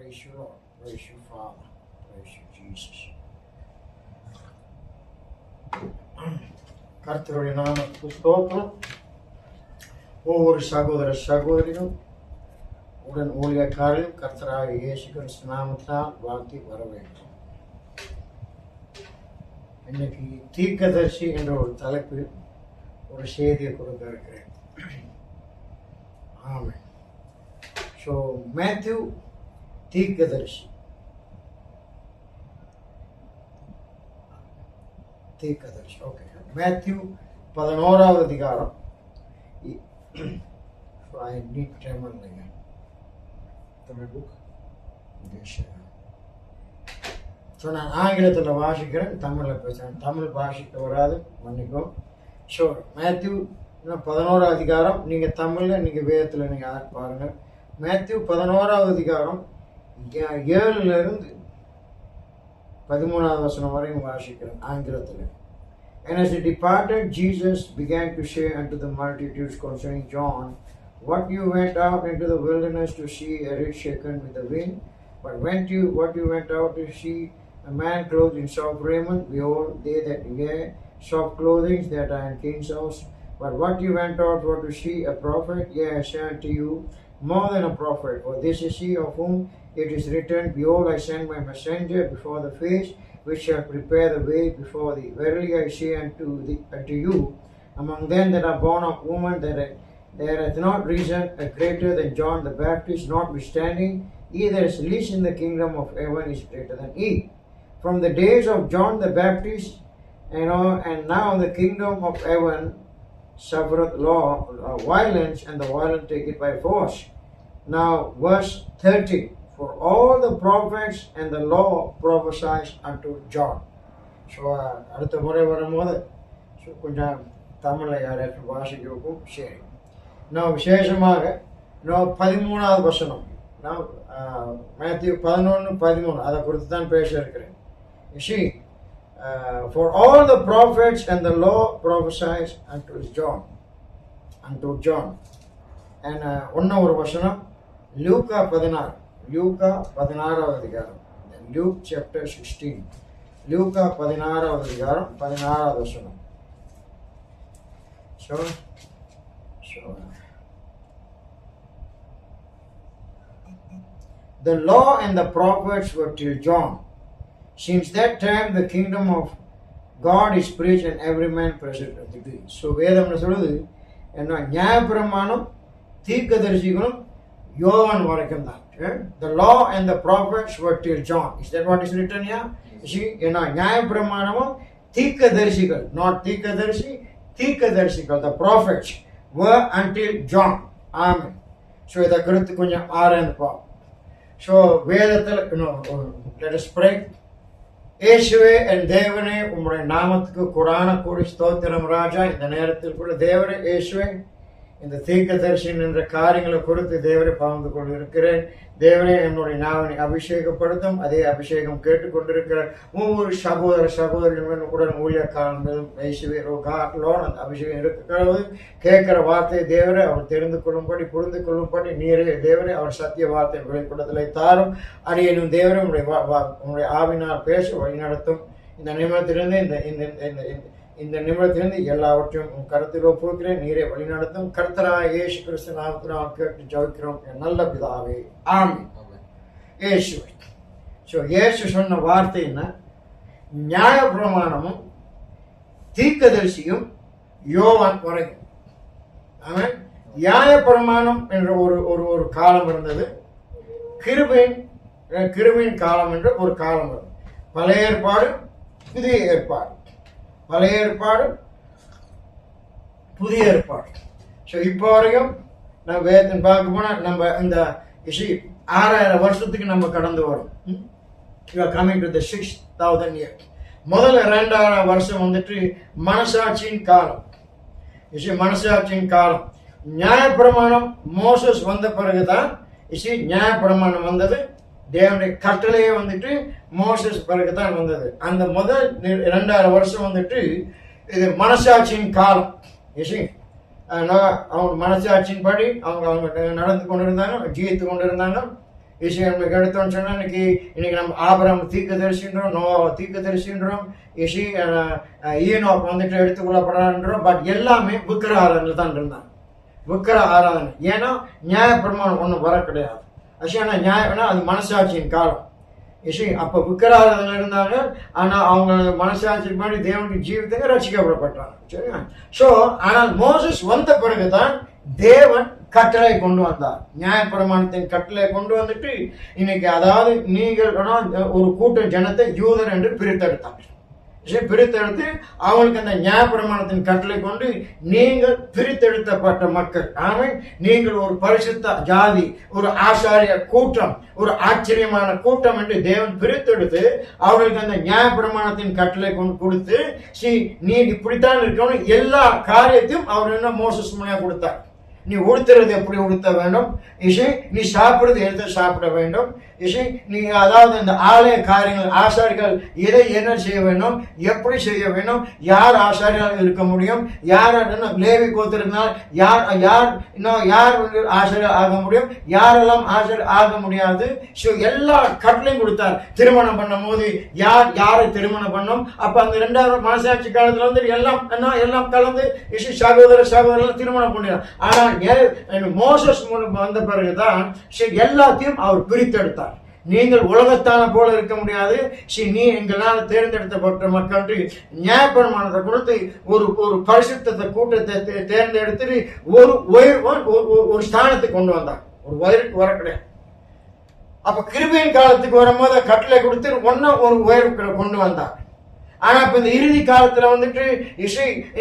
Praise you, Lord. Praise you, Father. Praise you, Jesus. கர்த்தருடைய நாமத்துக்கு ஸ்தோத்திரம். ஒவ்வொரு சகோதர சகோதரியும் உடன் ஊழியக்காரரும் கர்த்தராக இயேசு கிறிஸ்து நாமத்தினால் வாழ்த்தி வர வேண்டும். இன்னைக்கு தீர்க்கதரிசி என்ற ஒரு தலைப்பில் ஒரு செய்தியை கொடுக்க இருக்கிறேன். ஆமென். ஸோ மேத்யூ தீர்க்கதரிசி ஓகே. மேத்யூ 11வது அதிகாரம். ஸோ நான் ஆங்கிலத்தில் வாசிக்கிறேன், தமிழில் பேசுகிறேன். தமிழ் பாஷைக்கு வராது, மன்னிக்கும். ஸோ மேத்யூ 11வது அதிகாரம். நீங்கள் தமிழில் நீங்கள் வேதத்தில் நீங்கள் அதை பாருங்கள். மேத்யூ 11வது அதிகாரம் 7லிருந்து 13வது வசனம் வரையும் வாசிக்கிறேன் ஆங்கிலத்தில். And as he departed, Jesus began to say unto the multitudes concerning John, What you went out into the wilderness to see, a reed shaken with the wind? But what you went out to see, a man clothed in soft raiment? Behold, they that wear soft clothing, that are in king's house. But what you went out for to see, a prophet? Yea, I say unto you, more than a prophet. For this is he of whom it is written, Behold, I send my messenger before the face, which shall prepare the way before thee. Verily I say unto you, among them that are born of woman, there hath not risen a greater than John the Baptist, notwithstanding, he that is least in the kingdom of heaven is greater than he. From the days of John the Baptist, and now the kingdom of heaven suffereth violence, and the violent take it by force. Now, verse 30. For all the prophets and the law prophesied unto John. So அடுத்த முறை வரும்போது கொஞ்சம் தமிழில் யாராச்சும் வாசிக்கிறதுக்கும் சரி. நான் விசேஷமாக 13வது வசனம், நான் மேத்யூ 11:13 அதை குறித்து தான் பேச இருக்கிறேன். See, for all the prophets and the law prophesied unto John. And ஒரு வசனம் லூக்கா 16வது அதிகாரம். Luke chapter 16. லூக்கா 16வது அதிகாரம் 16வது வசனம். So the law and the prophets were till John. Since that time the kingdom of God is preached and every man present at the gate. So வேதம்னு சொல்லுது என்ன, நியாயப்பிரமாணம் தீர்க்கதரிசிகளும் யோவான் வரைக்கும் தான். The law and the prophets were till John. Is that what is written here? You see, நியாயப்பிரமாணமும் தீர்க்கதரிசிகள், not தீர்க்கதரிசிகள், the prophets were until John. Amen. So இதை குறித்து கொஞ்சம் ஆராய்ந்து பார்ப்போம். ஸோ வேதத்தில் let us pray. இயேசுவே என் தேவனே, உம்முடைய நாமத்துக்கு கொடான கோடி ஸ்தோத்திரம் ராஜா. இந்த நேரத்தில் கூட தேவனே இயேசுவே, இந்த தீர்க்கதரிசனம் என்ற காரியங்களை குறித்து தேவரை பகிர்ந்து கொண்டு இருக்கிறேன். தேவனே, என்னுடைய நாவனை அபிஷேகப்படுத்தும். அதே அபிஷேகம் கேட்டுக்கொண்டிருக்கிற ஒவ்வொரு சகோதர சகோதரிகளுடன் ஊழியக்காரர்களும் இயேசுவே ரோகாலோன் அந்த அபிஷேகம் இருக்கிறது. கேட்கிற வார்த்தை தேவரை அவர் தெரிந்து கொள்ளும்படி புரிந்து கொள்ளும்படி நீரே தேவரை அவர் சத்திய வார்த்தை வெளிப்படுத்தலை தாரும். அடியேனும் தேவரை உங்களுடைய ஆவினால் பேச வழிநடத்தும். இந்த நிமிடத்திலிருந்து எல்லாவற்றையும் உன் கருத்தில் ஒப்புக்கிறேன். நீரே வழிநடத்தும். கர்த்தராகிய இயேசு கிறிஸ்து நாமத்தினால் கேட்டு ஜெபிக்கிறோம் என் நல்ல பிதாவே. ஆமென். இயேசுவே. ஸோ இயேசு சொன்ன வார்த்தை என்ன? நியாயப்பிரமாணமும் தீர்க்கதரிசியும் யோவான் வரைக்கும். ஆமென். நியாயப்பிரமாணம் என்ற ஒரு காலம் இருந்தது. கிருபையின் காலம் என்ற ஒரு காலம் இருந்தது. பழைய ஏற்பாடு, புதிய ஏற்பாடு. பழைய ஏற்பாடு, புதிய ஏற்பாடு. ஸோ இப்போ வரைக்கும் நம்ம வேதத்தை பார்க்க போனால் நம்ம இந்த 6000 வருஷத்துக்கு நம்ம கடந்து வரோம். You are coming to the 6000 years. முதல்ல 2000 வருஷம் வந்துட்டு மனசாட்சியின் காலம். மனசாட்சியின் காலம். நியாயப்பிரமாணம் மோசஸ் வந்த பிறகுதான் நியாயப்பிரமாணம் வந்தது. தேவனுடைய கட்டளையே வந்துட்டு மோசஸ் பிறகுதான் வந்தது. அந்த முதல் 2000 வருஷம் வந்துட்டு இது மனசாட்சியின் காலம். அவங்க மனசாட்சியின் படி அவங்க நடந்து கொண்டிருந்தாங்க, ஜீவித்து கொண்டிருந்தாங்க. நம்ம எடுத்தோம்னு சொன்னா இன்னைக்கு நம்ம ஆபிரகாம் தீர்க்கதரிசின்றோம், நோவா தீர்க்கதரிசின்றோம், ஈனோக் வந்துட்டு எடுத்துக்கொள்ளப்படுறான்றோம். பட் எல்லாமே விக்கிர ஆராதனை தான் இருந்தாங்க. விக்கிர ஆராதனை. ஏன்னா நியாயப்பிரமாணம் ஒன்றும் வர கிடையாது. ஆனா நியாயம்னா அது மனசாட்சியின் காலம். அப்ப விக்கிர ஆராதனை இருந்தாங்க. ஆனா அவங்க மனசாட்சிக்கு முன்னாடி தேவனுக்கு ஜீவித்தங்க ரட்சிக்கப்படப்பட்டாங்க. சரியா? சோ ஆனால் மோசஸ் வந்த பிறகுதான் தேவன் கட்டளை கொண்டு வந்தார். நியாயப்பிரமாணத்தின் கட்டளை கொண்டு வந்துட்டு இன்னைக்கு அதாவது நீங்கள் ஒரு கூட்ட ஜனத்தை யூதர் என்று பிரித்தெடுத்தார். பிரித்தெடுத்து அவங்களுக்கு அந்த நியாயப்பிரமாணத்தின் கட்டளை கொண்டு நீங்கள் பிரித்தெடுத்தப்பட்ட மக்கள், ஆமென், நீங்கள் ஒரு பரிசுத்த ஜாதி, ஒரு ஆசாரிய கூட்டம், ஒரு ஆச்சரியமான கூட்டம் என்று தேவன் பிரித்தெடுத்து அவர்களுக்கு அந்த நியாயப்பிரமாணத்தின் கட்டளை கொண்டு கொடுத்து நீ இப்படித்தான் இருக்கணும் எல்லா காரியத்தையும் அவர் என்ன மோசஸ் முனையா கொடுத்தார். நீ உடுத்துறது எப்படி உடுத்த வேண்டும், நீ சாப்பிடுறது எதை சாப்பிட வேண்டும், நீ அதாவது இந்த ஆலய காரியங்கள் ஆசாரிகள் எதை என்ன செய்ய வேண்டும், எப்படி செய்ய வேண்டும், யார் ஆசாரியாக இருக்க முடியும், யார் லேவி கோத்திருந்தால் யார் யார் யார் ஆசாரியர் ஆக முடியும், யாரெல்லாம் ஆசாரியர் ஆக முடியாது. எல்லா கட்டளையும் கொடுத்தார். திருமணம் பண்ணும் போது யார் யாரை திருமணம் பண்ணும். அப்ப அந்த 2வது மனசாட்சி காலத்துல வந்து எல்லாம் கலந்து சகோதரர் திருமணம் பண்ணினார். ஆனால் மோசஸ் வந்த பிறகுதான் எல்லாத்தையும் அவர் பிரித்தெடுத்தார். நீங்கள் உலகத்தான போல இருக்க முடியாது, நீ எங்களால் தேர்ந்தெடுக்கப்பட்ட மக்கள் நியாயப்பிரமாணத்தை கொடுத்து ஒரு பரிசுத்த கூட்டத்தை தேர்ந்தெடுத்து ஒரு ஸ்தானத்துக்கு கொண்டு வந்தார். ஒரு உயருக்கு வர கிடையாது. அப்ப கிருபையின் காலத்துக்கு வரும்போது கட்டளை கொடுத்து ஒரு உயருக்கு கொண்டு வந்தார். ஆனா இப்ப இந்த இறுதி காலத்துல வந்துட்டு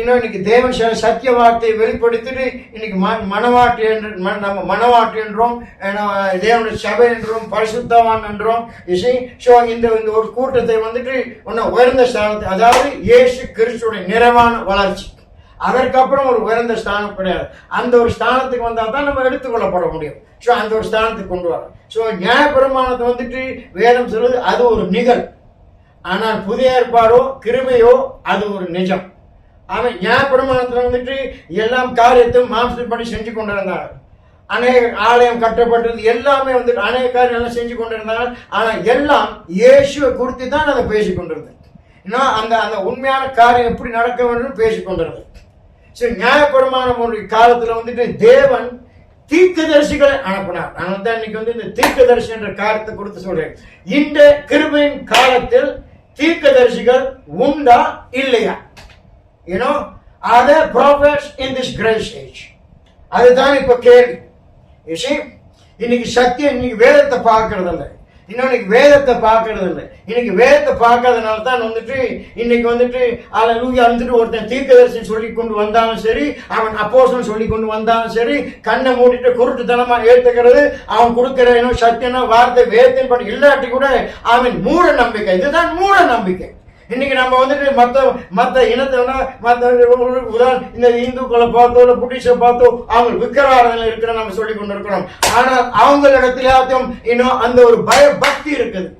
இன்னைக்கு தேவன் சத்திய வார்த்தையை வெளிப்படுத்திட்டு இன்னைக்கு மனவாட்டி என்று நம்ம மனவாட்டி என்றோம், தேவனுடைய சபை என்றோம், பரிசுத்தவான் என்றோம். இந்த ஒரு கூட்டத்தை வந்துட்டு உயர்ந்த ஸ்தானத்தை, அதாவது இயேசு கிறிஸ்துடைய நிறைவான வளர்ச்சி, அதற்கப்புறம் ஒரு உயர்ந்த ஸ்தானம் கிடையாது. அந்த ஒரு ஸ்தானத்துக்கு வந்தா தான் நம்ம எடுத்துக்கொள்ளப்பட முடியும். அந்த ஒரு ஸ்தானத்துக்கு கொண்டு வரோம். நியாயப்பிரமாணத்தை வந்துட்டு வேதம் சொல்றது அது ஒரு நிகழ். ஆனால் புதிய ஏற்பாடோ கிருபையோ அது ஒரு நிஜம். ஆனா நியாயப்பிரமாணத்துல வந்துட்டு எல்லாம் காரியத்தையும் மாம்சப்படி செஞ்சு கொண்டிருந்தாங்க. அநேக ஆலயம் கட்டப்பட்டது எல்லாமே வந்துட்டு அநேக காரியம் எல்லாம் செஞ்சு கொண்டிருந்தாங்க. ஆனா எல்லாம் இயேசுவை குறித்து தான் அதை பேசிக் கொண்டிருந்தது. அந்த அந்த உண்மையான காரியம் எப்படி நடக்க வேண்டும் பேசிக் கொண்டிருந்தது. நியாயப்பிரமாணம் ஒரு காலத்துல வந்துட்டு தேவன் தீர்க்கதரிசிகளை அனுப்பினார். அதனால தான் இன்னைக்கு வந்து இந்த தீர்க்கதரிசி என்ற காரியத்தை கொடுத்து சொல்றேன். இந்த கிருபையின் காலத்தில் தீர்க்கதரிசிகள் உண்டா இல்லையா? Are there prophets in this grace age? அதுதான் இப்ப கேள்வி. இன்னைக்கு சத்தியம் இன்னைக்கு வேதத்தை பார்க்கறது இல்லை. இன்னைக்கு வேதத்தை பார்க்கறது இல்லை. இன்னைக்கு வேதத்தை பார்க்கறதுனால தான் வந்துட்டு இன்னைக்கு வந்துட்டு வந்துட்டு ஒருத்தன் தீர்க்கதரிசி சொல்லி கொண்டு வந்தாலும் சரி, அவன் அப்போஸ்தலன் சொல்லி கொண்டு வந்தாலும் சரி, கண்ணை மூடிட்டு குருட்டுத்தனமா ஏத்துக்கிறது, அவன் கொடுக்கிற சத்தியனா வார்த்தை வேதத்தின் படி இல்லாட்டி கூட அவன் மூட நம்பிக்கை. இதுதான் மூட நம்பிக்கை. இன்னைக்கு நம்ம வந்துட்டு மத்த இனத்தை இந்த இந்துக்களை பார்த்தோ இல்ல புட்டிஷை பார்த்தோ அவங்க விக்கிரவாரத்தில் இருக்கிற நம்ம சொல்லி கொண்டு இருக்கிறோம். ஆனால் அவங்களிடத்திலும் இன்னும் அந்த ஒரு பய பக்தி இருக்குது.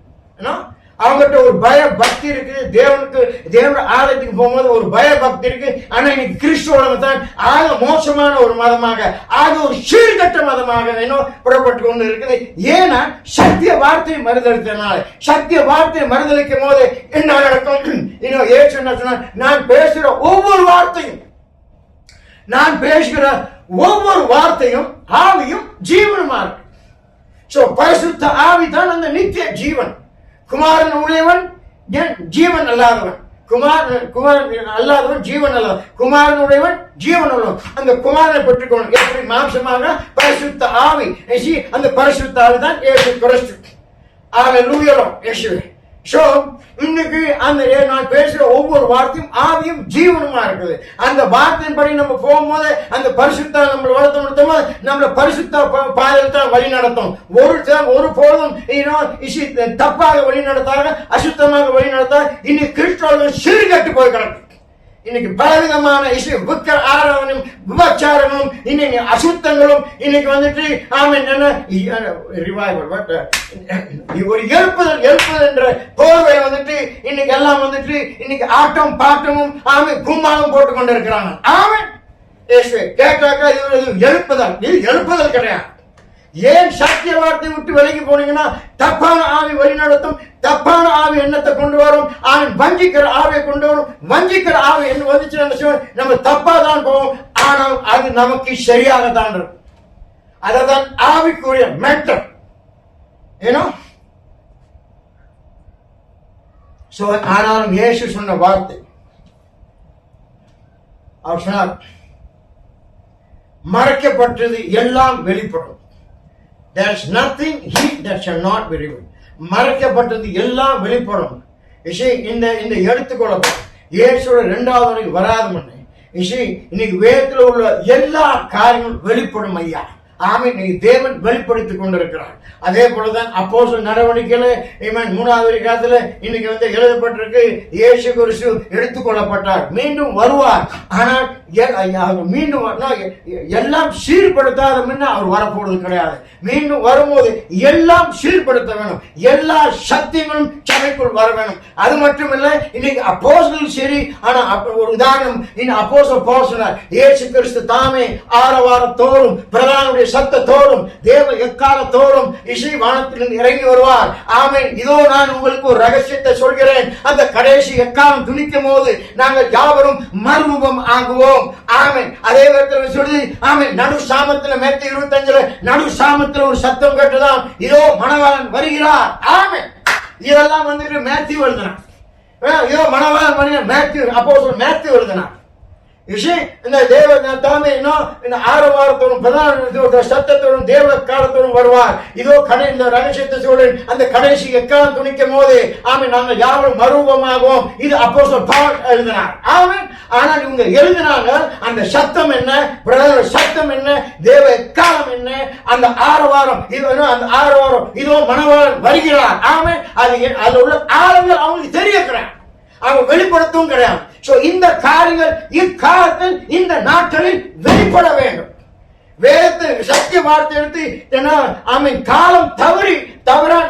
அவங்ககிட்ட ஒரு பய பக்தி இருக்கு. தேவனுடைய ஆலயத்துக்கு போகும்போது ஒரு பய பக்தி இருக்கு. ஆனா இன்னைக்கு கிறிஸ்துவ தான் ஆக மோசமான ஒரு மதமாக, ஆக ஒரு சீர்கட்ட மதமாக புறப்பட்டு கொண்டு இருக்குது. ஏன்னா சத்திய வார்த்தையை மறுதளித்தனால. சத்திய வார்த்தையை மறுதளிக்கும் போது என்ன நடக்கும்? ஏசு என்ன சொன்னார்? நான் பேசுகிற ஒவ்வொரு வார்த்தையும் ஆவியும் ஜீவனுமா இருக்கு. பரிசுத்த ஆவி தான் அந்த நித்திய ஜீவன். குமாரன் உடையவன் ஜீவன் அல்லாதவன், குமாரன் அல்லாதவன் ஜீவன் அல்லாதவன், குமாரன் உடையவன் ஜீவன் உள்ளவன். அந்த குமாரனை பெற்றுக்கொள்ளும். எப்படி மாம்சமாக பரிசுத்த ஆவி, அந்த பரிசுத்த ஆவி தான் இயேசு கிறிஸ்து. அல்லேலூயா இயேசுவே. இன்னைக்கு அந்த நான் பேசுற ஒவ்வொரு வார்த்தையும் ஆவியும் ஜீவனுமா இருக்குது. அந்த வார்த்தையின்படி நம்ம போகும்போது அந்த பரிசுத்த நம்ம வளர்த்தோம், நம்மள பரிசுத்த பாதையில் தான் வழி நடத்தும். ஒரு போதும் தப்பாக வழி நடத்தாங்க, அசுத்தமாக வழி நடத்தாங்க. இன்னைக்கு கிறிஸ்தவர்கள் சீர்கட்டு போய் கிடக்கு. இன்னைக்கு பலவிதமான விக்கிர ஆராதனையும் விபச்சாரங்களும் இன்னைக்கு அசுத்தங்களும் இன்னைக்கு வந்துட்டு ரிவைவல் ஒரு எழுப்புதல் என்ற போர்வை வந்துட்டு இன்னைக்கு எல்லாம் வந்துட்டு இன்னைக்கு ஆட்டம் பாட்டமும் கும்மாலும் போட்டு கொண்டு இருக்கிறாங்க. கேட்டாக்கா இது எழுப்புதல். இது எழுப்புதல் கிடையாது. ஏன் சத்திய வார்த்தை விட்டு விலகி போனீங்கன்னா தப்பான ஆவி வழிநடத்தும், தப்பான ஆவி எண்ணத்தை கொண்டு வரும், அவன் வஞ்சிக்கிற ஆவியை கொண்டு வரும். வஞ்சிக்கிற ஆவி என்ன வந்துச்சு, நம்ம தப்பா தான் போவோம், ஆனால் அது நமக்கு சரியாக தான் இருக்கும். அதான் ஆவிக்குரிய மென்டல் ஏனோ. ஆனாலும் இயேசு சொன்ன வார்த்தை, அவர் சொன்னார், மறைக்கப்பட்டது எல்லாம் வெளிப்படும். There is nothing hid that shall not be revealed. மறைக்கப்பட்டது எல்லாம் வெளிப்படும். இந்த எடுத்துக்கொள்ளப்படும் இயேசுவோட 2வது வரை வராத முன்னே இன்னைக்கு வேதத்தில் உள்ள எல்லா காரியங்களும் வெளிப்படும் ஐயா. ஆமென். இன்னைக்கு தேவன் வெளிப்படுத்திக் கொண்டிருக்கிறார். அதே போலதான் அப்போஸ்தலர் நடவடிக்கையில 3வது அதிகாரத்துல இன்னைக்கு எழுதப்பட்டிருக்கு, இயேசு கிறிஸ்து எடுத்துக்கொள்ளப்பட்டார், மீண்டும் வருவார். ஆனால் மீண்டும் எல்லாம் சீர்படுத்தாத முன்ன அவர் வரப்போறது கிடையாது. மீண்டும் வரும்போது எல்லாம் சீர்படுத்த வேணும், எல்லா சத்தியங்களும் சபைக்குள் வர வேணும். அது மட்டும் இல்ல, இன்னைக்கு அப்போஸ்தலர் சரி, ஆனா ஒரு உதாரணம், அப்போஸ்தலர் பவுல் சொன்னார், இயேசு கிறிஸ்து தாமே ஆரவாரத்தோடும் பிரதானுடைய சத்தத்தோடும் தேவ எக்காலத்தோடும் வானத்திலிருந்து இறங்கி வருவார். ஆமென். இதோ நான் உங்களுக்கு ஒரு ரகசியத்தை சொல்கிறேன், அந்த கடைசி எக்காலம் துணிக்கும் போது நாங்கள் யாவரும் மறுரூபம் ஆகுவோம். ஆமென். அதே நேரத்தில் சொல்லி, ஆமென், நடு சாமத்தில் மேற்கு 25 நடு சாமத்தில் ஒரு சத்தம் கேட்டுதான், இதோ மணவாளன் வருகிறார். ஆமென். இதெல்லாம் மேத்யூ எழுதினார். இதோ மணவாளன் வருகிறார், மேத்யூ அப்போஸ்தலர் மேத்யூ எழுதினார். இந்த தேவ தாமே இந்த ஆரவாரத்தோடும் பிரதான சத்தத்தோடும் தேவ காலத்தோடும் வருவார். இதோ இந்த ரகசியத்தை சொல்றேன், அந்த கடைசி எக்காலம் துணிக்கும் போது ஆமென் நாங்கள் யாரும் மறுரூபமாகவும். இது அப்போஸ்தலர் பவுல் எழுதினார். ஆமென். ஆனால் இவங்க எழுதினாங்க அந்த சத்தம் என்ன, பிரதான சத்தம் என்ன, தேவ எக்காலம் என்ன, அந்த ஆரவாரம், அந்த ஆரவாரம் இதோ மணவாளன் வருகிறார். ஆமென். அது உள்ள ஆளுங்கள் அவங்களுக்கு தெரியக்கிறார், அவங்க வெளிப்படுத்தவும் கிடையாது. இந்த காரியங்கள் இக்காலத்தில் இந்த நாட்களில் வெளிப்பட வேண்டும். வேதத்தை சத்திய வார்த்தை எடுத்து காலம் தவறா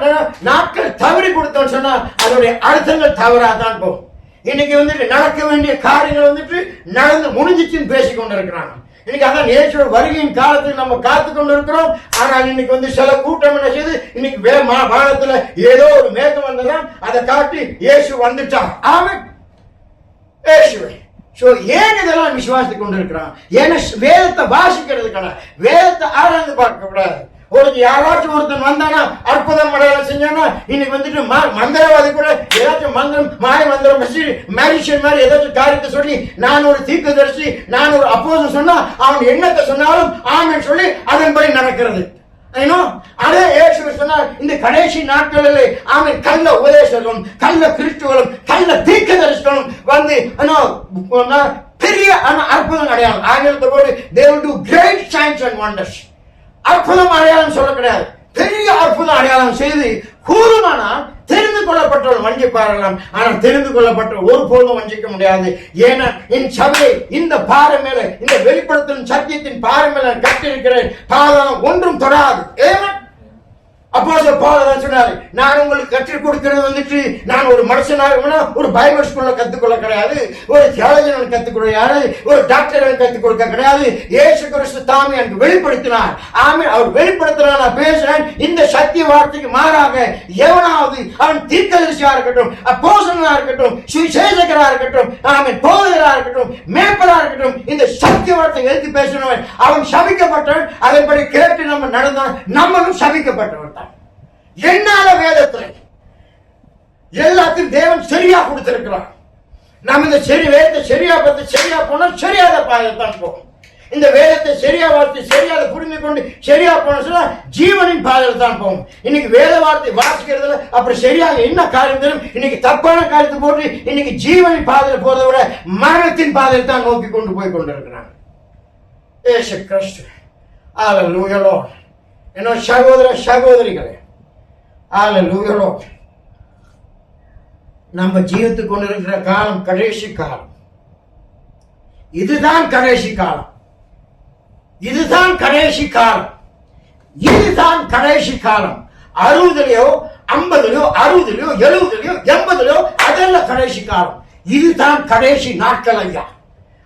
நாட்கள் தவறி கொடுத்தோம்னு சொன்னா அதோடைய அர்த்தங்கள் தவறாதான் போகும். இன்னைக்கு நடக்க வேண்டிய காரியங்கள் நடந்து முடிஞ்சிச்சுன்னு பேசிக் கொண்டிருக்கிறாங்க. இன்னைக்கு அதான் இயேசுவோட வருகையின் காலத்துக்கு நம்ம காத்து கொண்டு இருக்கிறோம். ஆனால் இன்னைக்கு சில கூட்டம் என்ன செய்து, இன்னைக்கு வானத்துல ஏதோ ஒரு மேகம் வந்ததான் அதை காட்டி இயேசு வந்துட்டான். ஆமென். ஏன் இதெல்லாம் விசுவாசித்துக் கொண்டிருக்கிறான்? ஏன்னா வேதத்தை வாசிக்கிறது கிடையாது, வேதத்தை ஆராய்ந்து பார்க்க கூடாது. ஒரு யாராச்சும் ஒருத்தன் வந்தானா அற்புதம் அடையாளம் செஞ்சானா இன்னைக்கு மந்திரவாதி கூட ஏதாச்சும் மந்திரம் மாய மந்திரம் மேரிஷன் மாதிரி ஏதாச்சும் காரியத்தை சொல்லி நான் ஒரு தீர்க்கதரிசி, நான் ஒரு அப்போஸ்தலன் சொன்னா அவன் என்னத்தை சொன்னாலும் ஆமென் சொல்லி அதன்படி நடக்கிறது. அதே இயேசு சொன்னார், இந்த கடைசி நாட்களில் ஆமென் கள்ள உபதேசங்களும் கள்ள கிறிஸ்துவர்களும் கள்ள தீர்க்கதரிசிகளும் பெரிய அற்புதம் அடையாளம் ஆங்கிலத்தை போது they will do great signs and wonders. அற்புதம் அடையாளம் சொல்ல கிடையாது, பெரிய அற்புதம் அடையாளம் செய்து கூறுமானால் தெரிந்து கொள்ளப்பட்டவர்கள் வஞ்சிப்பாரலாம். ஆனால் தெரிந்து கொள்ளப்பட்ட ஒரு பொழுதும் வஞ்சிக்க முடியாது. ஏன்னா என் சபையை இந்த பாறை மேல, இந்த வெளிப்படுத்தும் சத்தியத்தின் பாறை மேல கட்டிருக்கிறேன், பாதாளம் ஒன்றும் தொடாது. ஏன்னா அப்போஸ்தலர் பவுல் சொன்னாரு, நான் உங்களுக்கு கற்றுக் கொடுக்கிறது நான் ஒரு மனுஷனாக ஒரு பைபிள் ஸ்கூல்ல கத்துக்கொள்ள கிடையாது, ஒரு தியாலஜியன் கத்துக்கொள்ள கிடையாது, ஒரு டாக்டர் கத்துக் கொடுக்க கிடையாது. இயேசு கிறிஸ்து தாமே எனக்கு வெளிப்படுத்தினார். ஆமென். அவர் வெளிப்படுத்தினார். நான் பேசுறேன், இந்த சத்திய வார்த்தைக்கு மாறாக எவனாவது அவன் தீர்க்கதரிசியா இருக்கட்டும், அப்போஸ்தலனா இருக்கட்டும், சுவிசேஷகரா இருக்கட்டும், ஆமென், போதகரா இருக்கட்டும், மேய்ப்பரா இருக்கட்டும், இந்த சத்திய வார்த்தை எடுத்து பேசினவன் அவன் சபிக்கப்பட்டவன். அதன்படி கேட்டு நம்ம நடந்தவன் நம்மளும் சபிக்கப்பட்டவன் தான். என்னால வேதத்துல எல்லாத்தையும் தேவன் சரியா கொடுத்திருக்கிறார். நாம் இந்த வேதத்தை சரியா பார்த்து சரியா போனா சரியாத பாதைத்தான் போகும். இந்த வேதத்தை சரியா வார்த்தை சரியாக புரிந்து கொண்டு சரியா போன சொன்னா ஜீவனின் பாதையில் தான் போகும். இன்னைக்கு வேத வார்த்தை வாசிக்கிறதுல அப்புறம் சரியாக என்ன காரியம் தெரியும், இன்னைக்கு தப்பான காரியத்தை போட்டு இன்னைக்கு ஜீவனின் பாதையில் போறதை விட மரணத்தின் பாதையில் தான் நோக்கி கொண்டு போய் கொண்டிருக்கிறாங்க. ஏசு கிறிஸ்து அல்லேலூயா லார்ட். என்னோட சகோதர சகோதரிகளே, அல்லேலூயா லார்ட். நம்ம ஜீவித்துக் கொண்டிருக்கிற காலம் கடைசி காலம். இதுதான் கடைசி காலம். இதுதான் கடைசி காலம். இதுதான் கடைசி காலம். 60லயோ 50லயோ 60லயோ 70லயோ 80லயோ அதெல்லாம் கடைசி காலம். இதுதான் கடைசி நாட்கள் ஐயா.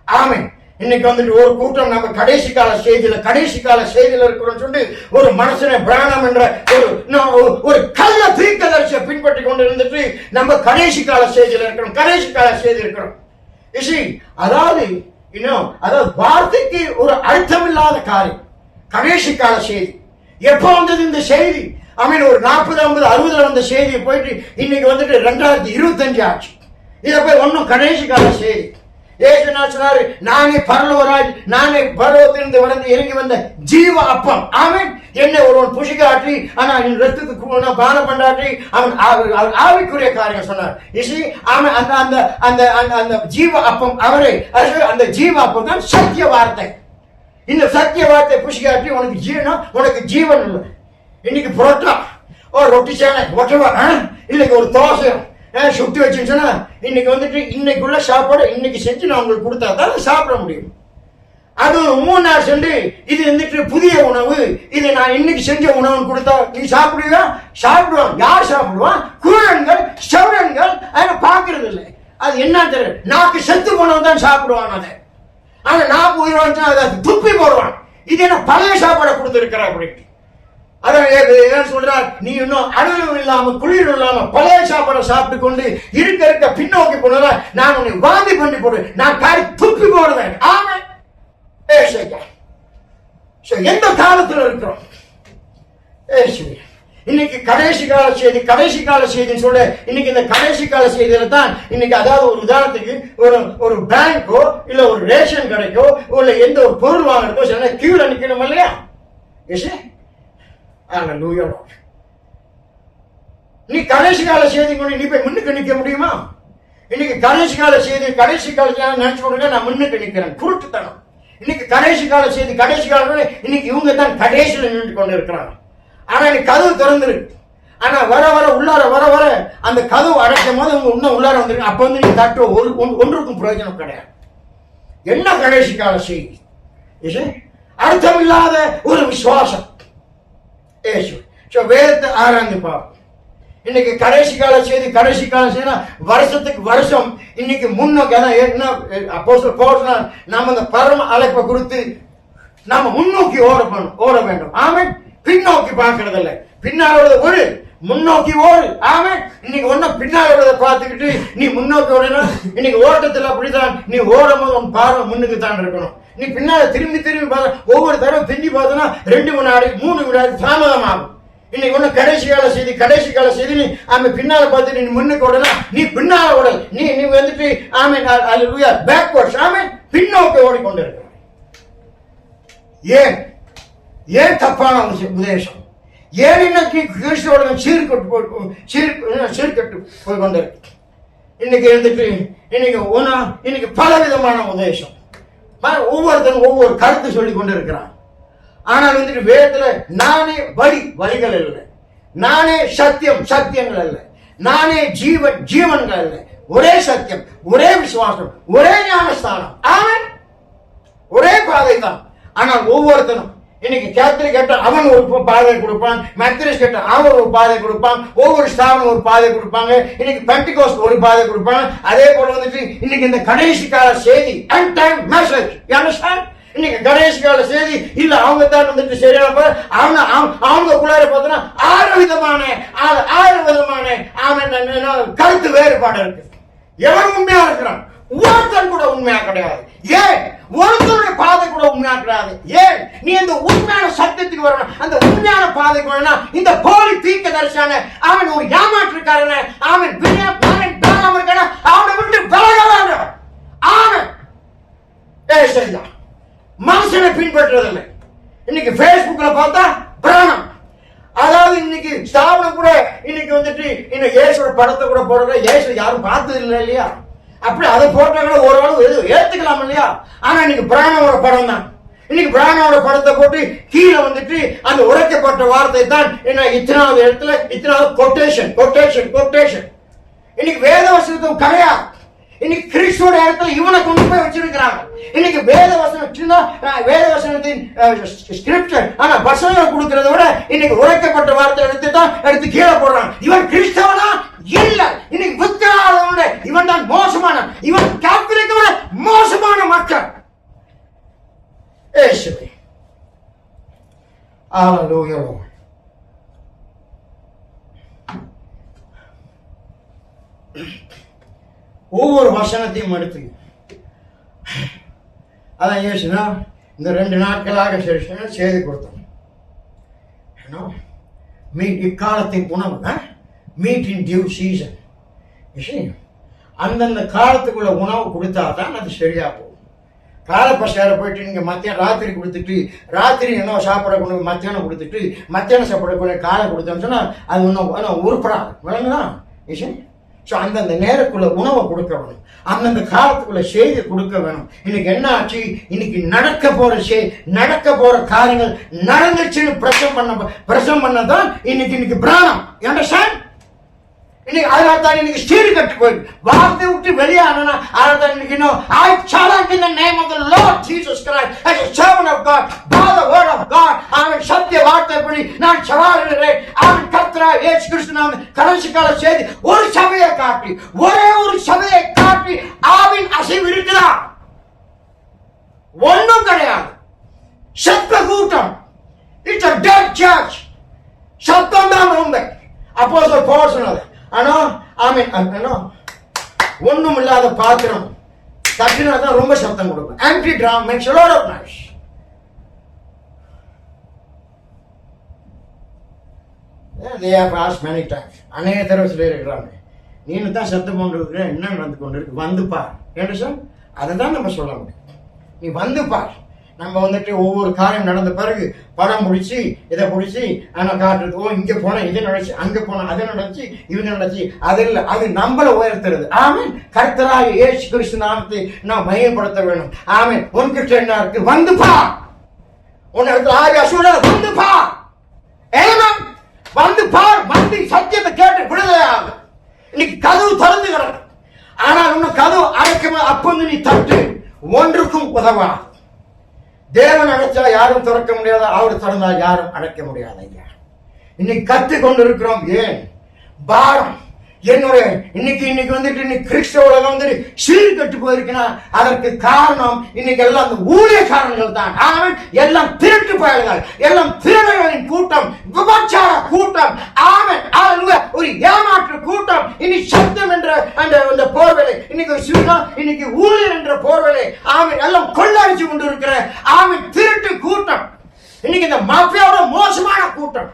ஆமென். இன்னைக்கு வந்துட்டு ஒரு கூட்டம் நம்ம கடைசி கால செய்தியில இருக்கிறோம் சொல்லி ஒரு மனுஷனை பிராணம் என்ற ஒரு கள்ள தீர்க்கதரிசியை பின்பற்றி கொண்டு இருந்துட்டு நம்ம கடைசி கால செய்தியில இருக்கிறோம். அதாவது அதாவது வார்த்தைக்கு ஒரு அர்த்தமில்லாத காரியம். கடைசி கால செய்தி எப்ப வந்தது இந்த செய்தி? ஒரு 40, 50, 60 வந்த செய்தியை போயிட்டு இன்னைக்கு வந்துட்டு 2025 ஆச்சு. இதை போய் ஒன்னும் கடைசி கால செய்தி. சொன்னாரு, நானே பரலோகத்திலிருந்து வளர்ந்து இறங்கி வந்த ஜீவ அப்பம். என்னை ஒருவன் புஷி காட்டி ஆனா என் ரத்தத்துக்கு பானம் பண்ணாட்டி அவன் ஆவிக்குரிய காரியம் சொன்னார். அந்த ஜீவ அப்பம் அவரை, அந்த ஜீவ அப்பம் தான் சத்திய வார்த்தை. இந்த சத்திய வார்த்தை புஷி காட்டி உனக்கு ஜீவன் இல்லை. இன்னைக்கு புரோட்டா ரொட்டி சேனை இன்னைக்கு ஒரு தோசை சுட்டி வச்சுன்னு சொன்னா இன்னைக்கு வந்துட்டு இன்னைக்குள்ள சாப்பாடு இன்னைக்கு செஞ்சு நான் உங்களுக்கு கொடுத்தா தான் சாப்பிட முடியும். அது 3 நாள் சென்று இது வந்துட்டு புதிய உணவு, இது நான் இன்னைக்கு செஞ்ச உணவுன்னு கொடுத்தா நீ சாப்பிடுவா? சாப்பிடுவான். யார் சாப்பிடுவான்? குழந்தைகள், செவரன்கள். அதை பாக்குறது இல்லை. அது என்ன தெரியும்? நாக்கு செத்து போனவன் தான் சாப்பிடுவான். அதை ஆனா நாக்கு உயிர் அதை துப்பி போடுவான். இது என்ன பழைய சாப்பாடை கொடுத்துருக்கிற அப்படின்ட்டு. அதான் சொல்றார், நீ இன்னும் அழுவும் இல்லாம குளிரும் இல்லாம பழைய சாப்பாடை சாப்பிட்டு கொண்டு இருக்க பின்னோக்கி போனத நான் உன்னை வாந்தி பண்ணி போடுவேன், நான் காரி துப்பி போடுவேன். எந்த காலத்துல இருக்கிறோம்? இன்னைக்கு கடைசி கால செய்தின்னு சொல்ல இன்னைக்கு இந்த கடைசி கால செய்தியில தான் இன்னைக்கு, அதாவது ஒரு உதாரணத்துக்கு ஒரு பேங்கோ இல்ல ஒரு ரேஷன் கடைக்கோ இல்ல எந்த ஒரு பொருள் வாங்குறதோ கியூல நிக்கணும் இல்லையா? நீ கடைசி கால செய்தி கொண்டு நீ போய் முன்னுக்கு நிக்க முடியுமா? இன்னைக்கு கடைசி கால நினைச்சு கொடுங்க, நான் முன்னுக்கு நிக்கிறேன். குருட்டுத்தனம். இன்னைக்கு கடைசி கால இன்னைக்கு இவங்க தான் கடைசியில் நின்று கொண்டு இருக்கிறாங்க. ஆனா நீ கதவு திறந்துருக்கு. ஆனா வர உள்ளார அந்த கதவு அடைக்கும் போது அவங்க இன்னும் உள்ளார வந்துருக்கு. அப்ப வந்து நீ தட்டு ஒன்றுக்கும் பிரயோஜனம் கிடையாது. என்ன கடைசி கால செய்தி? அர்த்தம் இல்லாத ஒரு விசுவாசம். வேதத்தை ஆராய்ந்து பார்ப்போம். இன்னைக்கு கடைசி கால செய்தி வருஷத்துக்கு வருஷம் இன்னைக்கு முன்னோக்கி நாம அந்த பரம அழைப்பை கொடுத்து நாம முன்னோக்கி ஓட வேண்டும். பின்னோக்கி பார்க்கறது இல்லை. பின்னால ஒரு முன்னோக்கி ஓடு. இன்னைக்கு ஒன்னும் பின்னால பார்த்துக்கிட்டு நீ முன்னோக்கி ஓடனா இன்னைக்கு ஓட்டத்தில் அப்படித்தான். நீ ஓடும் போது உன் பார்வை முன்னுக்கு தான் இருக்கணும். நீ பின்னால திரும்பி பார்த்த ஒவ்வொரு தடவை திரும்பி பார்த்தனா 2 வினாடி 3 வினாடி தாமதம் ஆகும். இன்னைக்கு ஒண்ணு கடைசி கால செய்தி நீ பின்னால பார்த்துட்டு நீ முன்னுக்கு ஓடலாம். நீ பின்னால ஓடல். நீ வந்துட்டு பேக்வர்ட்ஸ் பின்னோக்கி ஓடிக்கொண்டு இருக்க. ஏன் தப்பான உபதேசம்? ஏன் இன்னைக்கு கிறிஸ்துவோட சீர்கட்டு போய் கொண்டு இருக்கு. இன்னைக்கு இருந்துட்டு இன்னைக்கு பல விதமான உபதேசம், ஒவ்வொருத்தரும் ஒவ்வொரு கருத்து சொல்லி கொண்டு இருக்கிறான். ஆனால் வந்துட்டு வேதத்துல நானே வழிகள் இல்லை, நானே சத்தியங்கள் அல்ல, நானே ஜீவன்கள் அல்ல, ஒரே சத்தியம், ஒரே விசுவாசம், ஒரே ஞானஸ்தானம், ஒரே பாதை தான். ஆனால் ஒவ்வொருத்தரும் இன்னைக்கு கேத்தலிக் கேட்ட அவன் ஒரு பாதை கொடுப்பான், மெத்தடிஸ்ட் கேட்ட அவன் ஒரு பாதை கொடுப்பான், ஒவ்வொரு ஸ்தாபனம் ஒரு பாதை கொடுப்பாங்க. இன்னைக்கு பெண்டிகோஸ்ட் ஒரு பாதை கொடுப்பாங்க. அதே போல வந்துட்டு இன்னைக்கு இந்த கடைசி கால செய்தி அண்ட் டைம் மெசேஜ் இன்னைக்கு கடைசி கால செய்தி இல்ல அவங்க தான் வந்துட்டு சரியான அவங்களுக்குள்ளார பார்த்தோன்னா 6 விதமான கருத்து வேறுபாடு இருக்கு. எவன் உண்மையா இருக்கிறான்? ஒருத்தன் கூட உண்மையா கிடையாது. ஏன்? ஒருத்தருடைய பாதை கூட உண்மையா கிடையாது. ஏன்? நீ அந்த உண்மையான சத்தியத்துக்கு வரணும். அந்த உண்மையான பாதைக்கு வரணும். இந்த போலி தீர்க்கதரிசியான அவன் ஒரு ஏமாற்றுக்காரன, அவன் அவனை விட்டு விலக வேண்டும். சரிதான், மனுஷனை பின்பற்றுவதில்லை. இன்னைக்கு பேஸ்புக்ல பார்த்தா பிராணம், அதாவது இன்னைக்கு ஸ்தாபனம் கூட இன்னைக்கு வந்துட்டு இன்னும் இயேசுவோட படத்தை கூட போடுற. இயேசு யாரும் பார்த்தது இல்லை இல்லையா? அப்படி அதை போட்டாங்களோ ஓரளவு ஏத்துக்கலாம் இல்லையா? ஆனா இன்னைக்கு பிராணோட படம் தான். இன்னைக்கு பிராணோட படத்தை போட்டு கீழே வந்துட்டு அந்த உரைக்கப்பட்ட வார்த்தை தான் என்ன இத்தனாவது இடத்துல இத்தனாவது கொட்டேஷன். இன்னைக்கு வேதவசனத்தும் கிடையாது. இன்னைக்கு கிறிஸ்துவோட இடத்துல இவனை கொண்டு போய் வச்சிருக்கிறாங்க. இன்னைக்கு வேதவசனத்தின் ஸ்கிரிப்டர் ஆனா வசனம் கொடுக்கறத விட இன்னைக்கு உரைக்கப்பட்ட வார்த்தை எடுத்து கீழே போடுறாங்க. இவன் கிறிஸ்தவனா? இல்ல. இன்னைக்கு புத்தகங்களோட இவன் தான் மோசமான, இவன் கேத்தலிக்கோட மோசமான மக்கள். Hallelujah, Lord. ஒவ்வொரு வசனத்தையும் எடுத்து அதான் ஏசுனா இந்த 2 நாட்களாக செய்து கொடுத்தோம். மீட் இக்காலத்தின் உணவு, மீட் இன் டியூ சீசன். அந்தந்த காலத்துக்குள்ள உணவு கொடுத்தா தான் அது சரியா போகும். காலப்பசார போயிட்டு நீங்க மத்தியானம் ராத்திரி கொடுத்துட்டு ராத்திரி என்ன சாப்பிட கொண்டு மத்தியானம் கொடுத்துட்டு மத்தியானம் சாப்பிடக்கூடிய காலை கொடுத்தோம்னு சொன்னா அது ஒன்றும் உருப்படாது. விளங்குதான்? ஸோ அந்தந்த நேரக்குள்ள உணவை கொடுக்க வேணும், அந்தந்த காலத்துக்குள்ள செய்தி கொடுக்க வேணும். இன்னைக்கு என்ன ஆச்சு? இன்னைக்கு நடக்க போற காரியங்கள் நடந்துச்சுன்னு பிரசம் பண்ணதான் இன்னைக்கு பிராணம். அண்டர்ஸ்டாண்ட்? இன்னைக்கு அதனால தான் இன்னைக்கு ஸ்டீல் கட்டு போயிருக்கு. வார்த்தை விட்டு வெளியானா அதனால தான் இன்னைக்கு I challenge in the name of the Lord Jesus Christ as a servant of God by the word of God. அவன் சத்திய வார்த்தைப்படி நான் சவாலிடுறேன். அவன் கர்த்தராகிய இயேசு கிறிஸ்து நாம கடைசி கால செய்தி ஒரு சபையை காட்டி, ஒரே ஒரு சபையை காட்டி ஆவின் அசைவு இருக்குதா? ஒன்றும் கிடையாது. சத்த கூட்டம். It's a dead church. சத்தம் தான் உண்மை. அப்போஸ்தலர் பவுல் சொன்னார், ஆனா ஒண்ணும் இல்லாத பாத்திரம் தட்டினாதான் ரொம்ப சத்தம் கொடுக்கும். Empty drum makes a lot of noise. They have asked many times. அநேக தடவை சொல்லியிருக்கிறாங்க, நீனு தான் சத்தம் கொண்டு இருக்கிற, என்ன நடந்து கொண்டு இருக்கு, வந்து பார். என்ன சார்? அதை தான் நம்ம சொல்ல முடியும். நீ வந்து பார். நம்ம வந்துட்டு ஒவ்வொரு காரியம் நடந்த பிறகு படம் பிடிச்சி இதை பிடிச்சி ஆனால் காட்டுறது, ஓ இங்க போனா இது நடந்துச்சு, அங்க போனா அது நடந்துச்சு, இவங்க நடந்துச்சு. அது இல்லை, அது நம்மள உயர்த்துறது. ஆமென். கர்த்தராகிய இயேசு கிறிஸ்து நாமத்தை நாம் மையப்படுத்த வேண்டும். ஆமென். உன்கிட்ட என்ன இருக்கு? வந்து பார். உன்னை ஆவியா சொல்ற, வந்து பார். ஆமென். வந்து பார். வந்து சத்தியத்தை கேட்டு விடுதலையாக. இன்னைக்கு கதவு திறந்து கிடக்கு, ஆனால் இன்னும் கதவு அடைக்க அப்ப நீ தட்டு, ஒன்றுக்கும் உதவா. தேவன் அடைச்சா யாரும் திறக்க முடியாது, அவர் திறந்தா யாரும் அடைக்க முடியாது. ஐயா, இன்னைக்கு கத்து கொண்டு இருக்கிறோம். ஏன் பாரம்? என்னுடைய இன்னைக்கு வந்துட்டு இன்னைக்கு கிறிஸ்தவ உலகம் வந்து சீர்கட்டு போயிருக்குன்னா அதற்கு காரணம் இன்னைக்கு எல்லாம் அந்த ஊழியக்காரர்கள் தான். ஆமென். எல்லாம் திருட்டு பயல்கள், எல்லாம் திருடர்களின் கூட்டம், விபச்சார கூட்டம். ஆமென். ஒரு ஏமாற்று கூட்டம். இன்னைக்கு சத்தம் என்ற அந்த போர்வேலை, இன்னைக்கு ஊழியர் என்ற போர்வேலை. ஆமென். எல்லாம் கொள்ளடிச்சு கொண்டு இருக்கிற ஆமென் திருட்டு கூட்டம். இன்னைக்கு இந்த மாஃபியாவோட மோசமான கூட்டம்.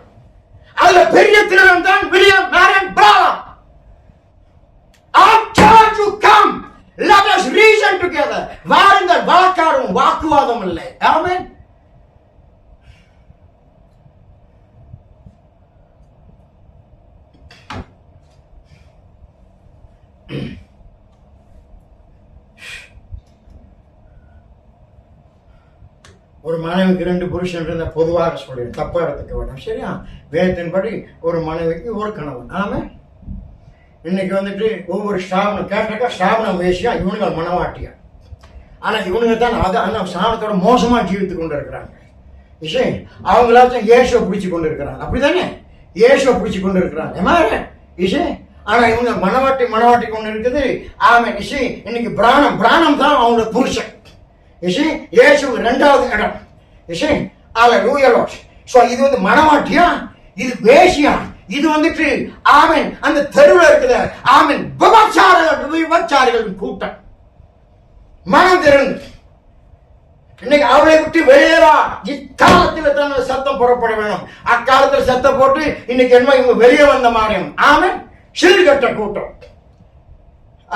அதுல பெரிய திருடன் தான் William மேரன் பிரானம். I charge you, come, let us reason together. வாருங்கள், வாக்காரும் வாக்குவாதம் இல்லை. ஆமென். ஒரு மனைவிக்கு 2 புருஷன் இருந்தா பொதுவாக சொல்றேன், தப்பா எடுத்துக்க வேண்டாம். சரியா? வேதத்தின்படி ஒரு மனைவிக்கு ஒரு கணவன். ஆமென். இன்னைக்கு வந்துட்டு ஒவ்வொரு ஸ்தாபனம் கேட்டாக்கா ஸ்தாபனம் வேசியா, இவனுங்க மனவாட்டியா. ஆனா இவனுங்க தான் அந்த ஸ்தாபனத்தோட மோசமா ஜீவித்து கொண்டு இருக்கிறாங்க. விஷயம் அவங்களாச்சும் இயேசுவை பிடிச்சு கொண்டு இருக்கிறாங்க. அப்படித்தானே? இயேசுவை பிடிச்சு கொண்டு இருக்கிறாங்க. விஷயம் ஆனா இவங்க மனவாட்டி கொண்டு இருக்குது. ஆமா விஷயம் இன்னைக்கு பிராணம் தான் அவங்களோட புருஷன். விஷயம் இயேசுக்கு 2வது இடம். விஷயம் அல்லேலூயா. சோ இது வந்து மனவாட்டியா, இது வேசியா, இது வந்துட்டு ஆமென் அந்த தெருவில் இருக்குது. ஆமென். விபச்சாரிகளின் கூட்டம். மனம் திறந்து இன்னைக்கு அவளை விட்டு வெளியேறா. இக்காலத்தில் தான் சத்தம் புறப்பட வேணும். அக்காலத்தில் சத்தம் போட்டு இன்னைக்கு என்ன இவங்க வெளியே வந்த மாதிரியும். ஆமென். சீர்கட்ட கூட்டம்.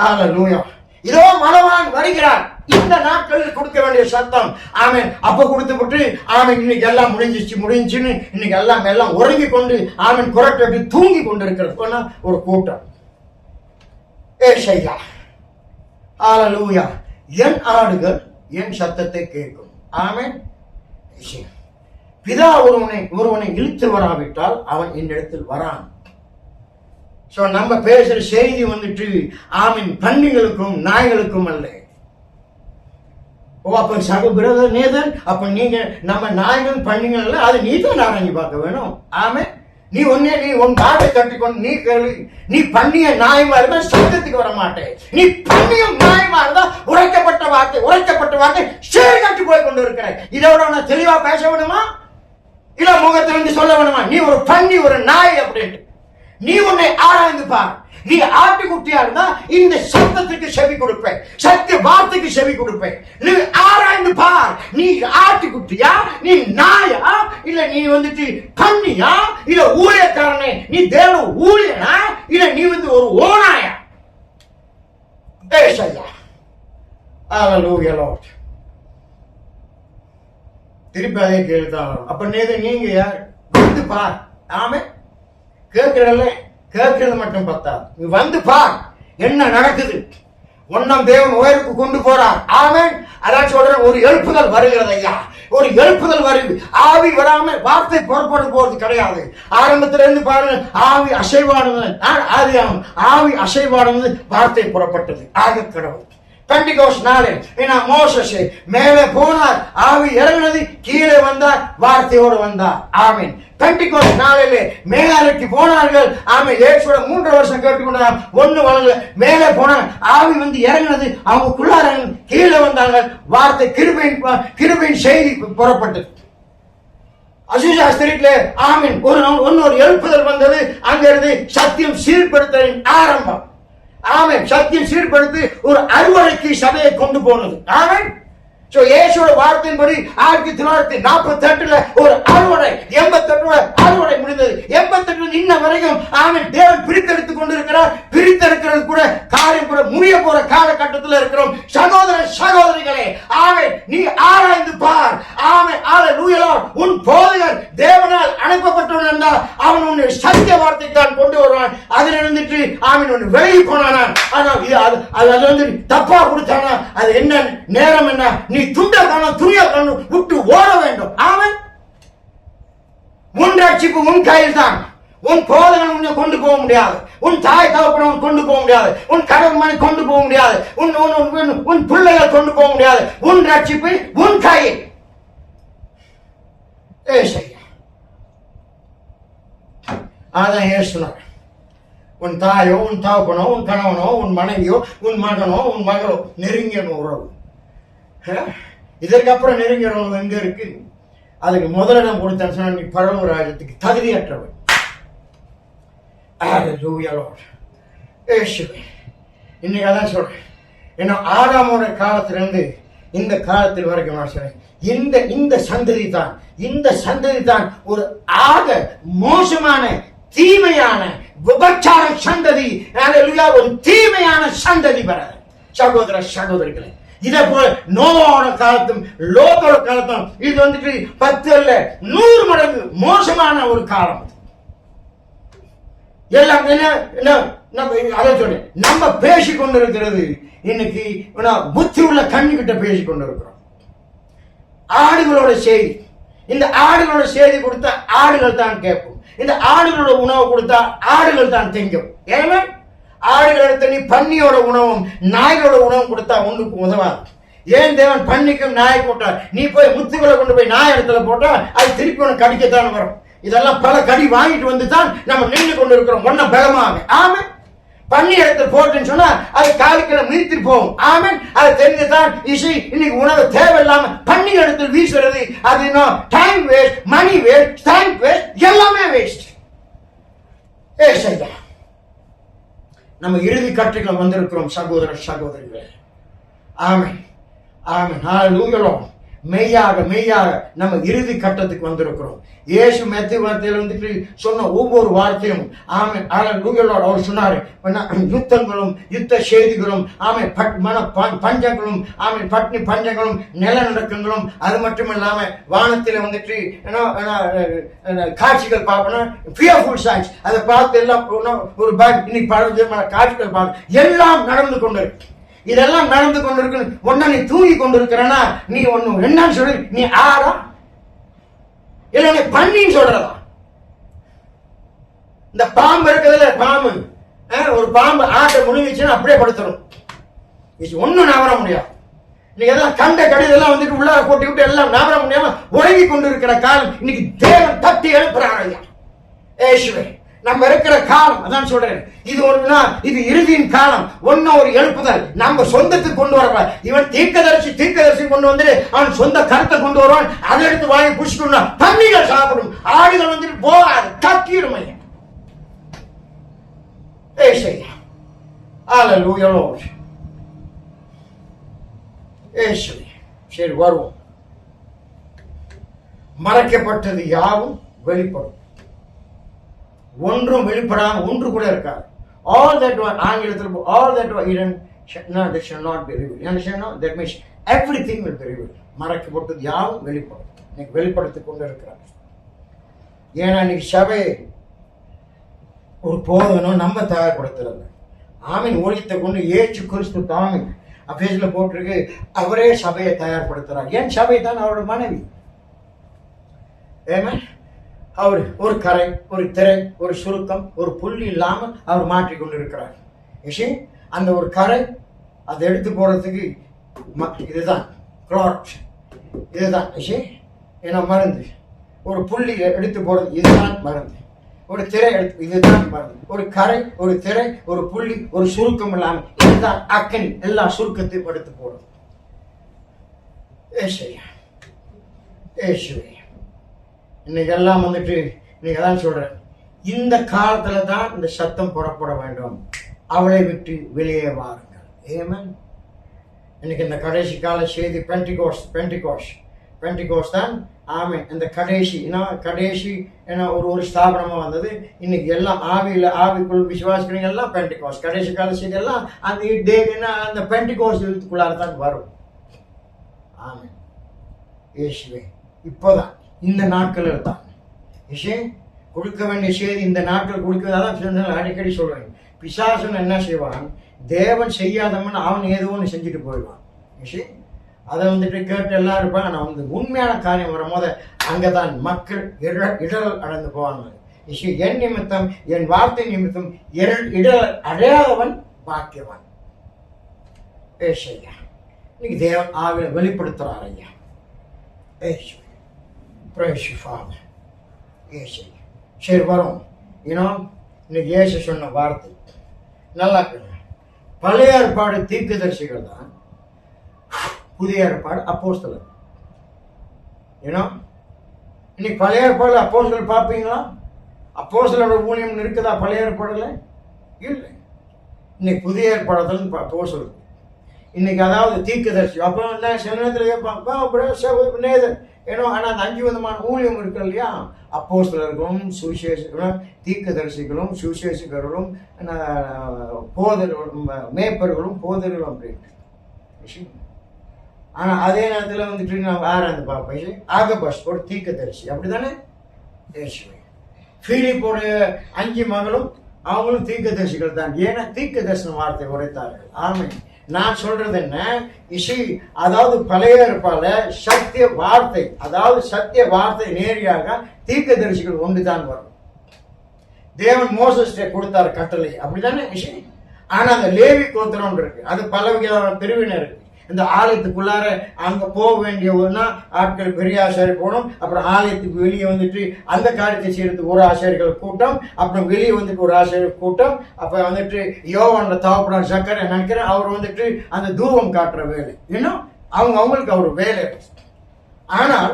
அல்லேலூயா. இதோ மணவான் வருகிறார். இந்த நாட்களில் கொடுக்க வேண்டிய சத்தம். ஆமென். அப்ப கொடுத்து விட்டு ஆமென் இன்னைக்கு எல்லாம் முடிஞ்சுன்னு இன்னைக்கு எல்லாம் உறங்கி கொண்டு ஆமென் குரட்டை தூங்கி கொண்டு இருக்கிறது ஒரு கூட்டம். ஏசாயா. அல்லேலூயா. என் ஆடுகள் என் சத்தத்தை கேட்கும். ஆமென். பிதா ஒருவனை இழுத்து வராவிட்டால் அவன் என்னிடத்தில் வரான். சோ நம்ம பேசுற செய்தி வந்துட்டு ஆமென் பன்னிகளுக்கும் நாய்களுக்கும் அல்ல. ஓ அப்ப சக பிரதர் நேதன், அப்ப நீங்க நம்ம நாய்கள் பன்னிகள் அல்ல, அது நீ தான் ஆராய்ச்சி பார்க்க வேணும். ஆமென். நீ உன் காட்டை கட்டிக்கொண்டு நீ கேளு. நீ பண்ணிய நாயமா இருந்தா சத்தத்துக்கு வர மாட்டேன். நீ பண்ணியும் நாயமா இருந்தா உரைக்கப்பட்ட வார்த்தை சீர் கட்டி போய் கொண்டு இருக்கிற. இதோட நான் தெளிவா பேச வேணுமா? இல்ல முகத்திலிருந்து சொல்ல வேணுமா நீ ஒரு பன்னி ஒரு நாய் அப்படின்ட்டு? நீ உன்னை ஆராய்ந்து பார். நீ ஆட்டுக்குட்டியா இருந்தா இந்த சத்தத்துக்கு செவி கொடுப்பேன், சத்திய வார்த்தைக்கு செவி கொடுப்பேன். நீ ஆராய்ந்து பார். நீ ஆட்டுக்குட்டியா, நீ நாயா, இல்ல நீ வந்துட்டு பன்னியா, இல்ல ஊழியக்காரனே, நீ தேவ ஊழியனா, இல்ல நீ வந்து ஒரு ஓனாயா? ஏசாயா. ஹalleluya லார்ட். திருப்பி அதே கேள்விதான். அப்ப நீங்க யார்? வந்து பார். ஆமென். கேட்கிறல்ல, கேட்கிறது மட்டும் பத்தாது, நீ வந்து பார் என்ன நடக்குது. ஒன்னாம் தேவன் உயருக்கு கொண்டு போறார். ஆமென். அதான் சொல்றேன், ஒரு எழுப்புதல் வருகிறது ஐயா, ஒரு எழுப்புதல் வருது. ஆவி வராம வார்த்தை புறப்பட போறது கிடையாது. ஆரம்பத்துல இருந்து பாருங்க, ஆவி அசைவாடுவது, ஆவி அசைவாடுவது, வார்த்தை புறப்பட்டது. ஆக கடவுள் பெண்டிகோஸ்ட் நாளில் மோசே மேலே போனார், ஆவி இறங்கினது, கீழே வந்தார், வார்த்தையோடு வந்தார். ஆமென். பெண்டிகோஸ்ட் நாளிலே மேலாருக்கு போனார்கள். ஆமென். இயேசுவோட 3 வருஷம் கேட்டுக்கொண்டார், ஒண்ணு வளரல. மேலே போனார், ஆவி வந்து இறங்கினது, அவங்களுக்குள்ளார கீழே வந்தாங்க, வார்த்தை கிருபையின் செய்தி புறப்பட்டது. அசுசா ஸ்திரீட்ல ஆமென் ஒரு எழுப்புதல் வந்தது. அங்கிருந்து சத்தியம் சீர்படுத்தலின் ஆரம்பம். ஆமென். சத்தியம் சீர்படுத்தி ஒரு அறுவடைக்கு சபையை கொண்டு போனது. ஆமென். இயேசுவோட வார்த்தையின்படி 1948 ஒரு அறுவடை, 88 அறுவடை முடிந்தது. 88 இன்ன வரைக்கும் ஆமென் தேவன் பிரித்தெடுத்துக் கொண்டிருக்கிறார். பிரித்தெடுக்கிறது கூட காரியம் கூட முடிய போற காலகட்டத்தில் இருக்கிறோம். சகோதர சகோதரிகளே, ஆமென், நீ ஆராய்ந்து பார். ஆமென். ஹalleluya. உன் போதகர் தேவனால் அனுப்பப்பட்டவன் என்றால் அவன் உன்னை சத்திய வார்த்தைக்கு தான் கொண்டு வருவான். அதில் இருந்துட்டு ஆமென் உன்னை வெளியே போனானா, அது வந்து தப்பா கொடுத்தானா, அது என்ன நேரம் என்ன, நீ துணிய விட்டு ஓட வேண்டும். ஆமென். உன் ரட்சிப்பு உன் கையில் தான். உன் போதகன் உன்னை கொண்டு போக முடியாது, உன் தாய் தகப்பன் கொண்டு போக முடியாது, உன் கணவன் கொண்டு போக முடியாது, உன் பிள்ளைகள் கொண்டு போக முடியாது. உன் ரட்சிப்பு உன் கையில். அதான் ஏசுனார். உன் தாயோ, உன் தகப்பனோ, உன் கணவனோ, உன் மனைவியோ, உன் மகனோ, உன் மகளோ நெருங்கிய உறவு. இதற்கப்புறம் நெருங்கிய உறவு எங்க இருக்கு? அதுக்கு முதலிடம் கொடுத்தேன்னு சொன்னா நீ பரவ ராஜ்யத்துக்கு தகுதியற்றவன். இன்னைக்கு அதான் சொல்றேன். ஏன்னா ஆதாமோட காலத்திலிருந்து இந்த காலத்தில் வரைக்கும் நான் சொல்றேன், இந்த சந்ததி தான் ஒரு ஆக மோசமான தீமையான விபச்சார சந்ததி, ஒரு தீமையான சந்ததி வர. சகோதர சகோதரிகளே, இதே போல நோவோட காலத்தும் லோத்தோட காலத்தும் இது வந்துட்டு 10 அல்ல 100 மடங்கு மோசமான ஒரு காலம். எல்லாம் அதை சொன்னேன், நம்ம பேசி கொண்டிருக்கிறது இன்னைக்கு புத்தி உள்ள கண்ணு கிட்ட பேசி கொண்டிருக்கிறோம். ஆடுகளோட செய்தி, இந்த ஆடுகளோட செய்தி கொடுத்தா ஆடுகள் தான் கேட்கும். இந்த ஆடுகளோட உணவு கொடுத்தா ஆடுகள் தான் திங்கும். ஏன்னா ஆடுகள் எடுத்த நீ பன்னியோட உணவும் நாய்களோட உணவும் கொடுத்தா ஒன்றுக்கு உதவாது. ஏன் தேவன் பன்னிக்கும் நாய் போட்டார்? நீ போய் முத்துக்களை கொண்டு போய் நாய் இடத்துல போட்டா அது திருப்பி உனக்கு கடிக்கத்தான் வரும். இதெல்லாம் பல கடி வாங்கிட்டு வந்து தான் நம்ம நின்று கொண்டு இருக்கிறோம் ஒன்ன பலமாக. ஆமென். பன்னி இடத்துல போட்டுன்னு சொன்னா அது காலிக்கிழமை நிறுத்திட்டு போகும். ஆமென். அது தெரிஞ்சுதான் இசை இன்னைக்கு உணவு தேவையில்லாம பன்னி இடத்துல வீசுறது, அது time waste, money waste, time waste, எல்லாமே வேஸ்ட். நம்ம இறுதி கட்டுகள் வந்திருக்கிறோம் சகோதர சகோதரிகளே. ஆமென். ஆமென். ஹalleluya. மெய்யாக நம்ம இறுதி கட்டத்துக்கு வந்திருக்கிறோம். இயேசு மெத்தி வார்த்தையில் வந்துட்டு சொன்ன ஒவ்வொரு வார்த்தையும் ஆமென் ஹalleluya. அவர் சொன்னாரு, யுத்தங்களும் யுத்த செய்திகளும் ஆமென் பஞ்சங்களும் ஆமென் பட்னி பஞ்சங்களும் நிலநடுக்கங்களும், அது மட்டும் இல்லாம வானத்தில் வந்துட்டு காட்சிகள் பார்க்கணும், ஃபியர்ஃபுல் சைன்ஸ், அதை பார்த்து எல்லாம் ஒரு இன்னைக்கு பல காட்சிகள் பார்க்க எல்லாம் நடந்து கொண்டிருக்கு. இதெல்லாம் நடந்து கொண்டிருக்கு. ஒன்ன நீ தூங்கி கொண்டிருக்கிறனா நீ ஒண்ணு என்னன்னு சொல்லி நீ ஆடா இல்ல நீ பண்ணின்னு சொல்றதா? இந்த பாம்பு இருக்குதுல்ல, பாம்பு ஒரு பாம்பு ஆட்டை முழுங்கிச்சுன்னா அப்படியே படுத்துரும், ஒன்னும் நவர முடியாது. இன்னைக்கு எல்லாம் கண்ட கடிதெல்லாம் வந்துட்டு உள்ள போட்டி விட்டு எல்லாம் நவர முடியாம உறங்கி கொண்டிருக்கிற காலம் இன்னைக்கு தேவன் தட்டி எழுப்புறாங்க. ஏசுவே நம்ம இருக்கிற காலம் அதான் சொல்றேன். இது ஒரு நாள், இது இறுதியின் காலம். ஒரு எழுப்புதல் நம்ம சொந்தத்துக்கு கொண்டு வரக்கூடாது. இவன் தீர்க்கதரிசி கொண்டு வந்து அவன் சொந்த கருத்தை கொண்டு வருவான். அதை எடுத்து வாங்கி புடிச்சுக்கணும். தண்ணிகள் சாப்பிடும், ஆடுகள் வந்துட்டு போகாது, கத்திரும். சரி, வருவோம். மறைக்கப்பட்டது யாவும் வெளிப்படும். ஒன்றும் வெளிப்படாம ஒன்று கூட இருக்காது. All that were ஆங்கிலத்தில் all that were hidden that shall not be revealed. You understand now? That means everything will be revealed. மறைக்கப்பட்டது யாவும் வெளிப்படும். இன்னைக்கு வெளிப்படுத்திக் கொண்டு இருக்கிறார். ஏன்னா இன்னைக்கு சபை ஒரு போதனும் நம்ம தயார்படுத்துறது. ஆமீன். ஊழியத்தை கொண்டு ஏற்று கிறிஸ்து தாமே அபேஸ்ல போட்டிருக்கு. அவரே சபையை தயார்படுத்துறார். ஏன் சபை தான் அவரோட மனைவி. ஏமா அவர் ஒரு கரை, ஒரு திரை, ஒரு சுருக்கம், ஒரு புள்ளி இல்லாமல் அவர் மாற்றிக்கொண்டு இருக்கிறார். அந்த ஒரு கரை அதை எடுத்து போறதுக்கு இதுதான் கிளாட், இதுதான் ஏன்னா மருந்து. ஒரு புள்ளி எடுத்து போறது இதுதான் மருந்து. ஒரு திரை எடுத்து இதுதான் மருந்து. ஒரு கரை, ஒரு திரை, ஒரு புள்ளி, ஒரு சுருக்கம் இல்லாமல் இதுதான் அக்கனி. எல்லா சுருக்கத்தையும் எடுத்து போடுறது. இன்னைக்கு எல்லாம் வந்துட்டு இன்னைக்கு அதான் சொல்றேன். இந்த காலத்துல தான் இந்த சத்தம் புறப்பட வேண்டும். அவளை விட்டு வெளியே வாருங்கள். ஏமன். இன்னைக்கு இந்த கடைசி கால செய்தி பெண்டிகோஸ் தான். ஆமீன். இந்த கடைசி ஒரு ஸ்தாபனமா வந்தது. இன்னைக்கு எல்லாம் ஆவிக்குள் விசுவாசிக்கிறீங்க எல்லாம் பெண்டிகோஸ். கடைசி கால செய்தி எல்லாம் அந்த பெண்டிகோஸ் இதுக்குள்ளார தான் வரும். ஆமீன். இயேசுவே இப்போதான் இந்த நாட்களில் தான் கொடுக்க வேண்டிய செய்தி. இந்த நாட்கள் கொடுக்கிறதான் அடிக்கடி சொல்றேன். பிசாசன் என்ன செய்வான்? தேவன் செய்யாதவன் அவன் ஏதோ ஒன்று செஞ்சுட்டு போயிடுவான். அதை வந்துட்டு கேட்டு எல்லாம் இருப்பான். ஆனால் வந்து உண்மையான காரியம் வரும்போது அங்கதான் மக்கள் இடரல் அடைந்து போவாங்க. என் நிமித்தம், என் வார்த்தை நிமித்தம் இடரல் அடையாதவன் பாக்கியவான். ஏசையா இன்னைக்கு தேவன் ஆவில வெளிப்படுத்துறார். ஐயா Praise you, Father. சரி வரும். இன்னைக்கு இயேசு சொன்ன வார்த்தை நல்லா பழைய ஏற்பாடு தீர்க்கதரிசிகள் தான், புதிய ஏற்பாடு அப்போஸ்தலர். இன்னைக்கு பழைய ஏற்பாடு அப்போஸ்தலர் பார்ப்பீங்களா? அப்போஸ்தலரோட ஊழியம் இருக்குதா பழைய ஏற்பாடுல? இல்லை. இன்னைக்கு புதிய ஏற்பாடுல அப்போஸ்தலர். இன்னைக்கு அதாவது தீர்க்கதரிசி. அப்போ சில நேரத்தில் நேதர் ஆனா அந்த 5 விதமான ஊழியம் இருக்கு இல்லையா? அப்போஸ்தலர்களும் தீர்க்கதரிசிகளும் சுவிசேஷகர்களும் போதர்களும் மேய்ப்பர்களும் போதர்களும் அப்படின்ட்டு. ஆனா அதே நேரத்தில் வந்துட்டு நான் ஆராய்ந்து பார்ப்பேன். ஆகபஸ் ஒரு தீர்க்கதரிசி அப்படித்தானே? பிலிப்போட 5 மகளும் அவங்களும் தீர்க்கதரிசிகள் தான். ஏன்னா தீர்க்க தரிசன வார்த்தை உரைத்தார்கள். ஆமென். நான் சொல்றது என்ன? அதாவது பழைய ஏற்பாடுல சத்திய வார்த்தை, அதாவது சத்திய வார்த்தை நேரடியாக தீர்க்கதரிசிகள் ஒன்றுதான் வரும். தேவன் மோசஸ்ட கொடுத்தாரு கட்டளை, அப்படித்தானே? ஆனா அந்த லேவி கோத்திரம் இருக்கு, அது பல வகையான பிரிவினர் இருக்கு. இந்த ஆலயத்துக்குள்ளார அங்க போக வேண்டிய ஒன்னா ஆட்கள் பெரிய ஆசாரி போகணும். அப்புறம் ஆலயத்துக்கு வெளியே வந்துட்டு அந்த காரியத்தை செய்யறதுக்கு ஒரு ஆசாரிகள் கூட்டம், அப்புறம் வெளியே வந்துட்டு ஒரு ஆசாரியர் கூட்டம். அப்ப வந்துட்டு யோவான தகப்பனார் சக்கரை நினைக்கிறேன், அவர் வந்துட்டு அந்த தூபம் காட்டுற வேலை. அவங்களுக்கு அவர் வேலை. ஆனால்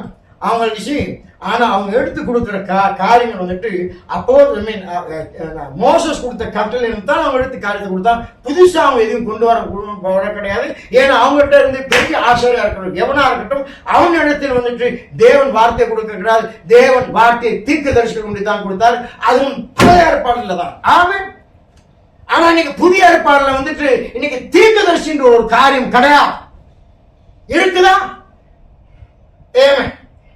அவங்க எடுத்து கொடுக்குற காரியங்கள் வந்துட்டு அப்போ மோசஸ் கொடுத்த கட்டளை தான் அவங்க எடுத்து காரியத்தை கொடுத்தா. புதுசா அவங்க எதுவும் கொண்டு வர கிடையாது. ஏன்னா அவங்ககிட்ட இருந்து பெரிய ஆசிரியரா இருக்கட்டும், எவனா இருக்கட்டும், அவங்க இடத்துல வந்துட்டு தேவன் வார்த்தை கொடுக்க கிடையாது. தேவன் வார்த்தையை தீர்க்கதரிசிகள் கொண்டு தான் கொடுத்தாரு. அதுவும் பழைய ஏற்பாடுல தான். ஆமென். ஆனா இன்னைக்கு புதிய ஏற்பாடுல வந்துட்டு இன்னைக்கு தீர்க்கதரிசின்ற ஒரு காரியம் கிடையாது. இருக்குதா?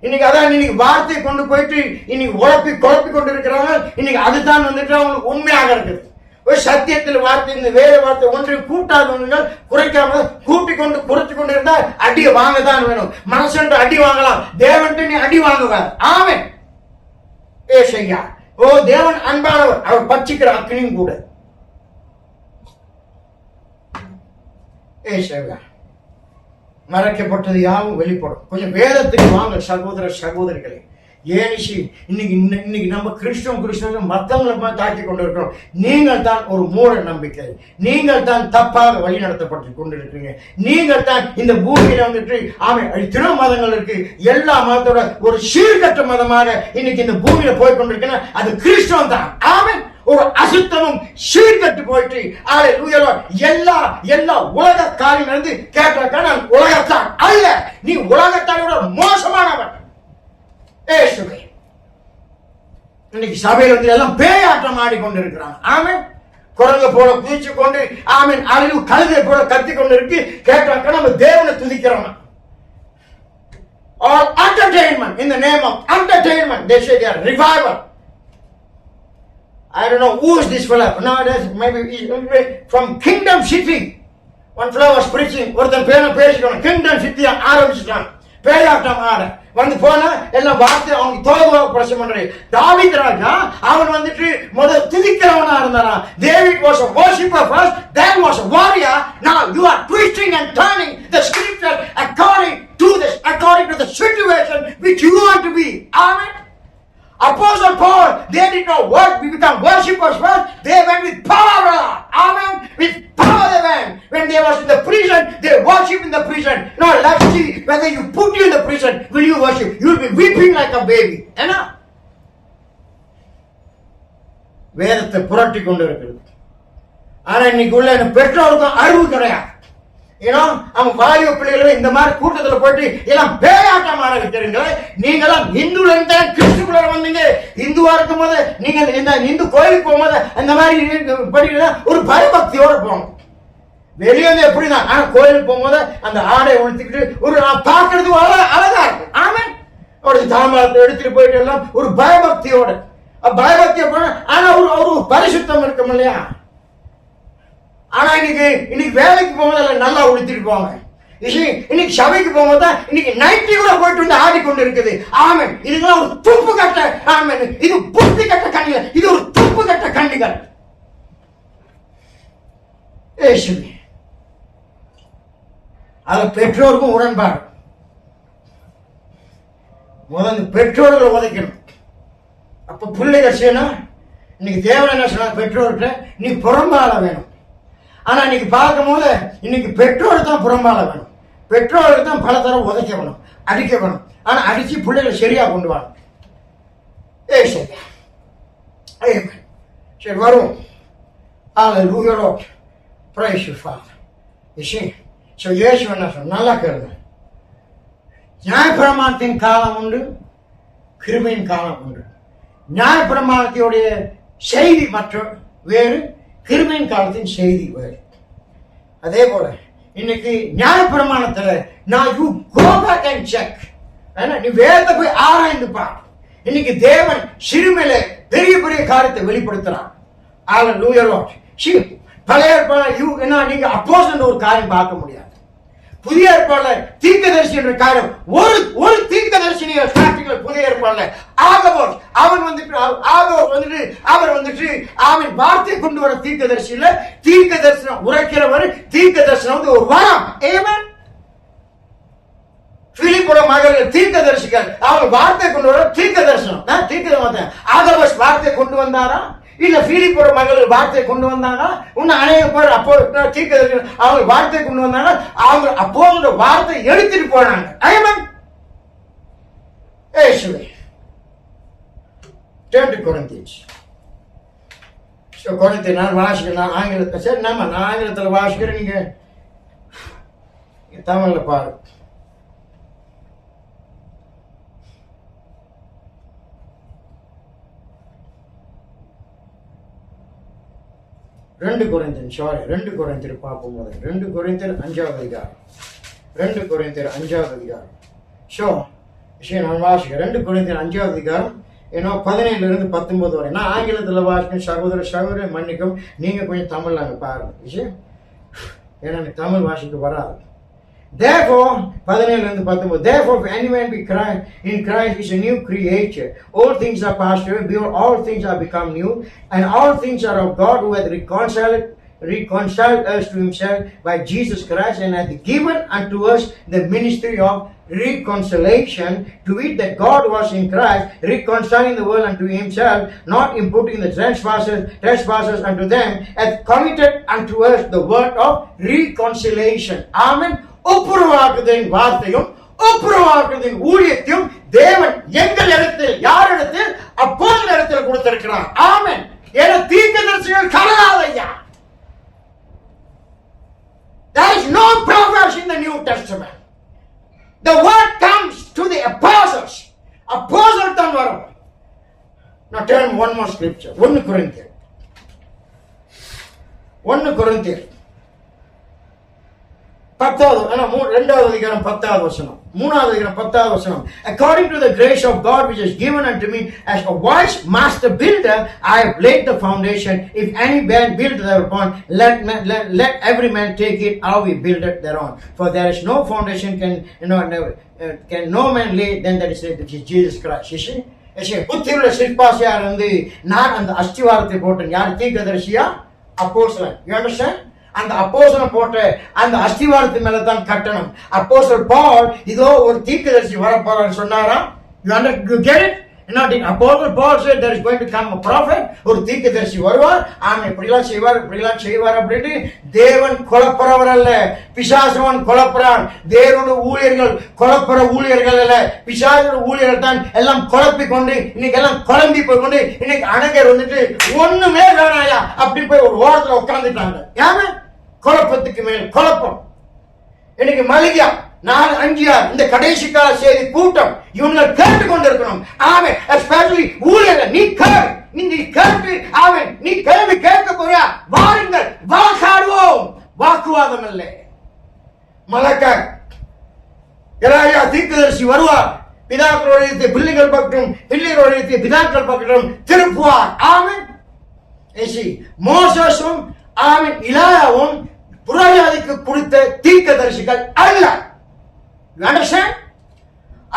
இன்னைக்கு அதான் இன்னைக்கு வார்த்தை கொண்டு போயிட்டு இன்னைக்கு குழப்பி கொண்டு இருக்கிறாங்க. இன்னைக்கு அதுதான் வந்துட்டு அவங்களுக்கு உண்மையாக இருக்குது. ஒரு சத்தியத்தில் வார்த்தை, இந்த வேத வார்த்தை ஒன்றை கூட்டாதவங்க குறைக்காம கூட்டி கொண்டு குறைச்சு கொண்டு இருந்தா அடியை வாங்கதான் வேணும். மனசு அடி வாங்கலாம், தேவன் நீ அடி வாங்குவார். ஆமென். ஏசையா தேவன் அன்பானவர், அவர் பட்சிக்கிற அக்னியும் கூட. ஏசையா மறைக்கப்பட்டது யாவும் வெளிப்படும். கொஞ்சம் வேதத்துக்கு வாங்க சகோதர சகோதரிகளே. ஏனிச்சு இன்னைக்கு நம்ம கிறிஸ்தவம் மற்றவங்களை தாக்கி கொண்டு இருக்கிறோம். நீங்கள் தான் ஒரு மூட நம்பிக்கை, நீங்கள் தான் தப்பாக வழி நடத்தப்பட்டு கொண்டு இருக்கிறீங்க. நீங்கள் தான் இந்த பூமியில வந்துட்டு திரு மதங்கள் இருக்கு, எல்லா மதத்தோட ஒரு சீர்கட்ட மதமாக இன்னைக்கு இந்த பூமியில போய் கொண்டிருக்கிற அது கிறிஸ்தவம் தான். ஆமென். ஒரு அசுத்தமும் சீர்கட்டு போயிட்டு எல்லா எல்லா உலக காரியம் இருந்து கேட்டாக்க நான் உலகத்தான் அல்ல, நீ உலகத்தானோட மோசமானவன். இன்னைக்கு சபையில் வந்து எல்லாம் பேயாட்டம் ஆடிக்கொண்டு இருக்கிறாங்க. ஆமென். குரங்க போல குதிச்சு கொண்டு ஆமென் அழிவு கழுதை போல கத்தி கொண்டு இருக்கு. கேட்டாக்க நம்ம தேவனை துதிக்கிறோம். All entertainment in the name of entertainment. They say they are revival. I don't know who is this fellow. Nowadays maybe from Kingdom City. One fellow was preaching. ஒருத்தன் பேசிக்கணும். Kingdom City ஆரம்பிச்சுட்டான். பேயாட்டம் ஆட வந்து போனா எல்லாம் வார்த்தை அவங்க தோல்வாக பிரச்சனை பண்றேன். தாவீது ராஜா அவன் வந்துட்டு முதல் துதிக்கிறவனா இருந்தானா. David was a worshipper first, then was a warrior. Now you are twisting and turning the scripture according to the situation which you want to be. Amen. Apostle Paul, they did not become worshippers first. They went with power. Amen. With power they went. When they was in the prison, they worship in the prison. Now let's see whether you put you in the prison, will you worship? You will be weeping like a baby. Ena? வேதத்தை புரட்டி கொண்டு இருக்கிறது. ஆனா இன்னைக்கு உள்ள பெற்றோருக்கும் அறிவு கிடையாது. அவங்க வாலிப பிள்ளைகளும் இந்த மாதிரி கூட்டத்தில் போயிட்டு எல்லாம் பேயாட்டம் ஆரம்பிக்கிறீங்களே. நீங்களாம் இந்துல இருந்தா கிறிஸ்துக்குள்ள வந்தீங்க. இந்துவா இருக்கும் போது நீங்க இந்த இந்து கோயிலுக்கு போகும்போது அந்த மாதிரி படிக்கிறதா ஒரு பயபக்தியோட போகணும். வெளியே வந்து எப்படிதான், ஆனா கோயிலுக்கு போகும்போது அந்த ஆடை உடுத்திக்கிட்டு ஒரு பார்க்கறது அழகா இருக்கு. ஆமா, ஒரு தாமரத்தை எடுத்துட்டு போயிட்டு எல்லாம் ஒரு பயபக்தியோட பயபக்திய போன, ஆனா ஒரு பரிசுத்தம் இருக்கும் இல்லையா. ஆனா இன்னைக்கு வேலைக்கு போகும்போது நல்லா உடுத்திட்டு போவாங்க. இன்னைக்கு சபைக்கு போகும்போது இன்னைக்கு நைட்டி கூட போயிட்டு வந்து ஆடிக்கொண்டு இருக்குது. ஆமன். இதுக்கெல்லாம் ஒரு துப்பு கட்ட. ஆமன். இது புத்தி கட்ட கண்ணிகள், இது ஒரு துப்பு கட்ட கண்ணிகள். அது பெற்றோருக்கும் உடன்பாடு. முதல்ல பெற்றோர்களை உதைக்கணும். அப்ப பிள்ளைகள் செய்யணும். இன்னைக்கு தேவன் என்ன சொன்னா, பெற்றோர்கிட்ட நீ புறம்பால வேணும். ஆனா இன்னைக்கு பார்க்கும் போது இன்னைக்கு பெற்றோர் தான் புறம்பால வேணும். பெற்றோருக்கு தான் பல தரம் உதைக்க வேணும், அடிக்க வேணும். ஆனா அடிச்சு பிள்ளைகளை சரியா கொண்டு வாங்க. சரி வரும். Hallelujah Lord. Praise you Father. You see, so இயேசு என்ன சொன்ன, நல்லா கேளுங்க. நியாயப்பிரமாணத்தின் காலம் உண்டு, கிருபையின் காலம் உண்டு. நியாயப்பிரமாணத்தினுடைய செய்தி மற்றும் வேறு, கிருபையின் காலத்தின் செய்தி வேறு. அதே போல இன்னைக்கு நியாயப்பிரமாணத்துல நான் you go back and check, நீ வேதத்தை போய் ஆராய்ந்து பார். இன்னைக்கு தேவன் சிறுமையில பெரிய பெரிய காரியத்தை வெளிப்படுத்துறான். Hallelujah Lord. பழைய ஏற்பாடுல நீங்க அப்போஸ்தலன் ஒரு காரியம் பார்க்க முடியாது. புதிய ஏற்பாடுல தீர்க்கதரிசி என்ற காரியம் ஒரு தீர்க்கதரிசியை புதிய ஏற்பாடுல ஆகவோர் அவன் வந்துட்டு அவர் வந்துட்டு அவன் வார்த்தை கொண்டு வர தீர்க்கதரிசி இல்ல, தீர்க்க தரிசனம் உரைக்கிறவர். தீர்க்க தரிசனம் வந்து ஒரு வரம். ஏமன். பிலிப்போட மகள் தீர்க்க தரிசிகள், அவங்க வார்த்தை கொண்டு வர தீர்க்க தரிசனம். ஆகவோஸ் வார்த்தை கொண்டு வந்தாரா இல்ல பிலிப்போட மகள் வார்த்தை கொண்டு வந்தாங்க? இன்னும் அநேக பேர் அப்போ தீர்க்க அவங்க வார்த்தை கொண்டு வந்தாங்க. அவங்க அப்போ வார்த்தை எடுத்துட்டு போனாங்க. ஐமன். குழந்தை நான் வாசிக்கிறேன். நான் ஆங்கிலத்தை சரி நான் ஆங்கிலத்தில் வாசிக்கிறேன், நீங்க தமிழ்ல பாரு. ரெண்டு கொரிந்தியர் பார்ப்போம். 2 கொரிந்தியர் 5வது அதிகாரம். 2 கொரிந்தியர் 5வது அதிகாரம். நான் வாசிக்கிறேன். 2 கொரிந்தியர் 5வது அதிகாரம் 17 இருந்து 19 வரை. நான் ஆங்கிலத்தில் வாசிக்கிறேன். சகோதர மன்னிக்கும், நீங்க கொஞ்சம் தமிழ்ல அங்க பாருங்க. ஏன்னா எனக்கு தமிழ் வாசிக்க வராது. Therefore 17 இருந்து 19, therefore if anyone be in Christ is a new creature. All things are passed away, behold all things are become new, and all things are of God who hath reconciled reconciled us to himself by Jesus Christ and hath given unto us the ministry of reconciliation, to wit that God was in Christ, reconciling the world unto himself, not imputing the trespasses unto them, hath committed unto us the word of reconciliation. Amen. ஒப்புரவாக்குதலின் வார்த்தையும் ஒப்புரவாக்குதலின் ஊழியத்தையும் தேவன் எங்கள் இடத்தில், யார் இடத்தில்? அப்போஸ்தலர் இடத்தில் கொடுத்திருக்கிறார். ஆமென். ஏன்னா தீர்க்கதரிசிகள் கிடையாதையா. There is no prophets in the New Testament. The word comes to the apostles. Apostles தான் வரும். Now turn one more scripture. 1 Corinthians 10th. According to the grace of God which is given unto me as a wise master builder, I have laid the foundation. If any man build thereupon, let every man take it how he builded thereon. For there is no foundation can no man lay than that is Jesus Christ. You see? புத்தியுள்ள சிற்பாசியா இருந்து நான் அந்த அஸ்திவாரத்தை போட்டேன். யார்? தீர்க்கதரிசியா? அப்போஸ்தலன். You understand? அந்த அப்போஸ்தலன் போட்ட அந்த அஸ்திவாரத்து மேல தான் கட்டணும். அப்போஸ்தலன் பால் இதோ ஒரு தீர்க்கதரிசி வரப்போறான்னு சொன்னாரா? You get it? Apostle Paul said there is going to come a prophet. ஒரு தீர்க்கதரிசி வருவார். ஆமென். இப்படிலாம் செய்வார் அப்படின்னு தேவன் குழப்பறவர் அல்ல. பிசாசவன் குழப்பறான். தேவனுடைய ஊழியர்கள் குழப்பற ஊழியர்கள் அல்ல. பிசாசோட ஊழியர்கள் தான் எல்லாம் குழப்பி கொண்டு இன்னைக்கு எல்லாம் குழம்பி போய் கொண்டு இன்னைக்கு அநேகர் வந்துட்டு ஒண்ணுமே வேணாயா அப்படின்னு போய் ஒரு ஓரத்துல உட்கார்ந்துட்டாங்க. ஏன்? குழப்பத்துக்கு மேல் குழப்பம். இன்னைக்கு மளிகா 4-5 இந்த கடைசி கால செய்தி கூட்டம் இவங்க கேட்டு கொண்டிருக்கணும். ஆமென். எஸ்பெஷலி ஊழியர்கள் நீ கேட்டு ஆமென். நீ கேள்வி கேட்க போறியா? வாருங்கள், வாக்காடுவோம். வாக்குவாதம் இல்லை. மலக்காய் எலாயா தீர்க்கதரிசி வருவார். பிதாக்களுடைய பிள்ளைகள் பக்கட்டும், பிள்ளைகளுடைய பிதாக்கள் பக்கட்டும் திருப்புவார். ஆமென். மோசேசும் ஆமென் இலாயாவும் புறஜாதிக்கு கொடுத்த தீர்க்கதரிசிகள் அல்ல.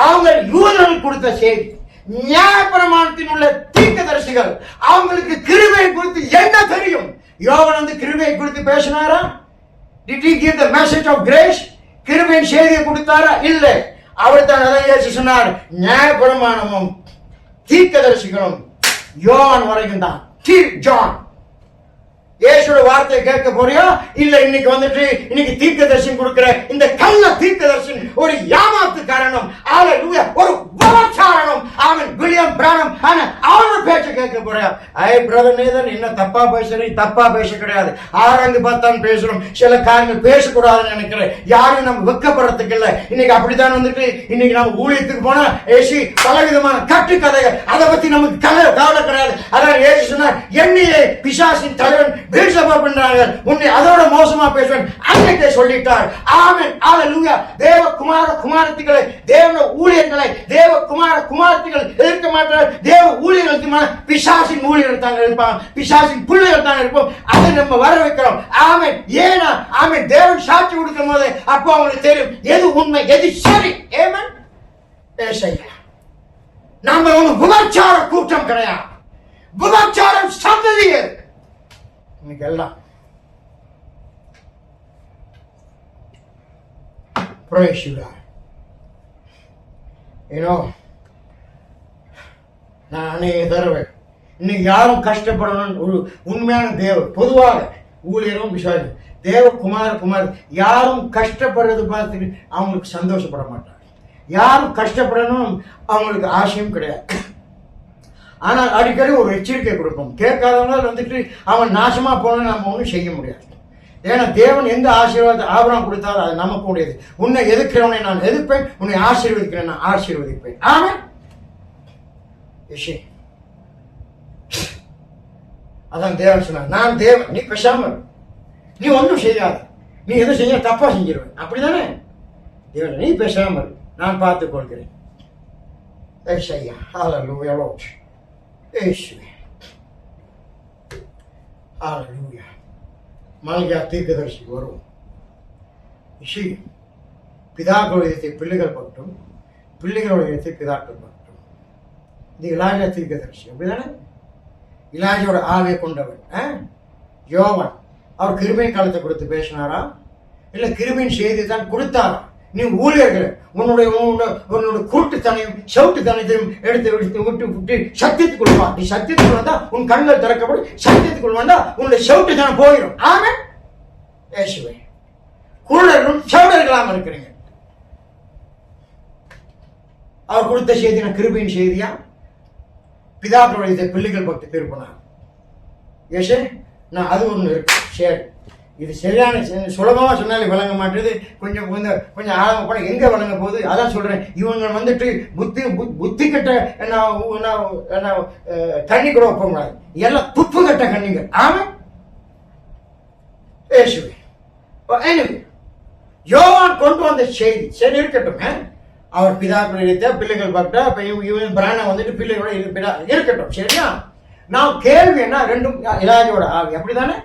அவங்க யூதர்கள் கொடுத்த செய்தி. நியாயப்பிரமாணத்தில் உள்ள தீர்க்கதரிசிகள் அவங்களுக்கு கிருபையை குறித்து என்ன தெரியும்? யோவான் வந்து கிருபையை குறித்து பேசினாரா? Did he give the message of grace? கிருபையின் செய்தியை கொடுத்தாரா? இல்லை. அவர் தான் இயேசு சொன்னார், நியாயப்பிரமாணமும் தீர்க்கதரிசிகளும் யோவான் வரைக்கும் தான். ஜான் இயேசுவோட வார்த்தையை கேட்க போறியா? இல்ல இன்னைக்கு வந்துட்டு இன்னைக்கு தீர்க்கதரிசனம் கொடுக்கிற இந்த கள்ள தீர்க்கதரிசனம் ஒரு ஏமாத்துக்காரனும் ஒரு விபச்சாரனும் அவன் வில்லியம் பிரானம் அவனோட பேச்ச கேட்க போறியா? பிரதர் நேதன் என்ன தப்பா பேசுறீ? தப்பா பேச கிடையாது. ஆராய்ந்து பார்த்தான் பேசுறோம். சில காரியங்கள் பேசக்கூடாதுன்னு நினைக்கிறேன். யாரும் நம்ம வெக்கப்படுறதுக்கு இல்ல. இன்னைக்கு அப்படித்தான் வந்துட்டு இன்னைக்கு நம்ம ஊழியத்துக்கு போனா ஏசி பலவிதமான கட்டுக்கதைகள். அதை பத்தி நமக்கு கவலை கிடையாது. அதான் ஏசு சொன்னார், என்னையே பிசாசின் தலைவன் உன்னை அதோட மோசமா பேசுவேன் அன்னைக்கே சொல்லிட்டார். ஆமென். அல்லேலூயா. தேவ குமார குமாரத்திகளை, தேவ ஊழியர்களை, தேவ குமார குமாரத்திகள் எதிர்க்க மாட்டார். தேவ ஊழியர்கள் பிசாசின் ஊழியர்கள் தாங்க இருப்பாங்க. பிசாசின் பிள்ளைகள் தாங்க இருப்போம். அதை நம்ம வர வைக்கிறோம். ஆமென். ஏன்னா ஆமென் தேவன் சாட்சி கொடுக்கும் போது அப்போ அவங்களுக்கு தெரியும் எது உண்மை எது சரி. ஆமென். நாம ஒரு விபச்சார கூட்டம் கிடையாது. விபச்சாரம் சந்ததியர் இன்னைக்கு எல்லாம் நான் அநேக தடவை இன்னைக்கு யாரும் கஷ்டப்படணும். ஒரு உண்மையான தேவ பொதுவாக ஊழியரும் விசாரி தேவ குமார் யாரும் கஷ்டப்படுறது பார்த்துட்டு அவங்களுக்கு சந்தோஷப்பட மாட்டாங்க. யாரும் கஷ்டப்படணும் அவங்களுக்கு ஆசையும் கிடையாது. ஆனால் அடிக்கடி ஒரு எச்சரிக்கை கொடுப்போம். கேட்காதவங்க வந்துட்டு அவன் நாசமா போன நம்ம ஒன்றும் செய்ய முடியாது. ஏன்னா தேவன் எந்த ஆசீர்வாதத்தை ஆபரம் கொடுத்தாலும் அது நமக்கு உடையது. உன்னை எதிர்க்கிறவனை நான் எதிர்ப்பேன், உன்னை ஆசீர்வதிக்கிறேன் நான் ஆசீர்வதிப்பேன். ஆமென். அதான் தேவன் சொன்னார், நான் தேவன், நீ பேசாம நீ ஒன்றும் செய்யாது, நீ எதுவும் செய்ய தப்பா செஞ்சிருவேன். அப்படிதானே தேவன், நீ பேசாம நான் பார்த்துக் கொள்கிறேன். மல்கியா தீர்க்கதரிசி வரும். பிதாக்களுடைய பிள்ளைகள் பட்டும், பிள்ளைகளுடைய பிதாக்கள் பட்டும். இது இலாஜா தீர்க்கதரிசி. அப்படிதானே? இலாஜோட ஆவியை கொண்டவன் யோவான். அவர் கிருபையின் காலத்தை கொடுத்து பேசினாரா? இல்ல கிருபையின் செய்தி தான் கொடுத்தாரா? நீ ஊழியர்கள் உன்னுடைய கூட்டுத்தனையும் செவுட்டுத்தனத்தையும் எடுத்து விட்டு சத்தியத்துக்குள் வா. நீ சத்தியத்துக்குள் வந்தா உன் கண்கள் திறக்கப்படும். சத்தியத்துக்குள் வந்தா உன்னுடைய செவுட்டுத்தனம் போயிடும். ஆமென். இயேசுவே, குருடர்களும் செவிடர்களாம இருக்கிறீங்க. அவர் கொடுத்த செய்தி கிருபையின் செய்தியா? பிதாக்களுடைய பிள்ளைகள் பக்தி திருப்பினார். ஏசே, நான் அது ஒண்ணு இருக்கு. சரி, இது சரியான சுலபமா சொன்னாலே விளங்க மாட்டேது. கொஞ்சம் கொஞ்சம் ஆழமா போன எங்க விளங்க போகுது? அதான் சொல்றேன். இவங்க வந்துட்டு புத்தி கட்ட தண்ணி கூட ஒப்ப முடியாது. எல்லாம் துப்பு கட்ட கண்ணிங்க. ஆமா, ஏசுவே. யோவான் கொண்டு வந்த செய்தி சரி இருக்கட்டும். அவர் பிதாக்களுடைய பிள்ளைகள் பார்த்தா இவன் பிராணம் வந்துட்டு பிள்ளைகளோட இருக்கட்டும். சரியா? நான் கேள்வி என்ன, ரெண்டும் இலாஜோட ஆவி. அப்படிதானே?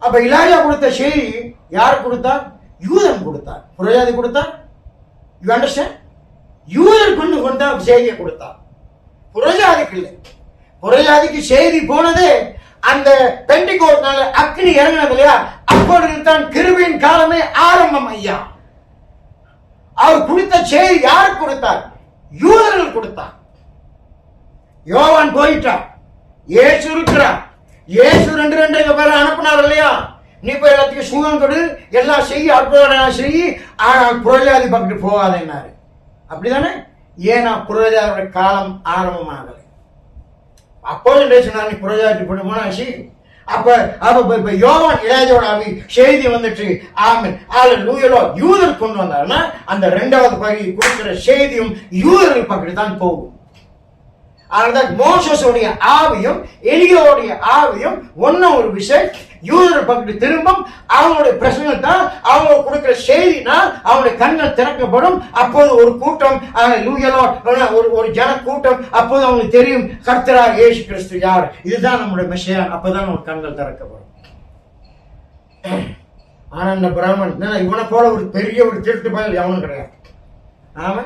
அப்ப இலாஜா கொடுத்த செய்தி யார் கொடுத்தார்? யூதன் கொடுத்தார். புரஜாதி கொடுத்தார். You understand? யூதன் கொண்டு கொண்டா செய்தியை கொடுத்தார். புரஜாதிக்கு இல்லை. புரஜாதிக்கு செய்தி போனது அந்த பெண்டிகோஸ்ட் நாள் அக்னி இறங்கினது இல்லையா? அப்பொழுது தான் கிருபையின் காலமே ஆரம்பம். ஐயா, அவர் கொடுத்த செய்தி யார் கொடுத்தார்? யூதர்கள் கொடுத்தார். யோவான் போயிட்டார். இயேசு இருக்கிறார். இயேசு 2 பேரை அனுப்பினார் இல்லையா? நீ போய் எல்லாத்துக்கும் சுகம் கொடு, எல்லாம் செய்ய, அற்புதம் செய்யி, ஆனால் புரஜாதி பக்கத்து போகாதேன்னாரு. அப்படிதானே? ஏன்னா புரஜாதியோட காலம் ஆரம்பமாகலை. அப்போது சொன்னார், நீ புரஜாதி போனாச்சு. அப்ப யோவான் இளையஜோட ஆவி செய்தி வந்துட்டு ஆமென் அல்லேலூயா யூதர் கொண்டு வந்தாருன்னா அந்த 2வது பகுதி கொடுக்கிற செய்தியும் யூதர்கள் பக்கத்து தான் போகும். அதனால்தான் மோசேசுடைய ஆவியும் எலியாவுடைய ஆவியும் ஒன்னும் ஒரு விஷயம். யூதர் பக்கத்து திரும்பும் அவங்களுடைய பிரசங்கத்தான் அவங்க கொடுக்கிற செய்தினா அவங்களுடைய கண்கள் திறக்கப்படும். அப்போது ஒரு கூட்டம் ஒரு ஜன கூட்டம், அப்போது அவங்களுக்கு தெரியும் கர்த்தராகிய இயேசு கிறிஸ்து யார், இதுதான் நம்முடைய மெசியா. அப்பதான் அவங்க கண்கள் திறக்கப்படும். ஆனா இந்த பிராமணன் இவனை போல ஒரு பெரிய ஒரு திருட்டு பயல் எவனும் கிடையாது. ஆமா,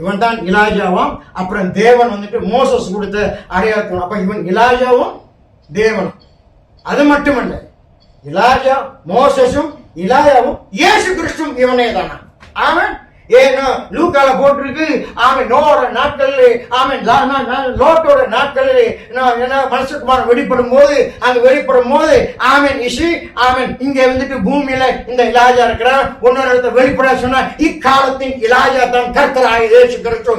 இவன் தான் இலாஜாவாம். அப்புறம் தேவன் வந்துட்டு மோசஸ் கொடுத்த அடையாளம். அப்ப இவன் இலாஜாவும் தேவனும். அது மட்டுமல்ல, இலாஜா மோசஸும் இலாயாவும் இயேசு கிறிஸ்துவும் இவனே தானா? ஆமென். ஏன்னா லூக்கால போட்டிருக்கு, ஆமென், நோவோட நாட்களிலே, ஆமென், லோட்டோட நாட்களிலே மனுஷகுமாரன் வெளிப்படும் போது, அங்க வெளிப்படும் போது, ஆமென், இசி, ஆமென், இங்க வந்துட்டு பூமியில இந்த இலாஜா இருக்கிறான். ஒன்னொரு இடத்துல வெளிப்பட சொன்னா இக்காலத்தின் இலாஜா தான் கர்த்தராகிய இயேசு கிறிஸ்து.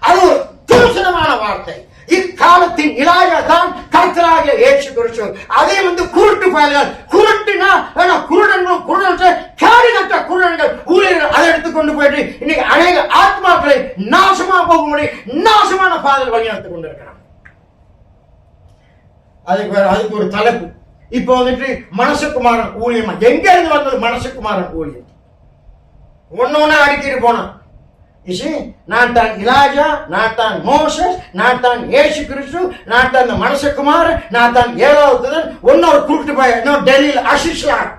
அது ஒரு தூசணமான வார்த்தை. இக்காலத்தின் இலாஜா தான் கர்த்தராகிய இயேசு கிறிஸ்து. அதே குருட்டு பயல்கள், குருட்டுனா குருடன்கள் கேடுகட்ட குருடன்கள் ஊழியர்கள் அதை எடுத்துக்கொண்டு போயிட்டு இன்னைக்கு அநேக ஆத்மாக்களை நாசமா போகும்படி நாசமான பாதையில் வழி நடத்தி கொண்டிருக்கிறான். அதுக்கு ஒரு தலைப்பு. இப்ப வந்துட்டு மனசுக்குமாரன் ஊழியமா எங்க இருந்து வந்தது? மனசுக்குமாரன் ஊழியம் ஒன்னொன்னா அடிக்கிட்டு போனான். நான் தான் இலாஜா, நான் தான் மோசஸ், நான் தான் இயேசு கிறிஸ்து, நான் தான் மனுஷகுமார், நான் தான் 7வது ஒன்னொரு கூட்டு போய் டெல்லியில் அசிஸ்லாம்.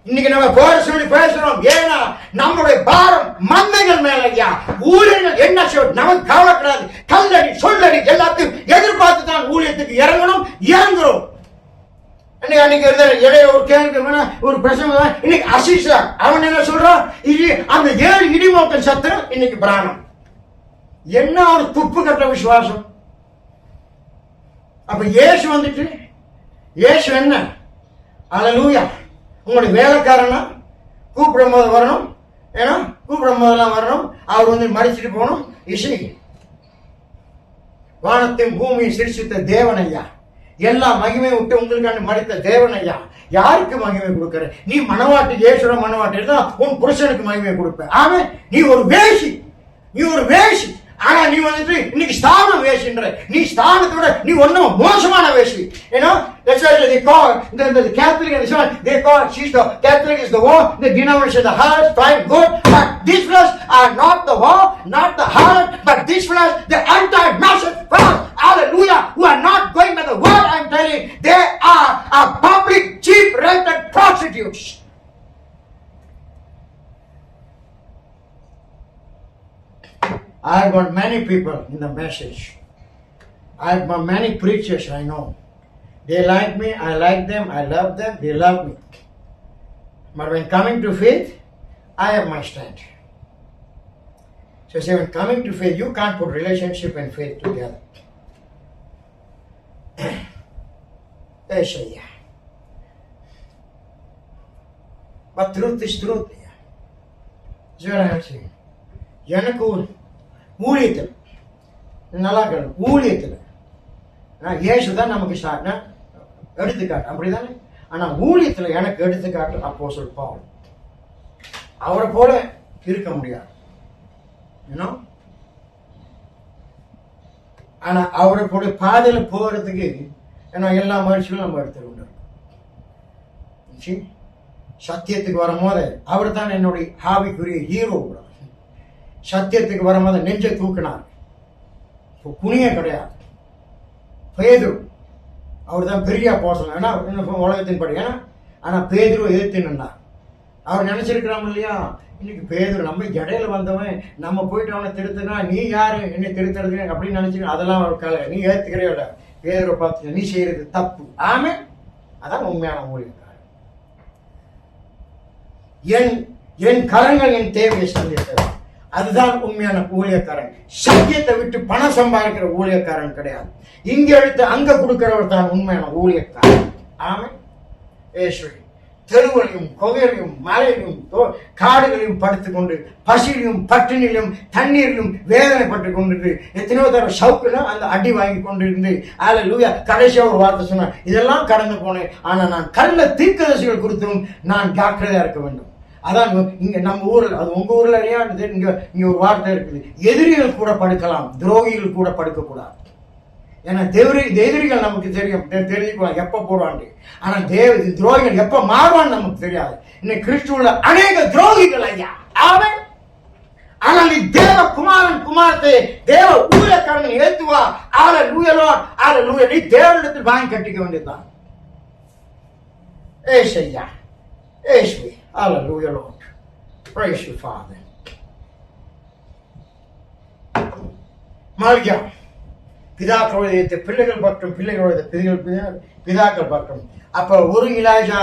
இன்னைக்கு நம்ம போற சொல்லி பேசுறோம். ஏன்னா நம்மளுடைய பாரம் மந்தைகள் மேல. ஐயா, ஊழியர்கள் என்ன செய்யும் நமக்கு கவலைப்படாது. கல்லடி சொல்லடி எல்லாத்தையும் எதிர்பார்த்து தான் ஊழியத்துக்கு இறங்கணும், இறங்குறோம். அன்னைக்கு இடையில ஒரு கேள்வி ஒரு பிரச்சனை. இன்னைக்கு அசிஷா அவன் என்ன சொல்றான்? அந்த 7 இடிமோட்டம் சத்திரம் இன்னைக்கு பிராணம். என்ன ஒரு துப்பு கட்ட விசுவாசம். அப்ப இயேசு வந்துட்டு இயேசு என்ன? அல்லேலூயா. உங்களுடைய வேலைக்காரனா கூப்பிடும் போது வரணும். ஏன்னா கூப்பிடும் போதெல்லாம் வரணும். அவர் மறிச்சிட்டு போகணும். இசை வானத்தையும் பூமியை சிரிச்சித்த தேவன் ஐயா, எல்லா மகிமை விட்டு உங்களுக்கான மறித்த தேவன் ஐயா, யாருக்கு மகிமை கொடுக்கிற? நீ மனவாட்டி இயேசுர மனவாட்டி தான் உன் புருஷனுக்கு மகிமை கொடுப்ப. ஆமா, நீ ஒரு வேசி, நீ ஒரு வேசி. ஆனா நீ வந்துட்டு இன்னைக்கு ஸ்தான வேசின்ற. நீ ஸ்தானத்தோட நீ ஒன்னும் மோசமான வேசி. ஏன்னா the Catholic and they call she's the Catholic is the war, the denomination the heart, fine, good, but these fellows are not the war, not the heart, but these fellows the anti-massive fellows, hallelujah, who are not going by the word. I'm telling you, they are public cheap rented prostitutes. I got many people in the message. Many preachers I know. They like me, I like them, I love them, they love me. But when coming to faith, I have my stand. So say when coming to faith, you can't put relationship and faith together. But truth is truth. எனக்கு ஊழியத்தில் நல்லா கேள்வி, ஊழியத்தில் இயேசு தான் நமக்கு எடுத்துக்காட்டு, அப்படிதானே? ஆனா ஊழியத்தில் எனக்கு எடுத்துக்காட்டு அப்போஸ்தலன் பவுல். அவரை போல இருக்க முடியாது, ஆனா அவரை போல பாதையில போறதுக்கு எல்லா முயற்சிகளும் நம்ம எடுத்துக்கொண்டிருக்கோம். சத்தியத்துக்கு வரும்போது அவர் தான் என்னுடைய ஆவிக்குரிய ஹீரோ. சத்தியத்துக்கு வரும்போது நெஞ்சை தூக்கினார், குனிய கிடையாது. பேதுரு அவர் தான் பெரிய அப்போஸ்தலன், ஏன்னா உலகத்தின் படி. ஆனா பேதுரு எதிர்த்து நின்றார். அவர் நினைச்சிருக்கிறான் இல்லையா, இன்னைக்கு பேதுரு நம்ம இடையில வந்தவன், நம்ம போயிட்டு அவனை திருத்தினா நீ யாரு என்னை திருத்துறது அப்படின்னு நினைச்சு அதெல்லாம் ஒரு கலை. நீ ஏத்துக்கிறே விட பேதுரை பார்த்து நீ செய்யறது தப்பு. ஆமே, அதான் உண்மையான ஊழியக்காரன். என் கரங்கள் என் தேவையை சந்தித்தது, அதுதான் உண்மையான ஊழியக்காரன். சத்தியத்தை விட்டு பணம் சம்பாதிக்கிற ஊழியக்காரன் கிடையாது. இங்க எடுத்து அங்க கொடுக்கிறவர் தான் உண்மையான ஊழியக்காரன். ஆமே. தெருவிலையும் கொகையிலும் மலையிலும் காடுகளையும் படுத்துக்கொண்டு பசியிலும் பட்டினிலும் தண்ணீரிலும் வேதனைப்பட்டு கொண்டு எத்தனையோ தடவை சவுக்குல அந்த அடி வாங்கி கொண்டு இருந்து அல்லேலூயா கடைசியா ஒரு வார்த்தை சொன்னேன், இதெல்லாம் கடந்து போனேன், ஆனா நான் கள்ள தீர்க்கதரிசிகள் குறித்தும் நான் ஜாக்கிரதையா இருக்க வேண்டும். அதான் இங்க நம்ம ஊர்ல, அது உங்க ஊர்ல இங்க ஒரு வார்த்தை இருக்குது, எதிரிகள் கூட படுக்கலாம், துரோகிகள் கூட படுக்க கூடாது. ஏன்னா எதிரிகள் நமக்கு தெரியும், தெரிஞ்சுக்கலாம் எப்ப போடுவாங்க. ஆனா துரோகிகள் எப்ப மாறுவான்னு நமக்கு தெரியாது. இன்னைக்கு கிறிஸ்துவுல அநேக துரோகிகள் ஐயா. அவன் ஆனால் நீ தேவ குமாரன் குமாரத்தை தேவ ஊழியக்காரன் ஏத்துவா. நீ தேவனிடத்தில் வாங்கி கட்டிக்க வேண்டியதுதான். ஐயா, ஏசுவே. Hallelujah, Lord. Praise you, Father. Malika பிதாக்களுடைய பிள்ளைகள் பற்றும் பிதாக்கள் பற்றும். அப்ப ஒரு இலாஜா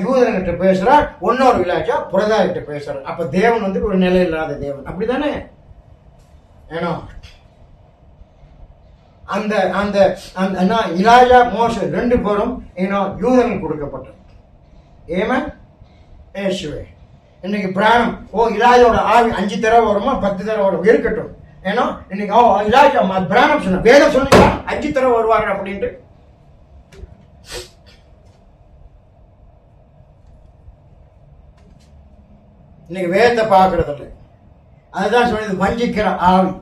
யூதன்கிட்ட பேசுறார், இன்னொரு இலாஜா புரதாகிட்ட பேசுறார். அப்ப தேவன் ஒரு நிலை இல்லாத தேவன், அப்படித்தானே? ஏன்னா அந்த அந்த இலாஜா மோசே ரெண்டு பேரும் யூதனுக்கு கொடுக்கப்பட்டது. ஏமா ஏசுவே இன்னைக்கு பிராணம் இலாஜோட ஆவி 5 தடவை வருமா 10 தடவை வரும், இருக்கட்டும். ஏன்னா இன்னைக்கு இலாஜா பிராணம் சொன்ன வேதம் சொன்னீங்க 5 தடவை வருவாங்க அப்படின்ட்டு. இன்னைக்கு வேதத்தை பார்க்கறது இல்லை, அதுதான் சொன்னது வஞ்சிக்கிற ஆவி.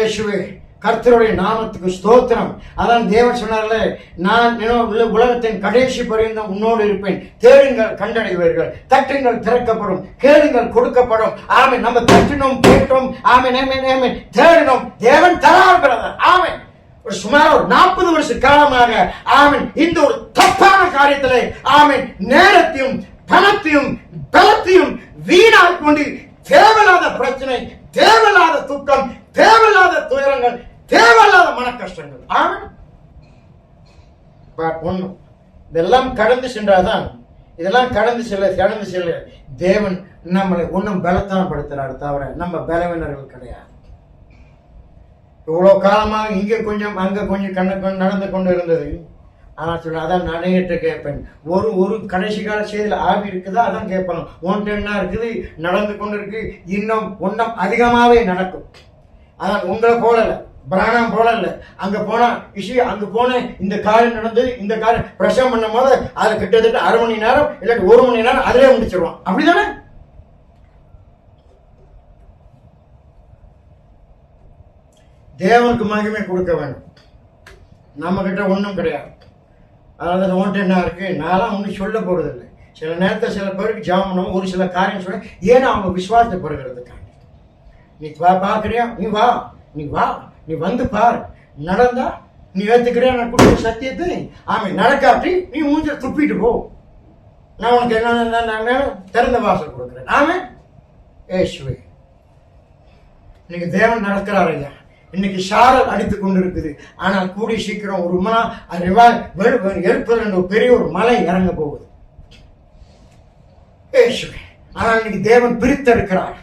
ஏசுவே கர்த்தருடைய நாமத்துக்கு ஸ்தோத்திரம். அதான் தேவன் சொன்னார்ல, நான் உலகத்தின் கடைசி பரியந்தம் உன்னோடு இருப்பேன், தேடுங்கள் கண்டடைவீர்கள், தட்டுங்கள் திறக்கப்படும், கேளுங்கள் கொடுக்கப்படும். ஆமென். நம்ம தட்டினோம் கேட்டோம், ஆமென் ஆமென் ஆமென், தேடினோம் தேவன் தரார் பிரதர். ஆமென். ஒரு சுமார் 40 வருஷ காலமாக ஆமென் இந்த ஒரு தப்பான காரியத்திலே ஆமென் நேரத்தையும் பணத்தையும் பலத்தையும் வீணாக கொண்டு தேவையில்லாத பிரச்சனை, தேவையில்லாத துக்கம், தேவையில்லாத துயரங்கள், தேவையில்லாத மன கஷ்டங்கள். ஆமென். ஒண்ணு இதெல்லாம் கடந்து சென்றாதான், இதெல்லாம் கடந்து செல்ல தேவன் நம்மளை ஒன்னும் பலத்தானப்படுத்துறாரு தவிர நம்ம பலவீனர்கள் கிடையாது. இவ்வளவு காலமாக இங்க கொஞ்சம் அங்க கொஞ்சம் நடந்து கொண்டு இருந்தது. ஆனா சொல்ல அதான் நடையிட்டு கேட்பேன், ஒரு கடைசி கால செய்தியில் ஆவி இருக்குதா அதான் கேட்பேன். ஒன்று என்ன இருக்குது நடந்து கொண்டு இருக்கு, இன்னும் ஒன்றும் அதிகமாவே நடக்கும். அதான் உங்களை போல இல்ல, பிராணம் போல இல்ல. அங்க போனா அங்க போனேன், இந்த காரியம் நடந்தது, இந்த காரியம் பிரசவம் பண்ணும் போது அது கிட்டத்தட்ட 1/2 மணி நேரம் இல்லாட்டி 1 மணி நேரம் அதிலே முடிச்சிருவான். அப்படிதானே? தேவனுக்கு மகிமை கொடுக்க வேண்டும், நம்ம கிட்ட ஒன்றும் கிடையாது. அதாவது ஒன்று என்ன இருக்கு, நான்லாம் ஒன்றும் சொல்ல போறது இல்லை. சில நேரத்தை சில பேருக்கு ஜாமம் பண்ணுவோம், ஒரு சில காரியம் சொல்ல, ஏன்னா அவங்க விசுவாசத்தை பெறுகிறதுக்காக. நீ பார்க்கறியா, நீ வா, நீ வந்து பார், நடந்தா நீ ஏத்துக்கிறியா நான் கொடுத்த சத்தியத்தை. ஆமை நடக்காட்டி நீ மூஞ்ச துப்பிட்டு போ, நான் உனக்கு என்ன திறந்த வாசல் கொடுக்குறேன். ஆமே ஏசுவே. இன்னைக்கு தேவன் நடக்கிறார் ஐயா. இன்னைக்கு சாரல் அடித்துக் கொண்டிருக்குது. ஆனால் கூடி சீக்கிரம் ஒரு எழுப்புதல் என்ற பெரிய ஒரு மலை இறங்க போகுது. ஆனால் இன்னைக்கு தேவன் பிரித்தெடுக்கிறார்.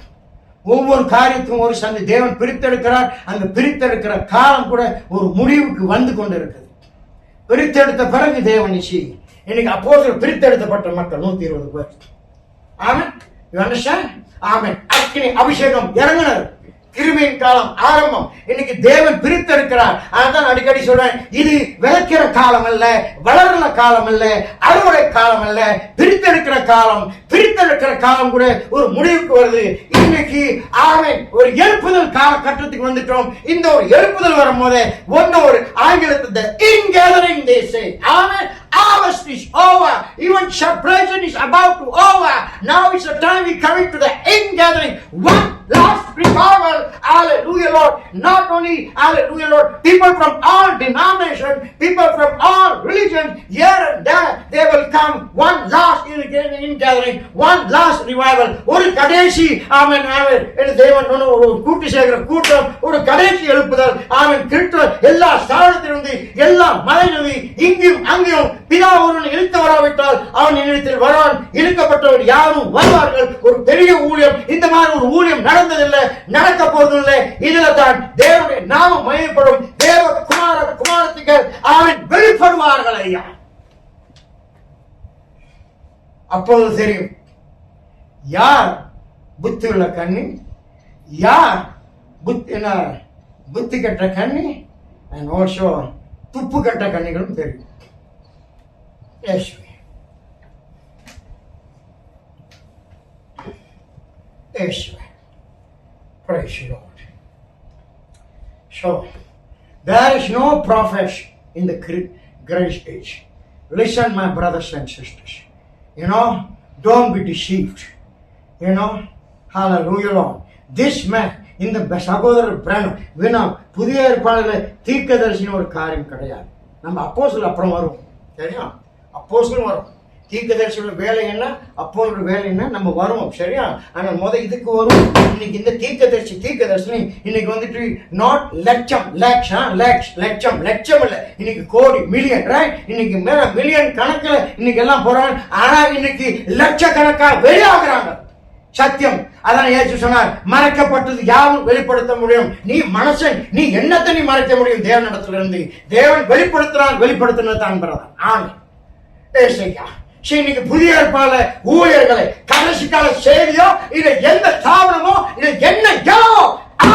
ஒவ்வொரு காரியத்துக்கும் ஒரு சந்தை தேவன் பிரித்தெடுக்கிறார். அந்த பிரித்தெடுக்கிற காலம் கூட ஒரு முடிவுக்கு வந்து கொண்டிருக்குது. பிரித்தெடுத்த பிறகு தேவன் இன்னைக்கு அப்போஸ்தலர் பிரித்தெடுக்கப்பட்ட மக்கள் 120 பேர். ஆமென். You understand? ஆமென். அக்கினி அபிஷேகம் இறங்கினர். கிருபையின் காலம் ஆரம்பம். இன்னைக்கு தேவன் பிரித்தெடுக்கிறார். அதான் அடிக்கடி சொல்றேன், இது விளைக்கிற காலம் அல்ல, வளர்ற காலம் அல்ல, அறுவடை காலம் அல்ல, பிரித்தெடுக்கிற காலம். பிரித்தெடுக்கிற காலம் கூட ஒரு முடிவுக்கு வருது. இன்னைக்கு ஆமென் ஒரு எழுப்புதல் காலகட்டத்துக்கு வந்துட்டோம். இந்த ஒரு எழுப்புதல் வரும்போது ஒரு ஆங்கிலத்தில் ingathering they say. Amen. Harvest is over. Even celebration is about to over. Now it's the time we coming to the ingathering. One last revival. Hallelujah, Lord. Not only, hallelujah, Lord, people from all denominations, people from all religions, here and there, they will come. One last ingathering, one last revival. ஒரு கடைசி ஆமென் ஆமென் தேவன் ஒரு கூட்டி சேர்க்கிற கூட்டம், ஒரு கடைசி எழுப்புதல். ஆமென். கிறிஸ்துவ எல்லா ஸ்தானத்திலிருந்து எல்லா மலையிலிருந்து இங்கேயும் அங்கேயும் பிதா ஒருவன் இழுத்து வராவிட்டால் அவன் என்னிடத்தில் வருவான். இழுக்கப்பட்டவர் யாரும் வருவார்கள். ஒரு பெரிய ஊழியம், இந்த மாதிரி ஒரு ஊழியம் நடந்ததில்லை, நடக்க போவதில்லை. இதுல தான் தேவனுடைய நாமம் மகிமைப்படும். தேவ குமாரத்திகள் அவன் வெளிப்படுவார்கள் ஐயா. அப்போது தெரியும் யார் புத்தி உள்ள கண்ணி, யார் புத்தி கட்ட கண்ணி, and also துப்பு கட்ட கண்ணிகளும் தெரியும். Yes. Yes. Praise the Lord. So, there is no prophet in the grace age. Listen, my brothers and sisters. Don't be deceived. Hallelujah, Lord. This man, இந்த சகோதரர் பிரானம் புதிய ஏற்பாடுல தீர்க்கதரிசின்னு ஒரு காரியம் கிடையாது. நம்ம அப்போஸ்தலர் அப்புறம் வரும், சரியா? அப்போஸ்தலர் வரும். தீர்க்கதரிசியோட வேலை என்ன, அப்போஸ்தலரோட வேலை என்ன, நம்ம வருவோம், சரியா? ஆனா இதுக்கு வரும். இன்னைக்கு இந்த தீர்க்கதரிசி இன்னைக்கு வந்துட்டு நாட் லட்சம் இல்ல, இன்னைக்கு கோடி மில்லியன், ரைட்? இன்னைக்கு மேல மில்லியன் கணக்குல இன்னைக்கு எல்லாம் போறாங்க. ஆனா இன்னைக்கு லட்சக்கணக்கா வெளியாகிறாங்க. சத்தியம். அதான் இயேசு சொன்னார், மறைக்கப்பட்டது யாரும் வெளிப்படுத்த முடியும். நீ மனுஷன், நீ என்னத்தை நீ மறைக்க முடியும் தேவனிடத்துல இருந்து? தேவன் வெளிப்படுத்தினது தான் பிரதான். ஆமென். ஏசையா இன்னைக்கு புதிய ஏற்பாடுல ஊழியர்களை கடைசி கால செய்தியோ இல்ல எந்த ஸ்தாபனமோ இல்ல என்ன ஜனமோ,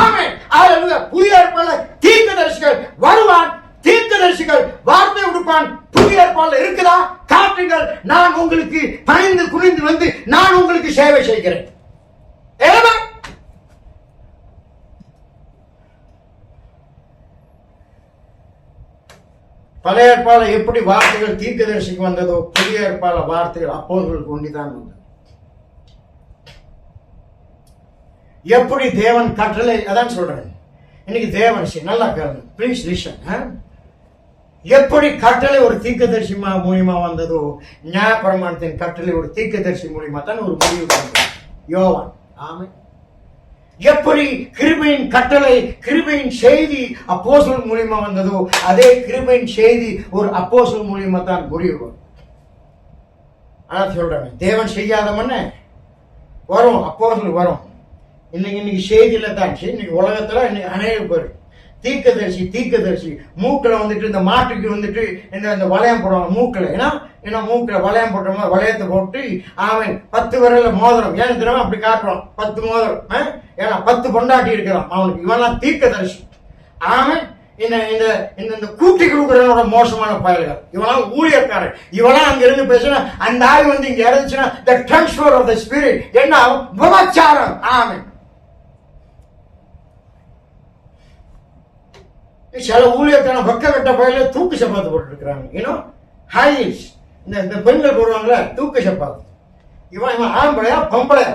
ஆமென், ஹல்லேலூயா, புதிய ஏற்பாடுல தீர்க்கதரிசிகள் வருவான், தீர்க்கதரிசிகள் வார்த்தை கொடுப்பான். புதிய ஏற்பாடுல இருக்குதா? காட்டுங்கள். நான் உங்களுக்கு பணிந்து குனிந்து வந்து நான் உங்களுக்கு சேவை செய்கிறேன். பழைய ஏற்பாடுல எப்படி வார்த்தைகள் தீர்க்கதரிசிக்கு வந்ததோ புதிய ஏற்பாடுல வார்த்தைகள் அப்போஸ்தலர்களுக்கு ஒண்டிதான் வந்தது. எப்படி தேவன் கட்டளை, அதான் சொல்றேன். இன்னைக்கு தேவன் நல்லா கேளுங்க, ப்ளீஸ் லிசன். எப்படி கட்டளை ஒரு தீர்க்கதரிசி மூலியமா வந்ததோ, நியாயப்பிரமாணத்தின் கட்டளை ஒரு தீர்க்கதரிசி மூலியமா தான் ஒரு முடிவு வந்தது. யோவான். ஆமென். எப்படி கிருபையின் கட்டளை, கிருபையின் செய்தி அப்போஸ்தலர் மூலியமா வந்ததோ, அதே கிருபையின் செய்தி ஒரு அப்போஸ்தலர் மூலியமா தான் முடிவு. ஆனா சொல்றாங்க, தேவன் செய்யாதவன வரும், அப்போஸ்தலர் வரும். இன்னைக்கு செய்தியில தான், இன்னைக்கு உலகத்துல இன்னைக்கு அநேக பேர் தீர்க்கதரிசி மூக்கில் வந்துட்டு இந்த மாட்டுக்கு வந்துட்டு இந்த வளையம் போடுவாங்க மூக்கில். ஏன்னா மூக்கில் வளையம் போட்டோமா, வளையத்தை போட்டு அவன் 10 விரல மோதிரம், ஏன்னு தெரியுமா அப்படி காட்டுவான், 10 மோதிரம். ஏன்னா 10 பொண்டாட்டி இருக்கிறான் அவனுக்கு. இவெல்லாம் தீர்க்கதரிசி. அவன் இந்த கூட்டி கொடுக்குறவனோட மோசமான பயல்கள். இவெல்லாம் ஊழியக்காரன். இவெல்லாம் அங்க இருந்து பேசினா அந்த ஆய் வந்து இங்க இறந்துச்சுன்னா the transfer of the spirit என்ன ஆகும்? விபச்சாரம். ஆமென். சில ஊழியக்கான பக்க கட்ட பயில தூக்கு சப்பாத்து போட்டு இருக்கிறாங்க. ஹைஸ் இந்த பெண்கள் போடுவாங்கள தூக்கு சப்பாத்து. இவன் ஆம்பளையா பொம்பளையா?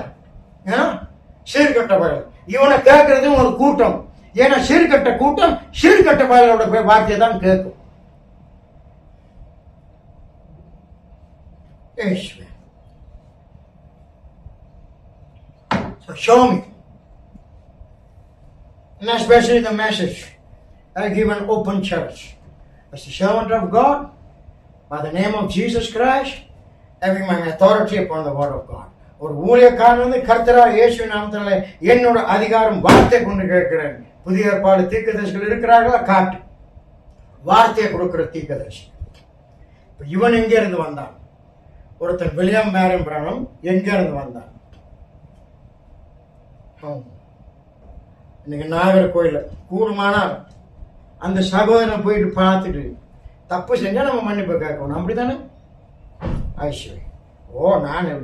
சீர்கட்ட பயில. இவனை கேட்கறது ஒரு கூட்டம். ஏன்னா சீர்கட்ட கூட்டம் சீர்கட்ட பயிலோட வார்த்தையை தான் கேட்கும். Show me. and especially the message I give an open church. As the servant of God, by the name of Jesus Christ, having my authority upon the word of God. ஒரு ஊழியக்காரன் கர்த்தரா இயேசு நாமத்தினால என்னோட அதிகாரம் வார்த்தை கொண்டு கேட்கிறேன். புதிய ஏற்பாடு தீர்க்கதரிசிகள் இருக்கிறார்களா? காட்டு. வார்த்தையை கொடுக்கிற தீர்க்கதரிசி. இவன் எங்கே இருந்து வந்தான்? ஒருத்தன் வில்லியம் மேரன் பிரானம் எங்கே இருந்து வந்தான்? இன்னைக்கு நாகர்கோயில கூடுமானால் அந்த சகோதரனை போயிட்டு பார்த்துட்டு தப்பு செஞ்சா நம்ம மன்னிப்பு கேட்கணும். அப்படித்தானே? ஐஸ்வரி,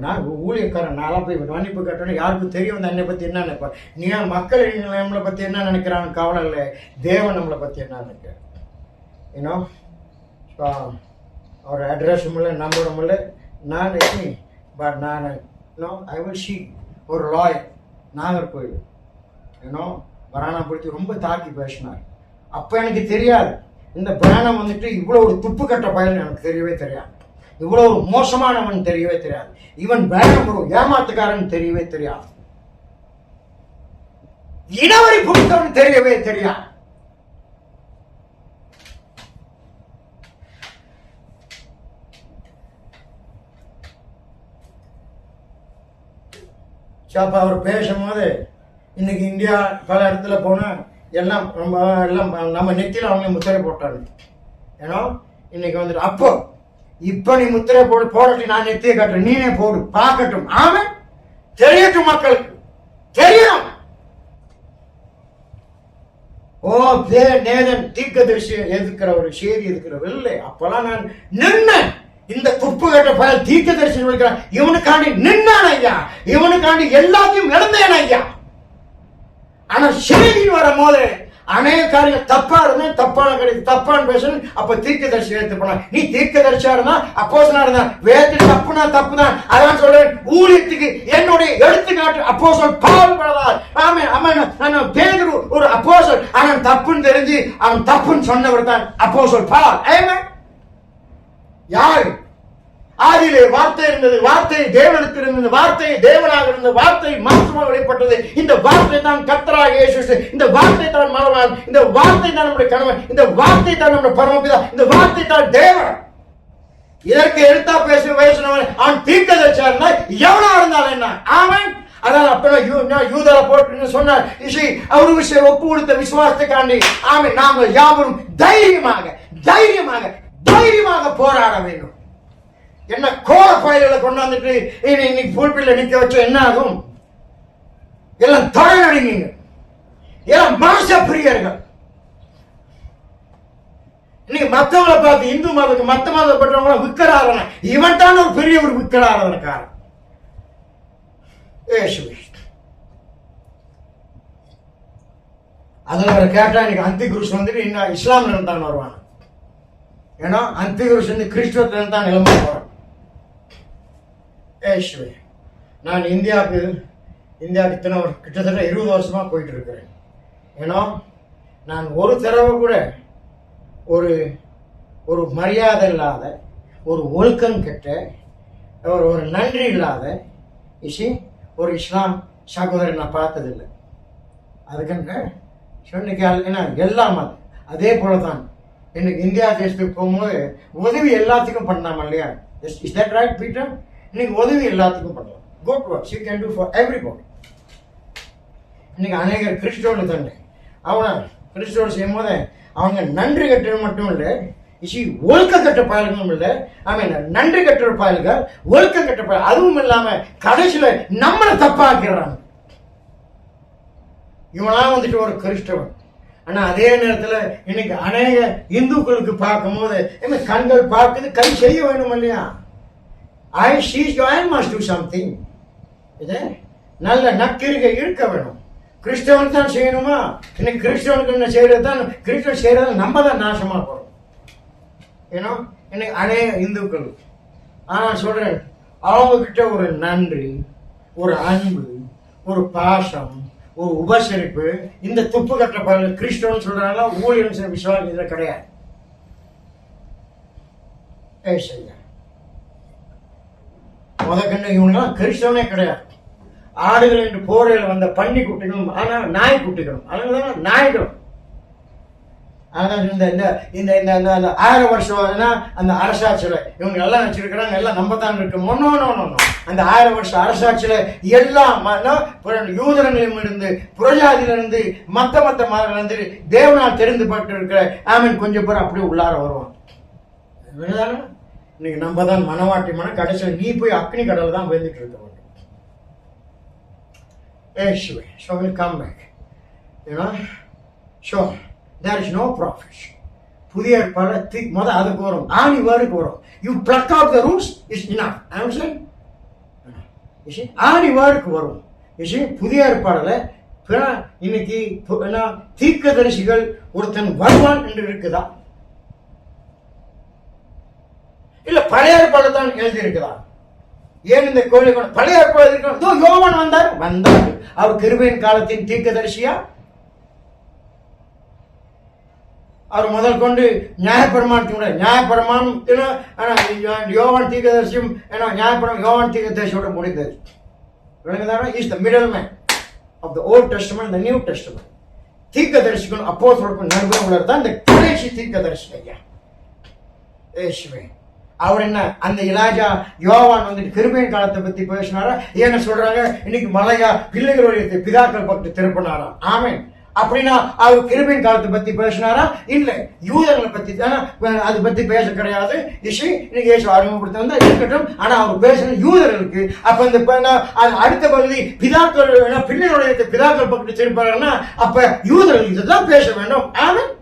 நான் ஊழியக்காரன், நான்லாம் போய் மன்னிப்பு கேட்டோன்னு யாருக்கும் தெரியும் என்னை பத்தி என்ன நினைப்பா? நீ மக்கள் நம்மளை பத்தி என்ன நினைக்கிறான்னு கவலை இல்லை, தேவன் நம்மளை பத்தி என்ன நினைக்கிற? ஏன்னோ அவர் அட்ரஸும் இல்லை, நம்பரும் இல்லை. நான் பட் நான் ஐ வில் சி ஒரு லாயர் நாகர்கோயில் ஏன்னோ பிராணப்படுத்தி ரொம்ப தாக்கி பேசினார். அப்போ எனக்கு தெரியாது இந்த பிராணம் வந்துட்டு இவ்வளோ ஒரு துப்பு கட்ட பயன் எனக்கு தெரியவே தெரியாது, இவ்வளோ ஒரு மோசமானவன் தெரியவே தெரியாது, இவன் பிராணம் ஒரு ஏமாத்துக்காரன் தெரியவே தெரியாது, இனவரி புத்தவன் தெரியவே தெரியாது. அப்போ அவர் பேசும்போது இன்னைக்கு இந்தியா பல இடத்துல போனால் எல்லாம் நம்ம நெத்தியில் அவங்க முத்திரை போட்டாங்க. ஏன்னா இன்னைக்கு வந்துட்டு அப்போ இப்போ நீ முத்திரை போடட்டி நான் நெத்தியை காட்டுறேன், நீனே போடு பார்க்கட்டும், ஆமா தெரியட்டும், மக்களுக்கு தெரியும். நேதன் தீர்க்கதரிசி எதுக்கிற ஒரு செய்தி எதுக்கிறவில்லை. அப்பெல்லாம் நான் நின்னேன், இந்த துப்பு கட்ட பயல் தீர்க்கதரிசி இருக்கிறான், இவனுக்காண்டி நின்னான் ஐயா, இவனுக்காண்டி எல்லாத்தையும் இழந்தேன் ஐயா. ஆனா செய்தி வரும் போது அநேக காரியம் தப்பா இருந்தேன், தப்பான கிடையாது, தப்பான பேசணும். அப்ப தீர்க்கதரிசி எடுத்து போனா, நீ தீர்க்கதரிசியா இருந்தா அப்போஸ்தலனா இருந்தா வேதத்தில் தப்புனா தப்புதான். அதான் சொல்றேன், ஊழியத்துக்கு என்னுடைய எடுத்துக்காட்டு அப்போஸ்தலன் பவுல் பிரதர். ஆமென். பேதுரு ஒரு அப்போஸ்தலன், அவன் தப்புன்னு தெரிஞ்சு அவன் தப்புன்னு சொன்னவர் தான் அப்போஸ்தலன் பவுல். ஆமென். யாரு? ஆதியிலே வார்த்தை இருந்தது, வார்த்தை தேவனுக்கு இருந்தது, வார்த்தை தேவனாக இருந்தது, வார்த்தை மாம்சமாக வெளிப்பட்டது. இந்த வார்த்தை தான் கர்த்தராகிய இயேசு, இந்த வார்த்தை தான் மனவான், இந்த வார்த்தை தான் நம்முடைய கணவன், இந்த வார்த்தை தான் நம்முடைய பரமபிதா, இந்த வார்த்தை தான் தேவன். இதற்கு எடுத்தா பேசினவன் அவன் தீர்க்கதரிசியா இருந்தா எவனா இருந்தாலும் என்ன? ஆமென். அதான் அப்ப யூதரை போட்டு சொன்னார், அவரு விஷயம் ஒப்பு கொடுத்த விசுவாசத்துக்காண்டி ஆமென் நாங்கள் யாவரும் தைரியமாக தைரியமாக தைரியமாக போராட வேண்டும். என்ன கோர பயிர்களை கொண்டாந்துட்டு இன்னைக்கு புல்பில்ல நிக்க வச்ச என்ன ஆகும்? எல்லாம் தொழிலடிங்க, எல்லாம் மனுஷ பிரியர்கள். இன்னைக்கு மத்தவங்களை பார்த்து இந்து மதத்துக்கு மத்த மதப்பட்டவங்கள விற்கிறாரன, இவன் தான் ஒரு பெரிய ஒரு விற்கிறாரக்காரன். அதுல கேட்டா இன்னைக்கு அந்தி குருஷ் வந்துட்டு இன்னும் இஸ்லாம்ல இருந்தான் வருவாங்க. ஏன்னா அந்தி குருஷ் வந்து கிறிஸ்துவத்துல தான் நிலைமை போறான். நான் இந்தியாவுக்கு கிட்டத்தட்ட 20 வருஷமா போயிட்டு இருக்கிறேன். ஏன்னா நான் ஒரு தடவை கூட ஒரு மரியாதை இல்லாத, ஒரு ஒழுக்கம் கெட்ட, ஒரு நன்றி இல்லாத ஒரு இஸ்லாம் சகோதரன் நான் பார்த்ததில்லை. அதுக்கு சொன்ன எல்லாம் அதே போலதான் இன்னைக்கு இந்தியா தேசத்துக்கு போகும்போது உதவி எல்லாத்துக்கும் பண்ணாம இல்லையா? Is that right Peter? இன்னைக்கு உதவி எல்லாத்துக்கும் பண்ணலாம். Good works you can do for everybody. இன்னைக்கு அநேகர் கிறிஸ்தவர்கள் தானே, அவனை கிறிஸ்தவர்கள் செய்யும் போது அவங்க நன்றி கட்டுறது மட்டும் இல்லை, ஒழுக்க கட்ட பயல்களும் இல்லை. நன்றி கட்டுற பயல்கள், ஒழுக்கம் கட்ட பயல், அதுவும் இல்லாம கடைசியில நம்மளை தப்பாக்கிறாங்க. இவனா வந்துட்டு ஒரு கிறிஸ்தவன். ஆனா அதே நேரத்துல இன்னைக்கு அநேக இந்துக்களுக்கு பார்க்கும் போது கண்கள் பார்க்குது, கை செய்ய வேணும் இல்லையா? I see you, I must do something. நல்ல நக்கிரிகை இருக்க வேணும். கிறிஸ்தவன் தான் செய்யணுமா? இன்னைக்கு கிறிஸ்தவனுக்கு என்ன செய்யறது தான், கிறிஸ்தவன் செய்யறது நம்ம தான் நாசமா போறோம். ஏன்னா இன்னைக்கு அநேக இந்துக்கள் சொல்றேன், அவங்க கிட்ட ஒரு நன்றி, ஒரு அன்பு, ஒரு பாசம், ஒரு உபசரிப்பு, இந்த துப்பு கட்ட பாருங்க கிறிஸ்தவன் சொல்றாங்க, ஊழியன் விசுவாசம் இதுல கிடையாது. முதற்கண்ட இவங்கெல்லாம் கிறிஸ்தவனே கிடையாது. ஆடுகள் என்று போரையில் வந்த பன்னி குட்டிகளும் ஆனால் நாய்க்குட்டிகளும், அதனாலதான் நாய்களும். அதான் இந்த இந்த இந்த இந்த 1000 வருஷம் அந்த அரசாட்சியில இவங்க எல்லாம் வச்சிருக்கிறாங்க, எல்லாம் நம்ம தான் இருக்கோம். அந்த 1000 வருஷம் அரசாட்சியில எல்லாம் யூதரங்களிலும் இருந்து புறஜாதியிலிருந்து மத்த மதங்கள் இருந்து தேவனால் தெரிந்துபட்டு இருக்கிற கொஞ்சம் பேர் அப்படியே உள்ளார வருவான். இன்னைக்கு நம்ம தான் மனவாட்டி கடைசியில் நீ போய் அக்னி கடல் தான் வந்துட்டு இருக்க வேண்டும். So we'll come back. So there is no prophet. புதிய ஏற்பாடு அதுக்கு வரும், ஆணி வேருக்கு வரும். You pluck out the roots is enough. I am saying. ஆணி வேருக்கு வரும். புதிய ஏற்பாடுல இன்னைக்கு தீர்க்கதரிசிகள் ஒருத்தன் வருவான் என்று இருக்குதா? இல்ல பழைய ஏற்பாடு தான் எழுதி இருக்குதா? ஏன் இந்த கோயில் பழைய ஏற்பாடு இருக்கணும்? யோவான் வந்தார். அவர் கிருபையின் காலத்தின் தீர்க்கதரிசியா? அவர் முதல் கொண்டு நியாயப்பிரமாணம் யோவான் தீர்க்கதரிசியும் யோவான் தீர்க்கதரிசியோட முடிந்தது. Is the middle man of the old testament the new testament. தீர்க்கதரிசிக்கும் அப்போஸ்தலருக்கும் நடுவே உள்ளவர் தான் இந்த கடைசி தீர்க்கதரிசி ஐயா இயேசுவே. அவர் என்ன அந்த எலியா யோவான் வந்துட்டு கிருபையின் காலத்தை பத்தி பேசினாரா? என்ன சொல்றாங்க? இன்னைக்கு மலையா பிள்ளைகளுடைய பிதாக்கள் பற்றி திருப்பினாரா? ஆமென். அப்படின்னா அவர் கிருபையின் காலத்தை பத்தி பேசினாரா? இல்ல, யூதர்களை பத்தி தானே அதை பத்தி பேச கிடையாது. இன்னைக்கு இயேசு அறிமுகப்படுத்த வந்தா இருக்கட்டும். ஆனா அவர் பேசுற யூதர்களுக்கு அப்ப இந்த அடுத்த பகுதி பிதாக்கள் பிள்ளைகளுடைய பிதாக்கள் பற்றி திருப்பாருன்னா அப்ப யூதர்களுக்கு தான் பேச வேண்டும். ஆமென்.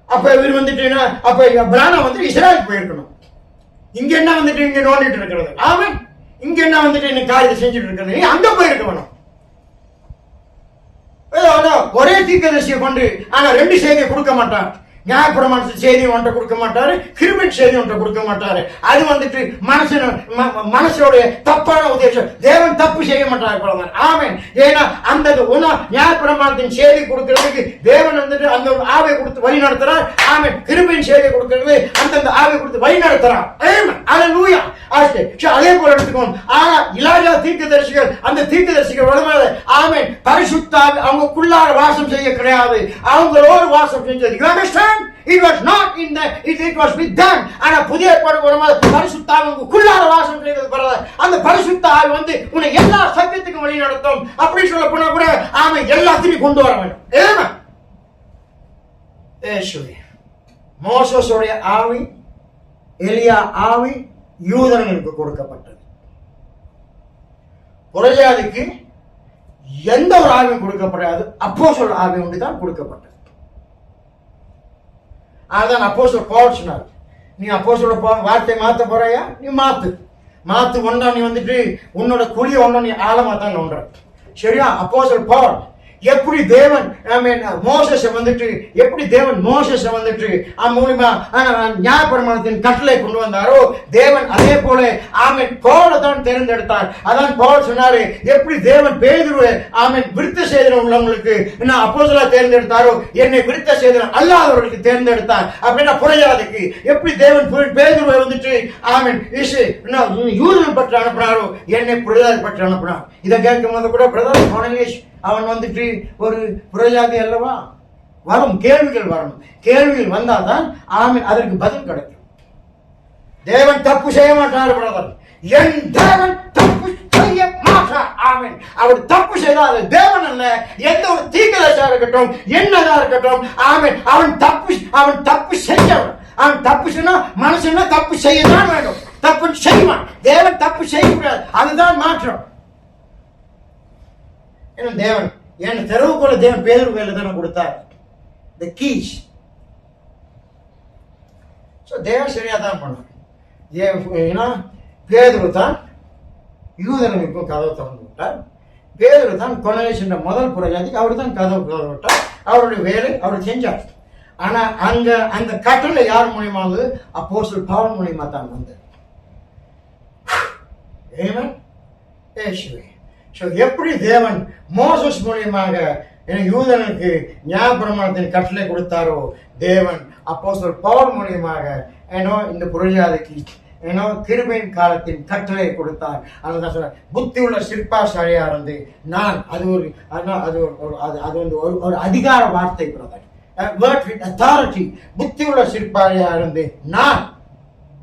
அப்ப இவர் வந்துட்டீங்கன்னா அப்ப பிராணம் வந்து இஸ்ராயல் போயிருக்கணும். இங்க என்ன வந்துட்டு இங்க நோண்டிட்டு இருக்கிறது? ஆமென். இங்க என்ன வந்துட்டு இன்னைக்கு காரியத்தை செஞ்சுட்டு இருக்கிறது? அங்க போயிருக்க வேணும். ஒரே தீர்க்கதரிசியை கொண்டு ஆனா 2 செய்தியை கொடுக்க மாட்டார். நியாயப்பிரமாண செய்தி ஒன்றை கொடுக்க மாட்டாரு, கிருபையின் செய்தி ஒன்றை கொடுக்க மாட்டாரு. அது வந்துட்டு மனசோடைய தப்பான உத்தேசம். தேவன் தப்பு செய்ய மாட்டார். ஆமென். ஏன்னா அந்த நியாயப்பிரமாணத்தின் செய்தி கொடுக்கிறதுக்கு தேவன் வந்துட்டு அந்த ஆவை கொடுத்து வழி நடத்துறார். ஆமென். கிருபையின் செய்தி கொடுக்கிறது அந்தந்த ஆவை கொடுத்து வழி நடத்துறார். அல்லேலூயா. அதே போல எடுத்துக்கோம். ஆனா எலியா தீர்க்கதரிசிகள் அந்த தீர்க்கதரிசிகள் வளமாத ஆமென் பரிசுத்த ஆவி அவங்களுக்குள்ளார வாசம் செய்ய கிடையாது, அவங்களோடு வாசம் செஞ்சது. It was not in the it was with them. ஆனா புதிய ஏற்பாடு வரும்போது பரிசுத்த ஆவிக்குள்ளார வாசம் செய்தது பரவாயில்லை. அந்த பரிசுத்த ஆவி வந்து உன்னை எல்லா சத்தியத்துக்கும் வழி நடத்தும். அப்படி சொல்ல போனா கூட ஆமென் எல்லாத்தையும் கொண்டு வர வேண்டும். ஆமென். இயேசுவே. மோசேசுடைய ஆவி எலியா ஆவி யூதர்களுக்கு கொடுக்கப்பட்டது. புறஜாதிக்கு எந்த ஒரு ஆவியும் கொடுக்கப்படாது. அப்போஸ்தலர் ஆவி ஒன்று தான் கொடுக்கப்பட்டது. அதான் அப்போஸ்தலர் பவுல் சொன்னார், நீ அப்போஸ்தலர் வார்த்தை மாத்த போறியா? நீ மாத்து ஒன்றா நீ வந்துட்டு உன்னோட குழிய ஒன்றா நீ ஆழமா தான் நோன்ற. சரியா? அப்போஸ்தலர் பவுல் எப்படி தேவன் மோசேஸை வந்துட்டு எப்படி தேவன் மோசேஸை வந்துட்டு மூலமா நியாயப்பிரமாணத்தின் கட்டளை கொண்டு வந்தாரோ தேவன் அதே போல ஆமென் பவுலை தான் தேர்ந்தெடுத்தார். அதான் பவுல் சொன்னாரு, எப்படி தேவன் பேதுருவை ஆமென் விருத்த சேதனம் உள்ளவங்களுக்கு நான் அப்போஸ்தலரா தேர்ந்தெடுத்தாரோ என்னை விருத்த சேதனம் அல்லாதவர்களுக்கு தேர்ந்தெடுத்தார். அப்படின்னா புறஜாதிக்கு எப்படி தேவன் பேதுருவை வந்துட்டு ஆமென் யூதன் பற்றி அனுப்பினாரோ என்னை புறஜாதி பற்றி அனுப்பினார். இதை கேட்கும் போது கூட பிரதர் கோனேலியஸ் அவன் வந்துட்டு ஒரு புறஜாதி அல்லவா? வரும் கேள்விகள் வரணும். கேள்விகள் வந்தாதான் ஆமென் அதற்கு பதில் கிடைக்கும். தேவன் தப்பு செய்ய மாட்டார் பிரதர். என் தேவன் தப்பு செய்ய மாட்டார். ஆமென். அவர் தப்பு செய்தால் அது தேவன் அல்ல. எந்த ஒரு தீர்க்கதரிசியா இருக்கட்டும் என்னதா இருக்கட்டும் ஆமென் அவன் தப்பு செய்யவன். அவன் தப்பு சொன்னா மனுஷன்னா தப்பு செய்யத்தான் வேண்டும். தப்பு செய்வான். தேவன் தப்பு செய்யக்கூடாது. அதுதான் மாற்றம். தேவன் என் தெருவுக்குள்ள தேவன் பேதுரு கையில தானே கொடுத்தார் the keys. தேவன் சரியா தான் பண்ணார். பேதுரு தான் யூதர்களுக்கும் கதவு திறந்து விட்டார். பேதுரு தான் கொர்நேலியஸ் என்ற முதல் புறஜாதிக்கு அவர் தான் கதவு திறந்து விட்டார். அவருடைய வேலை அவர் செஞ்சார். ஆனா அந்த கட்டளை யார் மூலியமா வந்தது? அப்போஸ்தலர் பவுல் மூலியமா தான் வந்தது. எப்படி தேவன் மோசஸ் மூலியமாக யூதனுக்கு நியாயப்பிரமாணத்தின் கட்டளை கொடுத்தாரோ தேவன் அப்போஸ்தலர் பவுல் மூலியமாக இந்த புறஜாதிக்கு ஏன்னா கிருபையின் காலத்தின் கட்டளை கொடுத்தார். அதுதான் சொல்ற புத்தி உள்ள சிற்பாசாலியா இருந்து நான் அது ஒரு அது வந்து ஒரு அதிகார வார்த்தை பிரதர். Word with authority. புத்தி உள்ள சிற்பாசாலியா இருந்து நான்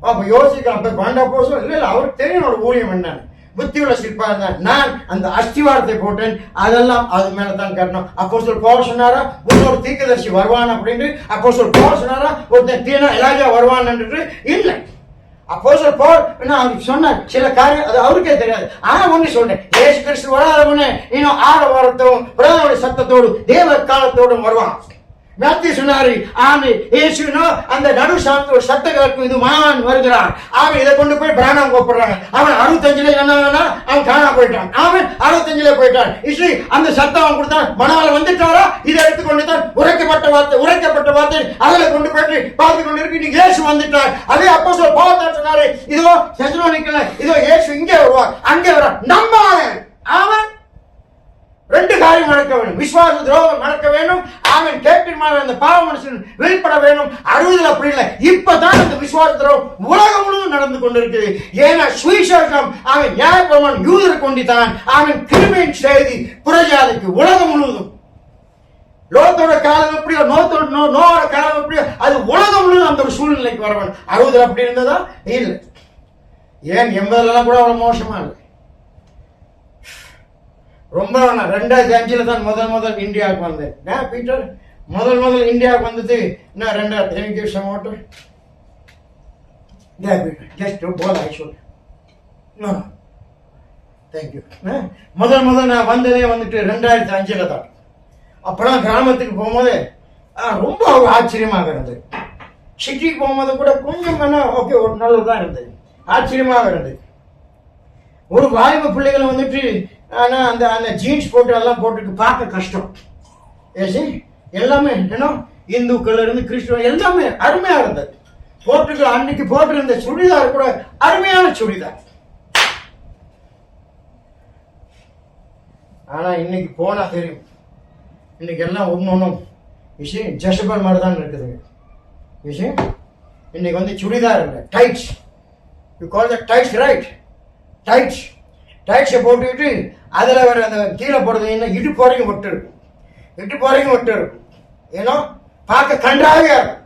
அப்ப யோசிக்கலாம். அப்ப பன்னெண்டு அப்போஸ்தலர் இல்ல அவருக்கு தெரியும் ஒரு ஊழியம் என்னன்னு. புத்தி உள்ள சிற்பா இருந்தார். நான் அந்த அஸ்திவாரத்தை போட்டேன், அதெல்லாம் அது மேலதான் கட்டணும். அப்போஸ்தலர் பவுல் சொன்னாரா ஒரு தீர்க்கதரிசி வருவான் அப்படின்னு? அப்போஸ்தலர் பவுல் சொன்னாரா ஒருத்தன் தீனா எலாஜா வருவான் என்று? இல்லை. அப்போஸ்தலர் பவுல் அவருக்கு சொன்னார் சில காரியம், அது அவருக்கே தெரியாது. ஆனா ஒண்ணு சொல்றேன், இயேசு கிறிஸ்து வராதவனே இன்னும் ஆரவாரத்தோடும் பிரதானுடைய சத்தத்தோடு தேவ காலத்தோடும் வருவான். மேத்யூ சொன்னாரு ஆமே இயேசுனோ அந்த நடு சாமி ஒரு சத்த கேட்கும், இது மகன் வருகிறான். அவன் இதை கொண்டு போய் பிராணம் கூப்பிடுறாங்க. அவன் 65 என்ன அவன் காணா போயிட்டான். அவன் 65 போயிட்டான். இஸ்ரீ அந்த சத்தம் அவன் கொடுத்தான். மணவாள வந்துட்டாரா? இதை எடுத்துக்கொண்டு தான் உரைக்கப்பட்ட வார்த்தை அதில் கொண்டு போயிட்டு பார்த்து கொண்டு இருக்கு. நீங்க இயேசு வந்துட்டார். அதே அப்போஸ்தலர் பவுல் சொன்னாரு, இதோ தெசலோனிக்கேல இதோ இயேசு இங்கே வருவார், அங்கே வருவார். நம்பாத. அவன் ரெண்டு காரியம் நடக்க வேண்டும். விசுவாச துரோகம் நடக்க வேண்டும். அவன் கேட்பின் அந்த பாவ மனுஷன் வெளிப்பட வேண்டும். 60 அப்படி இல்லை. இப்பதான் அந்த விசுவாச துரோகம் உலகம் முழுவதும் நடந்து கொண்டிருக்கிறது. ஏன்னா சுவிசேஷம் அவன் நியாயப்பிரமாணம் யூதர் கொண்டித்தான். அவன் கிருபையின் செய்தி புறஜாதிக்கு உலகம் முழுவதும். லோத்தோட காலம் எப்படியோ நோவோட காலம் எப்படியோ அது உலகம் முழுவதும் அந்த ஒரு சூழ்நிலைக்கு வரவன். 60 அப்படி இருந்ததா? இல்லை. ஏன் 80 கூட அவ்வளவு மோசமா இல்லை. ரொம்ப 2005 தான் முதல் இந்தியாவுக்கு வந்தேன். பீட்டர் முதல் இந்தியாவுக்கு வந்தது என்ன 2000 வருஷம் ஓட்டம். ஜஸ்ட் போல் ஐ சொல் தேங்க்யூ. முதல் நான் வந்ததே வந்துட்டு 2005 தான். அப்பெல்லாம் கிராமத்துக்கு போகும்போது ரொம்ப ஆச்சரியமாக இருந்தது. சிட்டிக்கு போகும்போது கூட கொஞ்சம் ஓகே ஒரு நல்லதுதான் இருந்தது, ஆச்சரியமாக இருந்தது. ஒரு வாலிப பிள்ளைகளை வந்துட்டு ஆனா அந்த அந்த ஜீன்ஸ் போட்டு எல்லாம் போட்டுட்டு பார்க்க கஷ்டம். ஏசி எல்லாமே என்ன இந்துக்கள் இருந்து கிறிஸ்துவ எல்லாமே அருமையா இருந்தது. போட்டுக்கு அன்னைக்கு போட்டிருந்த சுடிதார் கூட அருமையான சுடிதார். ஆனா இன்னைக்கு போனா தெரியும், இன்னைக்கு எல்லாம் ஒன்னும் விஷயம் ஜெசபல் மாதிரி தான் இருக்குதுங்க. விஷயம் இன்னைக்கு வந்து சுடிதார் இல்லை, tights. You call the tights, right? டைட்ஸை போட்டுக்கிட்டு அதில் வர அந்த கீழே போடுறது என்ன இடுப்பு வரைக்கும் விட்டு இருக்கும். ஏன்னா பார்க்க கன்றாக இருக்கும்.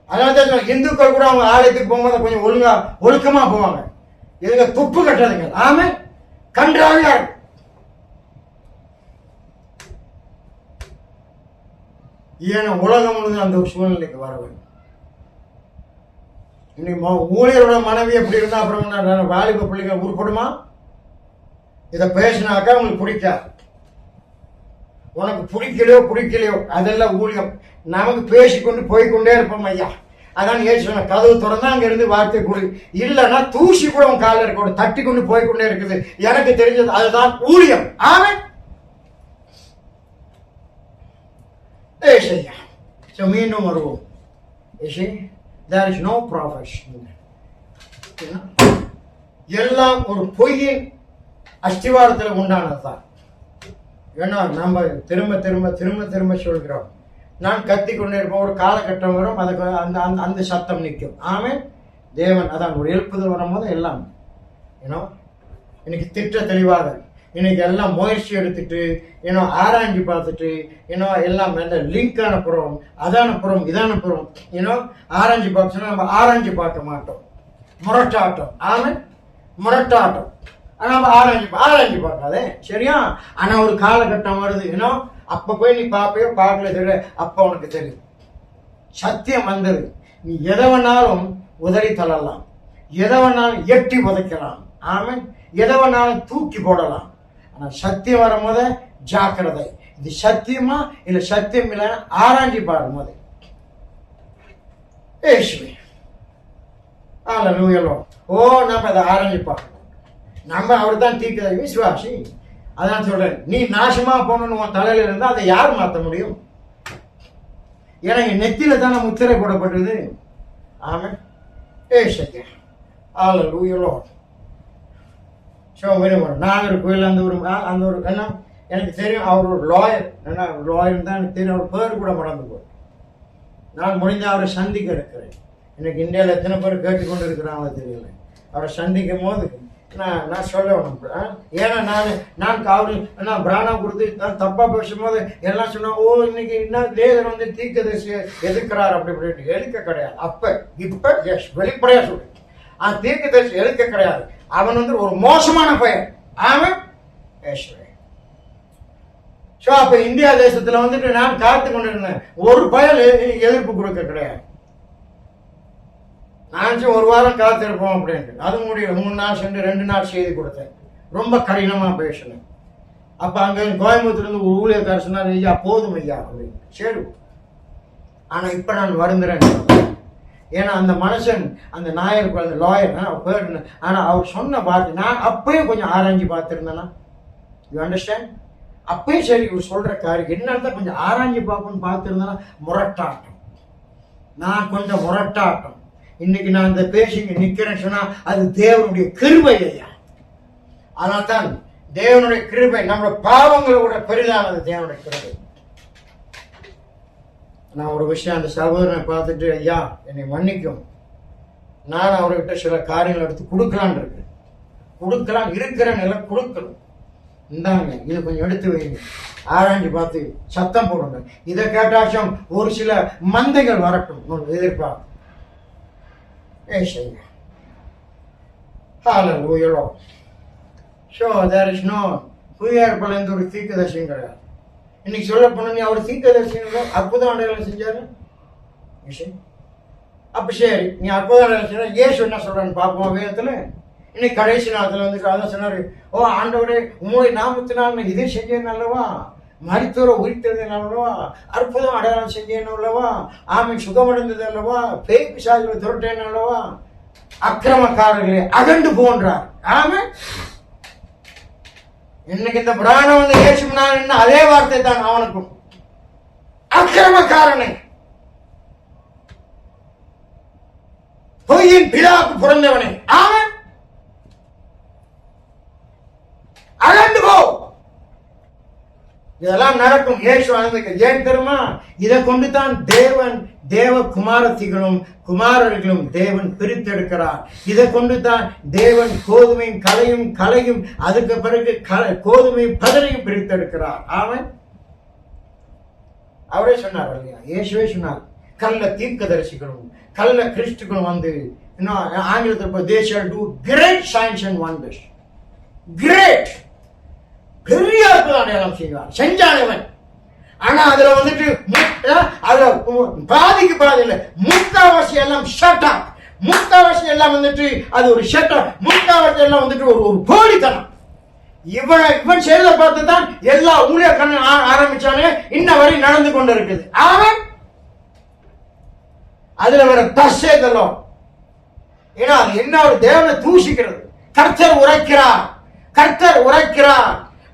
அதனால தான் இந்துக்கள் கூட அவங்க ஆலயத்துக்கு போகும்போது கொஞ்சம் ஒழுக்கமா போவாங்க. இதுங்க துப்பு கட்டுறதுங்க. ஆமே கன்றாக இருக்கும். ஏன்னா உலகம் முழுவதும் அந்த ஒரு சூழ்நிலைக்கு வர வேண்டும். இன்னைக்கு ஊழியரோட மனைவி எப்படி இருந்தா அப்புறம் வாலிப பிள்ளைங்க உருப்படுமா? இதை பேசினாக்கா உங்களுக்கு பிடிக்காது. உனக்கு பிடிக்கலையோ அதெல்லாம் ஊழியம். நமக்கு பேசிக்கொண்டு போய்கொண்டே இருப்போம் ஐயா. அதான் ஏன் சொன்ன கதவு திறந்தா அங்க இருந்து வார்த்தை கொடு, இல்லைன்னா தூசி கூட உன் காலில் இருக்க தட்டி கொண்டு போய்கொண்டே இருக்குது. எனக்கு தெரிஞ்சது அதுதான் ஊழியம். ஆமென். மீண்டும் வருவோம். There is no profession. எல்லாம் ஒரு பொய்யின் அஸ்திவாரத்தில் உண்டானதுதான். ஏன்னா நம்ம திரும்ப சொல்கிறோம். நான் கத்தி கொண்டே இருப்போம். ஒரு காலகட்டம் வரும், அதுக்கு அந்த சத்தம் நிற்கும். ஆமென். தேவன் அதான் ஒரு எழுப்புதல் வரும்போது எல்லாம் ஏன்னோ இன்னைக்கு திட்ட தெளிவாக இன்னைக்கு எல்லாம் முயற்சி எடுத்துட்டு ஆராய்ச்சி பார்த்துட்டு எல்லாம் லிங்க் அனுப்புறோம், அதை அனுப்புறோம், இதை அனுப்புறோம். ஆராய்ச்சி பார்க்க நம்ம ஆராய்ச்சி பார்க்க மாட்டோம். முரட்டாட்டம். ஆமென். முரட்டாட்டம். நம்ம ஆராய்ச்சி பார்க்காதே, சரியா? ஆனா ஒரு காலகட்டம் வருது. அப்ப போய் நீ பாப்பையோ பார்க்கல தெரியல, அப்ப உனக்கு தெரியும் சத்தியம் வந்தது. நீ எதை வேணாலும் உதறி தள்ளலாம், எதை வேணாலும் எட்டி உதைக்கலாம். ஆமென். எதை வேணாலும் தூக்கி போடலாம். ஆனா சத்தியம் வரும்போது ஜாக்கிரதை. இது சத்தியமா இல்ல சத்தியம் இல்ல ஆராய்ச்சி பாடும் போது நம்ம அதை ஆராய்ச்சி பார்க்கணும். நம்ம அவர் தான் தீர்க்க விசுவாசி. அதான் சொல்றேன், நீ நாசமா போகணும்னு உன் தலையில இருந்தா அதை யார் மாற்ற முடியும்? ஏன்னா என் நெத்தியில தானே முத்திரை போடப்பட்டது. ஆமென். நாகர்கோவில் அந்த ஒரு என்ன எனக்கு தெரியும். அவர் ஒரு லாயர். லாயர் தான் எனக்கு தெரியும். அவர் பேர் கூட மறந்து போய் நான் முடிஞ்ச அவரை சந்திக்க இருக்கிறேன். இன்னைக்கு இந்தியாவில் எத்தனை பேர் கேட்டுக்கொண்டு இருக்கிறாங்களோ தெரியல. அவரை சந்திக்கும் போது நான் சொல்லணும். ஏன்னா நான் நான் பிராணம் கொடுத்து நான் தப்பா பேசும்போது எல்லாம் சொன்னா, ஓ இன்னைக்கு என்ன லேதர் வந்து தீர்க்கதரிசியை எதிர்க்கிறார் அப்படி இப்படின்ட்டு. எதுக்க கிடையாது. இப்ப வெளிப்படையா சொல்லு, தீர்க்கதரிசி எதுக்க கிடையாது. அவன் வந்து ஒரு மோசமான பையன். அவன் அப்ப இந்தியா தேசத்துல வந்துட்டு நான் காத்து கொண்டிருந்தேன். ஒரு பயல் எதிர்ப்பு கொடுக்க கிடையாது. நான் ஒரு வாரம் காத்திருப்போம் அப்படின்ட்டு. அது முடியும். 3 நாள் சென்று 2 நாள் செய்தி கொடுத்தேன். ரொம்ப கடினமா பேசினேன். அப்ப அங்க கோயம்புத்தூர்ல இருந்து ஒரு ஊழியக்காரர் சொன்னார், ஐயா போதும் ஐயா அப்படின்னு. சரி, ஆனா இப்ப நான் வருந்துறேன். ஏன்னா அந்த மனுஷன், அந்த நாயர் அந்த லாயர் பேர், ஆனா அவர் சொன்ன வார்த்தை நான் அப்பயும் கொஞ்சம் ஆராய்ச்சி பார்த்திருந்தேன்னா, யூ அண்டர்ஸ்டாண்ட்? அப்பயும் சரி இவர் சொல்ற காரியம் என்னன்னு கொஞ்சம் ஆராய்ச்சி பார்ப்போம்னு பார்த்திருந்தேன்னா முரட்டாட்டம். நான் கொஞ்சம் முரட்டாட்டம். இன்னைக்கு நான் இந்த பேசிங்க நிக்கிறேன்னு சொன்னா அது தேவனுடைய கிருபை ஐயா. அதனால்தான் தேவனுடைய கிருபை நம்மளோட பாவங்களை விட பெரிதானது தேவனுடைய கிருபை. நான் ஒரு விஷயம் அந்த சகோதரனை பார்த்துட்டு, ஐயா என்னை மன்னிக்கும், நான் அவர்கிட்ட சில காரியங்கள் எடுத்து கொடுக்கலான் இருக்கேன். கொடுக்கலாம் இருக்கிற நிலை கொடுக்கணும். இந்தாங்க இதை கொஞ்சம் எடுத்து வைங்க, ஆராய்ச்சி பார்த்து சத்தம் போடுங்க. இதை கேட்டாச்சும் ஒரு சில மந்தைகள் வரட்டும் எதிர்பார்ப்பு. Hallelujah, Lord. So there is no புதியார்பல எந்த ஒரு தீர்க்கதரிசியும் கிடையாது. இன்னைக்கு சொல்ல போன நீ அவர் தீர்க்கதரிசியும் அற்புதம் அடையாளம் செஞ்சாரு. அப்ப சரி, நீ அற்புதம் அடையாளம் செஞ்சா இயேசு என்ன சொல்றான்னு பார்ப்போம் வேதத்துல. இன்னைக்கு கடைசி நாளத்துல வந்துட்டு அதான் சொன்னாரு, ஓ ஆண்டவரே உங்களுடைய நாமத்தினால் இதை செஞ்சேன் அல்லவா, மருத்துவரை உயிர்த்தெழுந்தேன் அல்லவா, அற்புதம் அடையாளம் செஞ்சேன் அல்லவா, ஆமீன் சுகமடைந்தது அல்லவா, பேய் பிசாசுகளை துரட்டேன் அல்லவா, அக்கிரமக்காரர்களே அகண்டு போன்றார். ஆமீன். இன்னைக்கு இந்த பிராணம் வந்து ஏசுனான் அதே வார்த்தை தான் அவனுக்கும், அக்கிரமக்காரனை, பொய்யின் பிதாவுக்கு பிறந்தவனே, ஆமீன், அகண்டு போ. இதெல்லாம் நடக்கும். இயேசு அனுமதிக்க. ஏன் தெரியுமா? இதை கொண்டு தான் தேவ குமாரத்திகளும் குமாரர்களும் தேவன் பிரித்தெடுக்கிறார். இதை கொண்டு தான் தேவன் கோதுமையும் கலையும் அதுக்கு பிறகு கோதுமையும் பதரையும் பிரித்தெடுக்கிறார். அவன் அவரே சொன்னார் இல்லையா, இயேசுவே சொன்னார், கள்ள தீர்க்கதரிசிகளும் கள்ள கிறிஸ்துகளும் வந்து ஆங்கிலத்தில் they shall do great signs and wonders. Great, பெரிய அடையாளம் செய்வார், செஞ்சானவன். ஆனா அதுல வந்துட்டு பாதிக்கு பாதி இல்ல, முக்காவாசி எல்லாம் ஷட்டா, முக்காவாசி எல்லாம் வந்துட்டு அது ஒரு ஷட்டா, முக்காவாசி எல்லாம் வந்துட்டு ஒரு போலித்தனம். இவன் செய்த பார்த்து தான் எல்லா ஊழியக்காரன் ஆரம்பிச்சானே இன்ன வரை நடந்து கொண்டு இருக்குது. அவன் அதுல வர தசேதலம் ஏன்னா என்ன ஒரு தேவனை தூஷிக்கிறது. கர்த்தர் உரைக்கிறார், கர்த்தர் உரைக்கிறார்.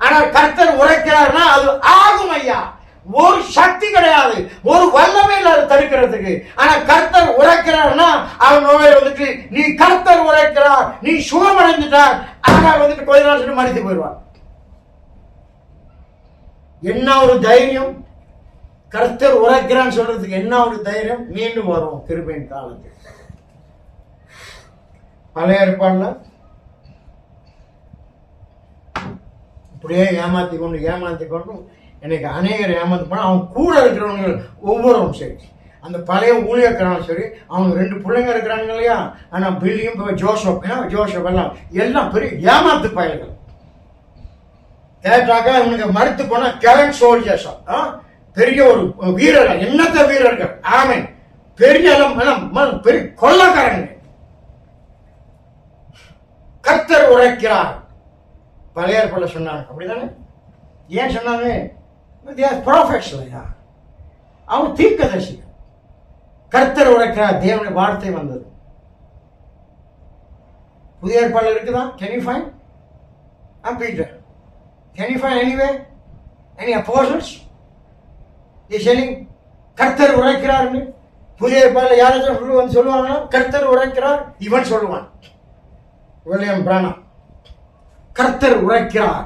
ஆனால் கர்த்தர் உரைக்கிறார்னா அது ஆகும் ஐயா. ஒரு சக்தி கிடையாது, ஒரு வல்லமை இல்லை அதை தடுக்கிறதுக்கு. ஆனா கர்த்தர் உரைக்கிறார்னா அவன் வந்துட்டு நீ கர்த்தர் உரைக்கிறார், நீ சுகமடைந்துட்டார், ஆனால் வந்துட்டு கொஞ்ச நாள் சொல்லி மறித்து போயிடுவார். என்ன ஒரு தைரியம்! கர்த்தர் உரைக்கிறான்னு சொல்றதுக்கு என்ன ஒரு தைரியம்! மீண்டும் வரும் கிருபையின் காலத்தில். பழைய ஏற்பாடுல இப்படியே ஏமாத்தி கொண்டு எனக்கு அநேகர் ஏமாத்தி போனா அவன் கூட இருக்கிறவங்க ஒவ்வொருவரும் சரி, அந்த பழைய ஊழியக்காரனும் சரி, அவங்க 2 பிள்ளைங்க இருக்கிறாங்க இல்லையா, ஆனா பில்லியும் ஜோசப் எல்லாம் பெரிய ஏமாத்து பயல்கள். கேட்டாக்கா இவனுக்கு மறுத்து போனா கரண்ட் சோல்ஜர்ஸ், பெரிய ஒரு வீரர்கள், என்னத்த வீரர்கள், ஆமீன், பெரிய பெரிய கொள்ளக்காரங்க. கர்த்தர் உரைக்கிறார். பழைய ஏற்பாடுல சொன்னாங்க, அப்படிதானே? ஏன் சொன்னாங்க? அவன் தீர்க்கதரிசி. கர்த்தர் உரைக்கிறார், தேவனுடைய வார்த்தை வந்தது. புதிய ஏற்பாடுல இருக்குதா? Can you find? Peter. Can you find anywhere? Any apostles? They saying கர்த்தர் உரைக்கிறார். புதிய ஏற்பாடுல யாராச்சும் வந்து சொல்லுவாங்களா? கர்த்தர் உரைக்கிறார். இவன் சொல்லுவான், வில்லியம் பிரானம், கர்த்தர் உரைக்கிறார்.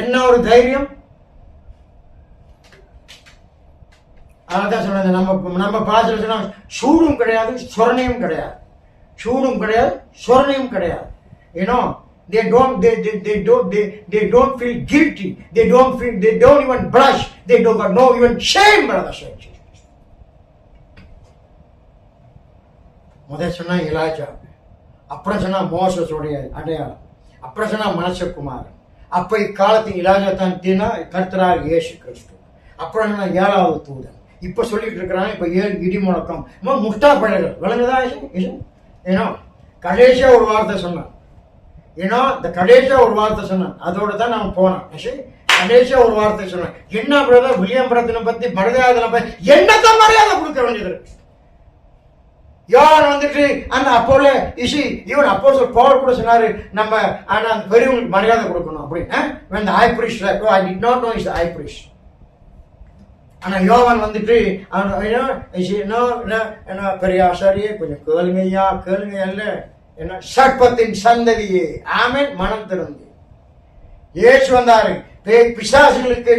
என்ன ஒரு தைரியம்! அதான் சொன்னது. நம்ம பாசல சொன்னா சூடும் கிடையாது, சொரணையும் கிடையாது. சூடும் கிடையாது, சொரணையும் கிடையாது. They don't feel guilty. They don't even blush. They don't know even shame, brothers and sisters. முதல் சொன்னா எலாஜா, அப்புறம் சொன்னா மோசஸோடைய அடையாளம், அப்புறம் சொன்னா மனசகுமார். அப்ப இக்காலத்தின் இலாஜா தான் கர்த்தராகிய இயேசு கிறிஸ்து. அப்புறம் சொன்னா 7வது தூதன். இப்ப சொல்லிட்டு இருக்கிறாங்க. இப்ப 7 இடி முழக்கம், முஷ்டா பழங்கள் விளங்குதா? கடைசியா ஒரு வார்த்தை சொன்னான். இந்த கடைசியா ஒரு வார்த்தை சொன்னான். அதோட தான் நான் போனேன். கடைசியா ஒரு வார்த்தை சொன்னேன். என்ன பிரதர், வில்லியம் பிரதனை பத்தி மரியாதை என்னத்தான் மரியாதை கொடுக்க வேண்டியது? யார் வந்துட்டு அந்த அப்போல இவன் அப்போ பவுல் கூட சொன்னாரு, நம்ம ஆனா அந்த பெரியவங்களுக்கு மரியாதை கொடுக்கணும் அப்படின்னு. High priest, I did not know is the high priest. ஆனா யோவான் வந்துட்டு பெரிய ஆசாரியே கொஞ்சம் கேளுங்கய்யா, கேளுங்க அல்ல என்ன சர்ப்பத்தின் சந்ததியே, ஆமென், மனம் திறந்து இயேசு வந்தாரு. பிசாசுகளுக்கு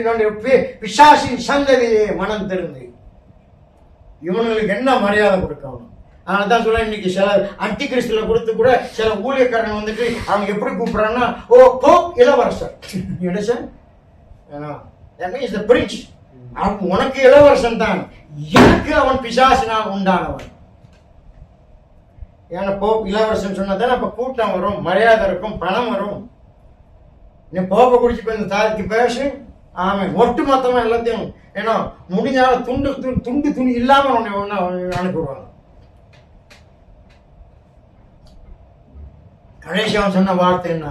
பிசாசின் சந்ததியே மனம் திறந்து இவங்களுக்கு என்ன மரியாதை கொடுக்கணும்? அதான் சொல்ல, இன்னைக்கு சில அன்டி கிறிஸ்துல கொடுத்து கூட சில ஊழியக்காரங்க வந்துட்டு அவங்க எப்படி கூப்பிடுறாங்கன்னா, ஓ போப் இளவரசர். உனக்கு இளவரசன் தான், எனக்கு அவன் பிசாசினால் உண்டானவன். ஏன்னா போப் இளவரசன் சொன்னதானே அப்ப கூட்டம் வரும், மரியாதை இருக்கும், பணம் வரும். நீ போப்ப குடிச்சு போய் இந்த தாய்க்கு பேசு, ஆமா, ஒட்டு மொத்தமா எல்லாத்தையும் முடிஞ்சாலும் துண்டு துணி இல்லாம அனுப்பிடுவாங்க. கடைசி அவன் சொன்ன வார்த்தை என்ன?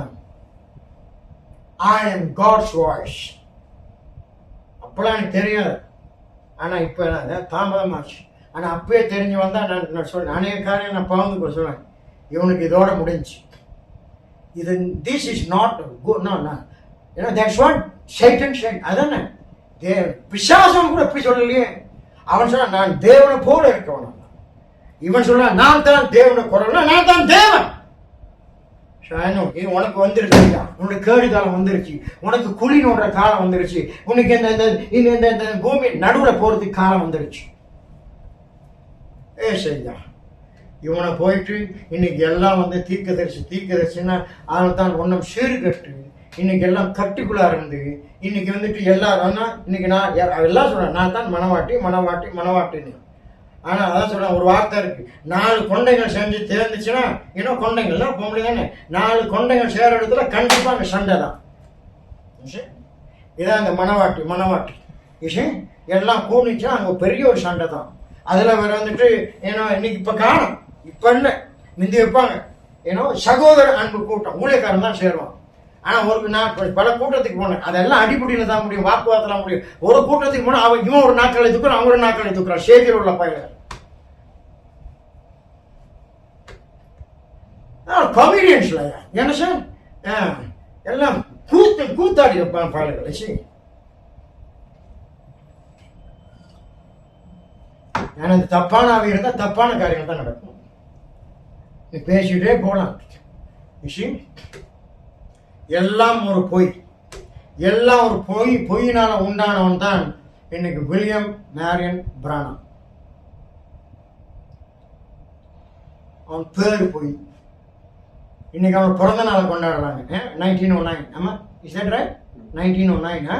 I am God's voice. அப்பெல்லாம் எனக்கு தெரியாது. ஆனா இப்ப தாமதமாச்சு. ஆனா அப்பவே தெரிஞ்சு வந்தா நான் சொல்றேன், அநேக காரியம் நான் பகிர்ந்து கூட சொல்றேன். இவனுக்கு இதோட முடிஞ்சு. இது this is not good. No, that's what Satan said. அதானே பிசாசம் கூட எப்படி சொல்லலையே. அவன் சொன்னா நான் தேவனை போல இருக்கவன். இவன் சொன்னா நான் தான் தேவனை குரல், நான் தான் தேவன். உனக்கு வந்துருச்சு, உனக்கு கேடு காலம் வந்துருச்சு, உனக்கு குழி நோடுற காலம் வந்துருச்சு, உனக்கு இந்த பூமி நடுவுல போறதுக்கு காலம் வந்துருச்சு. சரியா, இவனை போயிட்டு இன்னைக்கு எல்லாம் தீர்க்கதரிசின்னா அவன் தான் ஒன்னும் சீர்கட்டு இன்னைக்கு எல்லாம் கட்டுக்குள்ளா இருந்து இன்னைக்கு வந்துட்டு எல்லாரும் இன்னைக்கு நான் எல்லாம் சொல்றேன், நான் தான் மனவாட்டின்னு. ஆனா அதான் சொல்றேன், ஒரு வார்த்தை இருக்கு, 4 கொண்டைகள் செஞ்சு தேர்ந்துச்சுன்னா கொண்டைகள்லாம் போக முடியாதானே. 4 கொண்டைகள் சேர இடத்துல கண்டிப்பா அங்க சண்டை தான். இதான் அந்த மனவாட்டி எல்லாம் கூணிச்சுன்னா அங்க பெரிய ஒரு சண்டை தான். அதுல வேற வந்துட்டு இன்னைக்கு இப்ப காணும், இப்ப இல்லை, மிந்தி வைப்பாங்க சகோதர அன்பு கூட்டம், ஊழியக்காரன் தான் சேருவான். ஆனா நான் பல கூட்டத்துக்கு போனேன், அதெல்லாம் அடிப்படையில தான் முடியும், வாக்குவாதத்துல முடியும். ஒரு கூட்டத்துக்கு போனா அவன் இவன் ஒரு நாட்களை தூக்குறான், அவங்க ஒரு நாட்களை தூக்குறான், சேதியில் உள்ள பயில கமீடியன்ஸ்ல என்ன சார் எல்லாம் கூத்தாடி வைப்பான் பயல்களை. ஏன்னா இந்த தப்பான ஆவி இருந்தா தப்பான காரியங்கள் தான் நடக்கும். நீ பேசிட்டே போலாம். எல்லாம் ஒரு பொய், எல்லாம் ஒரு பொய்யினால உண்டானவன் தான் இன்னைக்கு வில்லியம் மேரியன் பிரானம். அவன் பேரு பொய். இன்னைக்கு அவன் பிறந்த நாளை கொண்டாடுறாங்க 1909. ஆமா, இஸ் தட் ரைட்? 1909.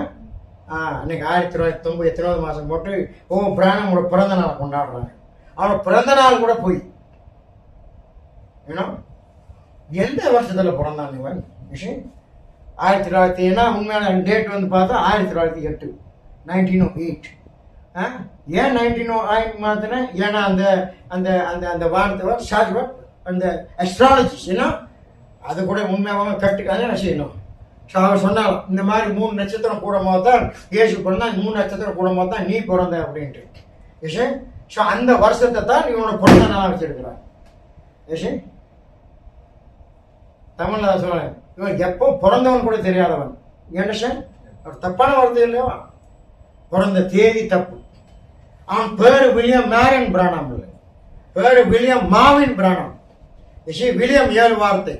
இன்னைக்கு 1909 எத்தனாவது மாசம் போட்டு பிரானமோட பிறந்த நாளை கொண்டாடுறாங்க. அவன் பிறந்த நாள் கூட பொய். எந்த வருஷத்துல பிறந்தான் இவன்? 1900. உண்மையான டேட் வந்து பார்த்தா 1908, 1908. ஏன் 1909 மாத்தினேன்? ஏன்னா அந்த அந்த அந்த அந்த வார்த்தை ஷார்ட் அந்த அஸ்ட்ராலஜிஸ் அது கூட உண்மையாக கட்டுக்காக செய்யணும். அவர் சொன்னாலும் இந்த மாதிரி 3 நட்சத்திரம் கூடும் போது தான் இயேசு பண்ணா, 3 நட்சத்திரம் கூடும் போது தான் நீ பிறந்த அப்படின்ட்டு. அந்த வருஷத்தை தான் இவனோட பிறந்த நாளாக வச்சிருக்கிறான். தமிழ்ல சொல்றேன், இவன் எப்போ பிறந்தவன் கூட தெரியாதவன். என்ன சார் அவர் தப்பான வார்த்தை இல்லையா? பிறந்த தேதி தப்பு. அவன் பேரு வில்லியம் மேரியன் பிரானம் இல்லை, பேரு வில்லியம் மாவின் பிரானம். வில்லியம் 7 வார்த்தை,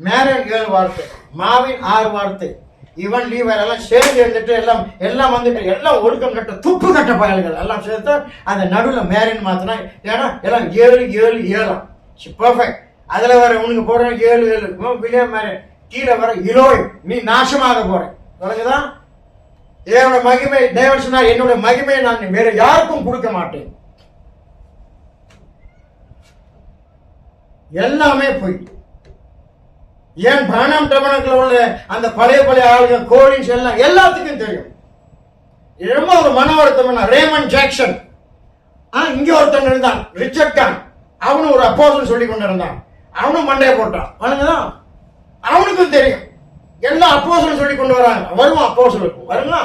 மேரியன் 7 வார்த்தை, மாவின் 6 வார்த்தை. இவன் லீவர் எல்லாம் சேர்ந்து இருந்துட்டு எல்லாம் வந்துட்டு எல்லாம் ஒழுக்கம் கட்ட துப்பு கட்ட பயல்கள் எல்லாம் சேர்த்து அந்த நடுவில் மேரின்னு மாத்தினா. ஏன்னா எல்லாம் 7 பர்ஃபெக்ட். அதுல வர உனக்கு போற 7 வில்லியம் மேரின், கீழே வர இலோய், நீ நாசமாக போற. விளங்குதான்? தேவனோட மகிமை, தேவன் சொன்னார் என்னோட மகிமையை நான் வேற யாருக்கும் கொடுக்க மாட்டேன். எல்லாமே போய் ஏன் பிராணம் டபனக்குள்ள உள்ள அந்த பழைய ஆளுங்க கோலின்ஸ் எல்லாம் எல்லாத்துக்கும் தெரியும். ரொம்ப ஒரு மன வருத்தம். ரேமன் ஜாக்சன், இங்க ஒருத்தன் இருந்தான் ரிச்சர்ட் கான், அவனும் ஒரு அப்போஸ்தலன் சொல்லி கொண்டு இருந்தான். அவனும் மண்டையை போட்டான். வணங்குதான்? அவனுக்கும் தெரியும் எல்லாம் அப்போஸ்தலன் சொல்லி கொண்டு வராங்க. வருவான் அப்போஸ்தலனுக்கும் வருங்களா,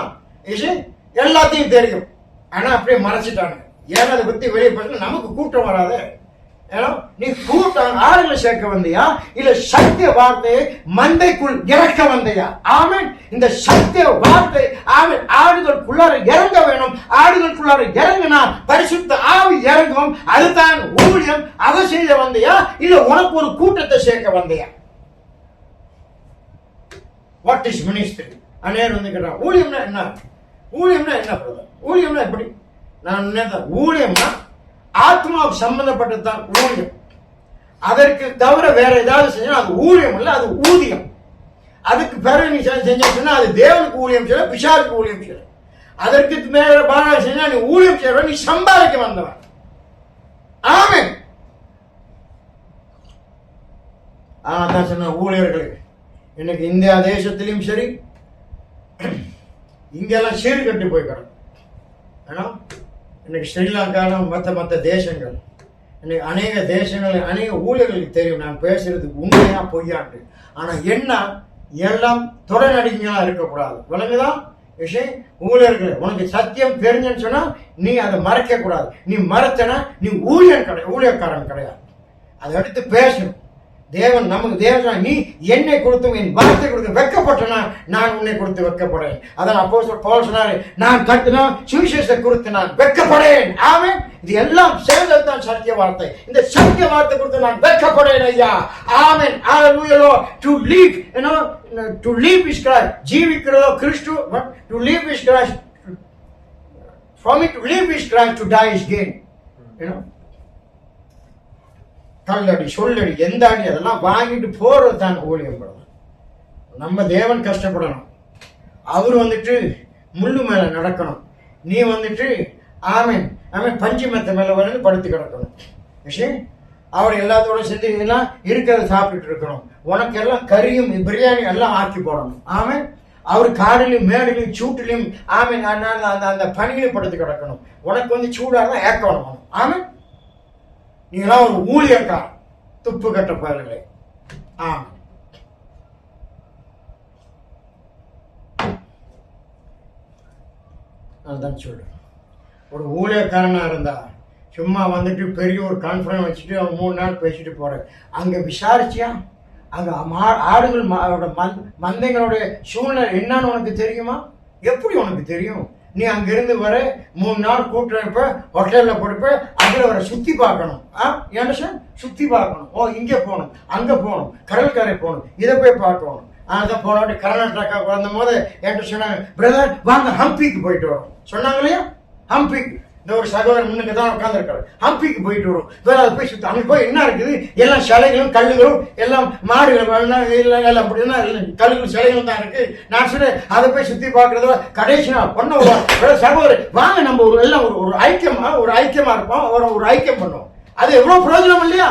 எல்லாத்தையும் தெரியும். ஆனா அப்படியே மறைச்சிட்டாங்க. ஏன்னா அதை பத்தி வெளியே பேச நமக்கு கூட்டம் வராது. நீ கூட்டம் ஆளுங்களை சேர்க்க வந்தியா இல்ல சத்திய வார்த்தையை மந்தைக்குள் இறக்க வந்தியா? ஆமென். இந்த சத்திய வார்த்தை ஆமென் ஆடுகளுக்குள்ளார இறங்க வேணும். ஆடுகளுக்குள்ளார இறங்கினா பரிசுத்த ஆவி இறங்கும். அதுதான் ஊழியம். அதை செய்ய வந்தியா இல்ல உனக்கு ஒரு கூட்டத்தை சேர்க்க வந்தியா? What is ministry? அநேர் வந்து கேட்டான் ஊழியம்னா என்ன? ஊழியம்னா என்ன பிரதர்? ஊழியம்னா எப்படி? நான் ஊழியம்னா ஆத்மாவுக்கு சம்பந்தப்பட்டதுதான் ஊழியம். அதற்கு தவிர வேற ஏதாவது செஞ்சா அது ஊழியம் இல்ல, அது ஊதியம். அதுக்கு பிறகு நீ செஞ்சா அது தேவனுக்கு ஊழியம் செய்ய, பிசாசுக்கு ஊழியம் செய்ய. அதற்கு மேல பாடம் செஞ்சா நீ ஊழியம் செய்ய, நீ சம்பாதிக்க வந்தவன். ஆமென். தான் சொன்ன ஊழியர்களுக்கு இன்னைக்கு இந்தியா தேசத்திலும் சரி, இங்கெல்லாம் சீடு கட்டி போய் கிடக்கும். இன்னைக்கு ஸ்ரீலங்காலும் மற்ற தேசங்கள், இன்னைக்கு அநேக தேசங்கள் அநேக ஊழியர்களுக்கு தெரியும் நான் பேசுறது உண்மையா பொய்யாண்டு. ஆனா என்ன எல்லாம் தொடர்நடிகளா இருக்கக்கூடாது. விளங்குதான் விஷயம்? ஊழியர்கள் உனக்கு சத்தியம் தெரிஞ்சுன்னு சொன்னா நீ அதை மறைக்க கூடாது. நீ மறைச்சனா நீ ஊழியக்காரன் கிடையாது. அதை எடுத்து பேசணும். தேவன் நமக்கு தேவன் நீ என்னை கொடுத்து என் வார்த்தை கொடுத்து வெக்கப்பட்டனா நான் உன்னை கொடுத்து வெக்கப்படேன். அதான் அப்போஸ்தலர் பவுல் சொன்னாரு, நான் கட்டினா சுவிசேஷத்தை குறித்து நான் வெக்கப்படேன். ஆமென். இது எல்லாம் சேர்ந்ததுதான் சத்திய வார்த்தை. இந்த சத்திய வார்த்தை கொடுத்து நான் வெக்கப்படேன் ஐயா. ஆமென். ஹalleluya. To live, to live is Christ. ஜீவிக்கிறதோ Kristu. To live is Christ. For me to live is Christ, to die is gain. கல்லடி சொல்லடி எந்த அடி அதெல்லாம் வாங்கிட்டு போறது தான் ஊழியம். நம்ம தேவன் கஷ்டப்படணும். அவர் வந்துட்டு முள்ளு மேல நடக்கணும். நீ வந்துட்டு ஆமென் ஆமென் பஞ்சு மெத்த மேல வந்து படுத்து கிடக்கணும். விஷயம் அவர் எல்லாத்தோட செஞ்சீங்கன்னா இருக்கிறத சாப்பிட்டுட்டு இருக்கணும். உனக்கு எல்லாம் கறியும் பிரியாணி எல்லாம் ஆக்கி போடணும். ஆமென். அவர் காடிலையும் மேடிலையும் சூட்டிலையும் ஆமென் அந்த பனியிலும் படுத்து கிடக்கணும். உனக்கு வந்து சூடாக ஏக்கணும். ஆமென். நீங்களாம் ஒரு ஊழியக்கார், துப்பு கட்ட பயல்களே. ஆமா. அதுதான் சொல்றேன். ஒரு ஊழியக்காரனா இருந்தா சும்மா வந்துட்டு பெரிய ஒரு கான்ஃபரன்ஸ் வச்சுட்டு அவன் 3 நாள் பேசிட்டு போறேன். அங்க விசாரிச்சியா? அங்க ஆடுகள் மந்தைங்களுடைய சூழ்நிலை என்னன்னு உனக்கு தெரியுமா? எப்படி உனக்கு தெரியும்? நீ அங்கிருந்து வர 3 நாள் கூட்டுறப்ப ஹோட்டல்ல போடுப்ப அதுல வர சுத்தி பார்க்கணும். என்ன சார் சுத்தி பார்க்கணும். ஓ இங்க போகணும், அங்க போகணும், கடற்கரை போகணும், இதை போய் பார்க்கணும். அதான் போனோட கர்நாடகா வந்த போது என்கிட்ட சொன்னாங்க, பிரதர் வாங்க ஹம்பிக்கு போயிட்டு வரோம் சொன்னாங்க இல்லையா? ஹம்பிக்கு இந்த ஒரு சகோதரன் முன்னுக்கு தான் உட்காந்துருக்காரு. ஹம்பிக்கு போயிட்டு வரும். வேற அதை போய் சுத்தி அங்கே போய் என்ன இருக்குது? எல்லாம் சிலைகளும் கல்லுகளும் எல்லாம் மாடுகள் எல்லாம் அப்படின்னா கல்லுகளும் சிலைகளும் தான் இருக்கு. நான் சொன்னேன் அதை போய் சுத்தி பார்க்கறதோ கடைசி நான் பண்ண ஒரு சகோதரர் வாங்க நம்ம ஒரு எல்லாம் ஒரு ஐக்கியமா இருப்போம், ஒரு ஐக்கியம் பண்ணுவோம். அது எவ்வளவு பிரயோஜனம் இல்லையா?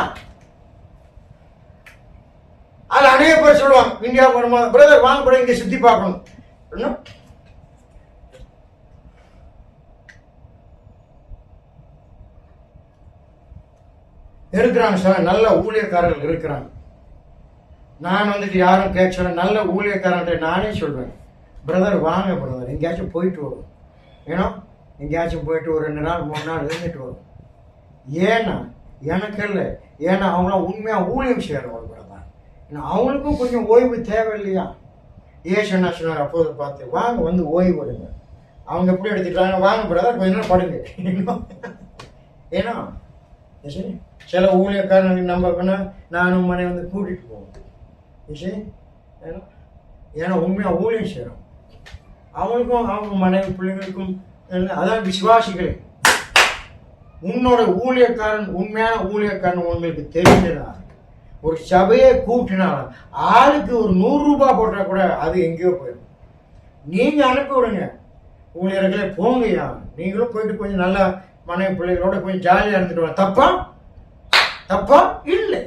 அது அநேக பேர் சொல்லுவாங்க இந்தியா வரும்போது பிரதர் வாங்க கூட இங்க சுத்தி பார்க்கணும். இருக்கிறாங்க சார், நல்ல ஊழியக்காரர்கள் இருக்கிறாங்க. நான் வந்துட்டு யாரும் கேட்க நல்ல ஊழியக்காரன் நானே சொல்வேன், பிரதர் வாங்க பிரதர் எங்கேயாச்சும் போயிட்டு வரும். ஏன்னா எங்கேயாச்சும் போயிட்டு ஒரு 2 நாள் 3 நாள் இருந்துட்டு வரும். ஏன்னா எனக்கு இல்லை, ஏன்னா அவங்களாம் உண்மையா ஊழியம் செய்யறவங்க பிரதர். அவங்களுக்கும் கொஞ்சம் ஓய்வு தேவை இல்லையா? ஏசு என்ன சொன்னார் அப்போது பார்த்து, வாங்க வந்து ஓய்வு எடுங்க. அவங்க எப்படி எடுத்துக்கிறாங்க, வாங்க பிரதர் கொஞ்ச நேரம் படுங்க. ஏன்னா சரி சில ஊழியக்காரனுக்கு நம்பக்குன்னா நானும் மனை வந்து கூட்டிட்டு போவோம். ஏன்னா உண்மையாக ஊழியம் செய்கிறோம். அவங்களுக்கும் அவங்க மனைவி பிள்ளைங்களுக்கும் அதான் விசுவாசிகளே, உன்னோட ஊழியக்காரன் உண்மையான ஊழியக்காரன் உங்களுக்கு தெரிஞ்சினார். ஒரு சபையை கூட்டினாலும் ஆளுக்கு ஒரு 100 ரூபாய் போட்டால் கூட அது எங்கேயோ போயிடும். நீங்கள் அனுப்பி விடுங்க, ஊழியர்களே போங்கய்யா, நீங்களும் போயிட்டு கொஞ்சம் நல்லா மனைவி பிள்ளைகளோட கொஞ்சம் ஜாலியாக இருந்துட்டு வாங்க. தப்பா இல்லை.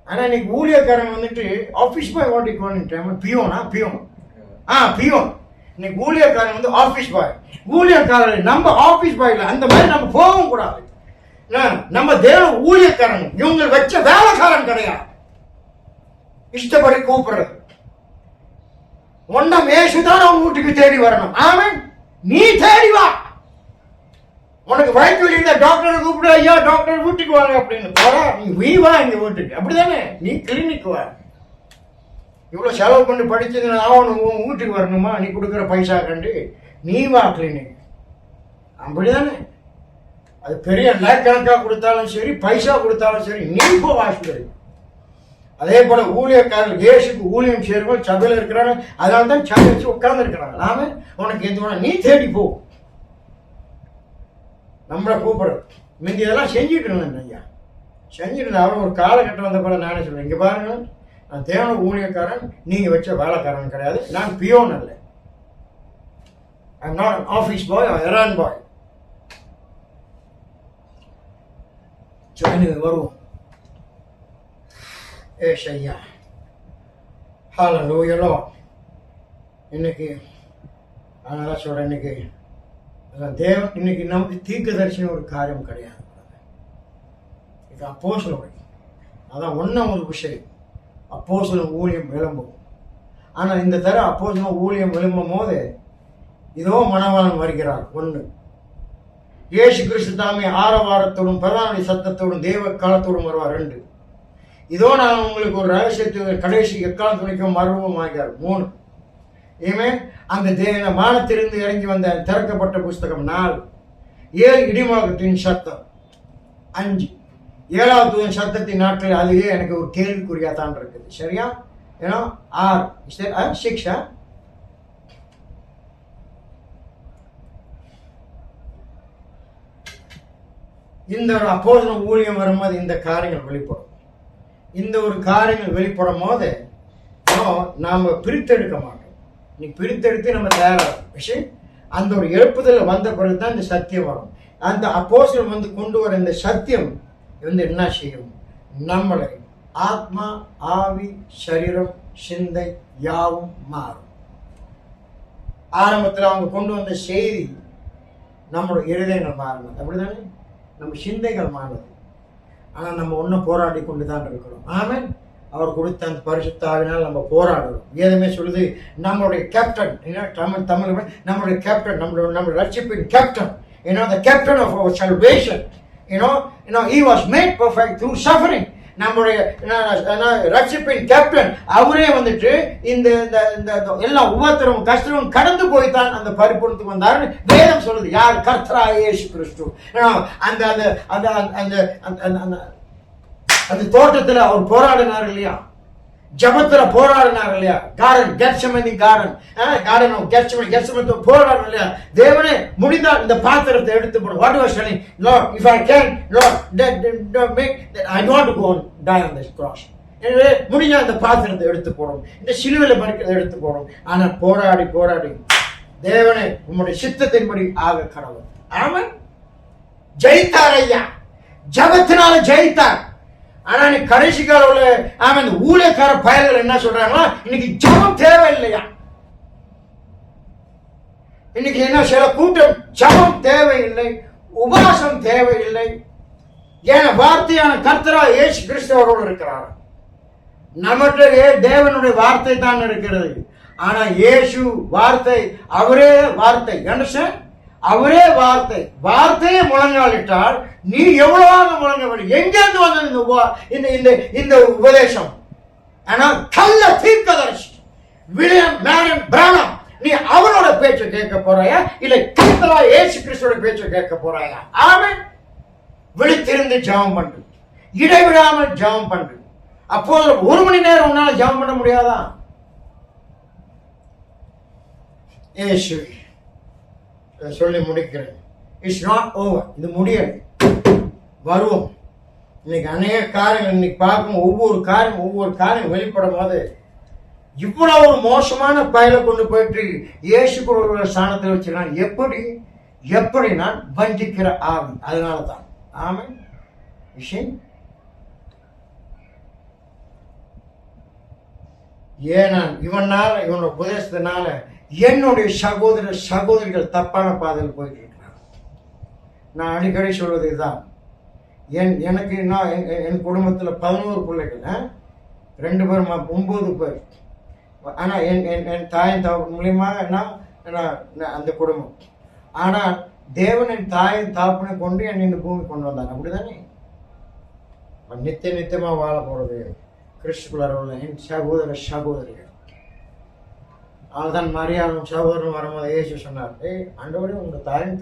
ஆனால் இன்னைக்கு ஊழியக்காரன் வந்துட்டு ஆஃபீஸ் பாய் ஓட்டிக்குவான்னு பியோனா பியோன். இன்னைக்கு ஊழியக்காரன் வந்து ஆஃபீஸ் பாய். ஊழியக்காரன் நம்ம ஆஃபீஸ் பாயில் அந்த மாதிரி நம்ம போகவும் கூடாது. நம்ம தேவ ஊழியக்காரன் இவங்க வச்ச வேலைக்காரன் கிடையாது. இஷ்டப்படி கூப்பிடுறது ஒன்னம் ஏசுதான் அவங்க வீட்டுக்கு தேடி வரணும். ஆமென். நீ தேடி வா. உனக்கு வயிற்று வலி இருந்தா டாக்டரை கூப்பிடு, ஐயா டாக்டர் வீட்டுக்கு வாங்க அப்படின்னு போறா. நீ வா எங்க வீட்டுக்கு, அப்படிதானே? நீ கிளினிக் வா. இவ்வளவு செலவு பண்ணி படிச்சதுன்னா அவனுக்கு உன் வீட்டுக்கு வரணுமா? நீ கொடுக்குற பைசா கண்டு நீ வா கிளினிக், அப்படிதானே? அது பெரிய லேக் கணக்காக கொடுத்தாலும் சரி, பைசா கொடுத்தாலும் சரி, நீ போ ஆஸ்பத்திரி. அதே போல ஊழியக்காரர்கள் இயேசுக்கு ஊழியம் செய்யறவங்க சபையில் இருக்கிறாங்க. அதனால தான் சபை வச்சு உட்கார்ந்து இருக்கிறாங்க. நாம உனக்கு எது வேணா நீ தேடி போ, நம்மளை கூப்பிடுறது. முந்தி இதெல்லாம் செஞ்சுட்டு இருந்தேன் ஐயா, செஞ்சுட்டு இருந்தேன். அவன் ஒரு காலகட்டம் வந்த போல நானே சொல்றேன், இங்க பாருங்க, நான் தேவன ஊழியக்காரன், நீங்க வச்ச வேலைக்காரன் கிடையாது. நான் பியோன் அல்ல. I am not office boy or errand boy. வருவோம். ஐயா ஹல்லேலூயா லார்ட். இன்னைக்கு அதனால சொல்றேன், இன்னைக்கு தேவன் இன்னைக்கு நமக்கு தீர்க்கதரிசன ஒரு காரியம் கிடையாது. இது அப்போஸ்தலனுடைய அதான் ஒன்றும் ஒரு விஷயம், அப்போஸ்தலன் ஊழியம் விளம்பும். ஆனால் இந்த தர அப்போஸ்தலன் ஊழியம் விளம்பும் போது இதோ மணவாளன் வருகிறார். ஒன்று, இயேசு கிறிஸ்து தாமே ஆரவாரத்தோடும் பிரதான சத்தத்தோடும் தேவ காலத்தோடும் வருவார். 2, இதோ நான் உங்களுக்கு ஒரு ரகசியத்தை கடைசி எக்காலம் துணிக்கும் மர்வம் ஆகிறார். 3, ஏமே அந்த தேவன வானத்திலிருந்து இறங்கி வந்த திறக்கப்பட்ட புஸ்தகம். 4, 7 இடிமுழக்கத்தின் சத்தம். 5, 7வது சத்தத்தின் நாட்கள். அதுவே எனக்கு ஒரு கேள்விக்குறியா தான் இருக்குது. சரியா? ஏன்னா 6 இந்த ஒரு அப்போஸ்தலன் ஊழியம் வரும்போது இந்த காரியங்கள் வெளிப்படும். இந்த ஒரு காரியங்கள் வெளிப்படும் போது நாம பிரித்தெடுக்க மாட்டோம். நீ பிரித்தெடுத்து நம்ம தயாராகும் விஷயம். அந்த ஒரு எழுப்புதல் வந்த பிறகுதான் இந்த சத்தியம் வரும். அந்த அப்போஸ்தலன் வந்து கொண்டு வர இந்த சத்தியம் வந்து என்ன செய்யும்? நம்மளை ஆத்மா, ஆவி, சரீரம், சிந்தை யாவும் மாறும். ஆரம்பத்தில் அவங்க கொண்டு வந்த செய்தி நம்மளோட இருதயங்கள் மாறினது, அப்படிதானே? நம்ம சிந்தைகள் மாறுது. ஆனால் நம்ம ஒன்றும் போராடி கொண்டு தான் இருக்கிறோம். ஆமென். அவர் கொடுத்த அந்த பரிசுத்த ஆவினால் நம்ம போராடுறோம். வேதமே சொல்லுது, நம்மளுடைய கேப்டன், தமிழ் நம்மளுடைய கேப்டன், நம்மளுடைய ரட்சிப்பின் captain, the captain of our salvation, he was made perfect through suffering. நம்முடைய ரட்சிப்பின் கேப்டன் அவரே வந்துட்டு இந்த எல்லா உபத்திரமும் கஷ்டமும் கடந்து போய்தான் அந்த பரிபூர்ணத்துக்கு வந்தார். வேதம் சொல்லுது. யார்? கர்த்தராகிய இயேசு கிறிஸ்து. அந்த அந்த அந்த அந்த தோட்டத்தில் அவர் போராடினார் இல்லையா? ஜபத்துல போராடினார் இல்லையா? கெத்செமனே போராடினார் இல்லையா? தேவனே முடிந்தால் இந்த பாத்திரத்தை எடுத்து போடும். What was telling, Lord, if I can, Lord, I don't want to go and die on this cross. எனவே முடிஞ்சா இந்த பாத்திரத்தை எடுத்து போடும், இந்த சிலுவையில மறிக்கிறதை எடுத்து போடும். ஆனால் போராடி போராடி தேவனே உம்முடைய சித்தத்தின்படி ஆக கடவுள். ஆமென். ஜெயித்தார் ஐயா, ஜபத்தினால ஜெயித்தார். ஆனா நீ கடைசி கால இந்த ஊழியக்கார பயல்கள் என்ன சொல்றாங்களா? இன்னைக்கு ஜபம் தேவையில்லையா? இன்னைக்கு என்ன சில கூட்டம் ஜபம் தேவையில்லை, உபவாசம் தேவையில்லை. ஏன்னா வார்த்தையான கர்த்தரா இயேசு கிறிஸ்துவோடு இருக்கிறார். நம்மகிட்ட தேவனுடைய வார்த்தை தான் இருக்கிறது. ஆனா இயேசு வார்த்தை, அவரே வார்த்தை. அவரே வார்த்தை. வார்த்தையை முழங்காலிட்டால் நீ எவ்வளவாக முழங்க வேண்டும்? எங்கிருந்து வந்தது இந்த உபதேசம்? ஆனால் கள்ள தீர்க்கதரிசி வில்லியம் மேரியன் பிரானம், நீ அவரோட பேச்சை கேட்க போறாயா இல்லை கர்த்தரா இயேசு கிறிஸ்துவோட பேச்சை கேட்க போறாயா? ஆமென். விழித்திருந்து ஜெபம் பண்ணு, இடைவிடாமல் ஜெபம் பண்ணு. அப்போ 1 மணி நேரம் உன்னால ஜெபம் பண்ண முடியாதா? இயேசுவே சொல்லி முடிக்கிறேன். It's not over. இது முடியலை. வருவோம். இன்னைக்கு அநேக காரியங்கள் இன்னைக்கு பார்க்கும் ஒவ்வொரு காரியம் வெளிப்படும் போது இவ்வளவு ஒரு மோசமான பயல கொண்டு போயிட்டு இயேசு ஒரு ஸ்தானத்தில் வச்சிருக்கான். எப்படி நான் வஞ்சிக்கிற ஆவி. அதனால தான் ஆமென். விஷயம் ஏன்னா இவனோட உபதேசத்தினால என்னுடைய சகோதரிகள் தப்பான பாதையில் போயிட்டு இருக்கிறாங்க. நான் அடிக்கடி சொல்வது இதுதான். எனக்கு என் குடும்பத்தில் 11 பிள்ளைகள், 2 பேர் 9 பேர். ஆனால் என் தாயின் தாப்பு மூலியமா அந்த குடும்பம். ஆனால் தேவன் என் தாயின் தாப்பனை கொண்டு என்னை இந்த பூமி கொண்டு வந்தாங்க. அப்படிதானே? நித்தியமா வாழ போறது கிறிஸ்துக்குள்ளார உள்ள என் சகோதரிகள். அதுதான் மரியாளும் சகோதரன் வரும்போது இயேசு சொன்னார், ஆண்டவரே உங்க தாயின்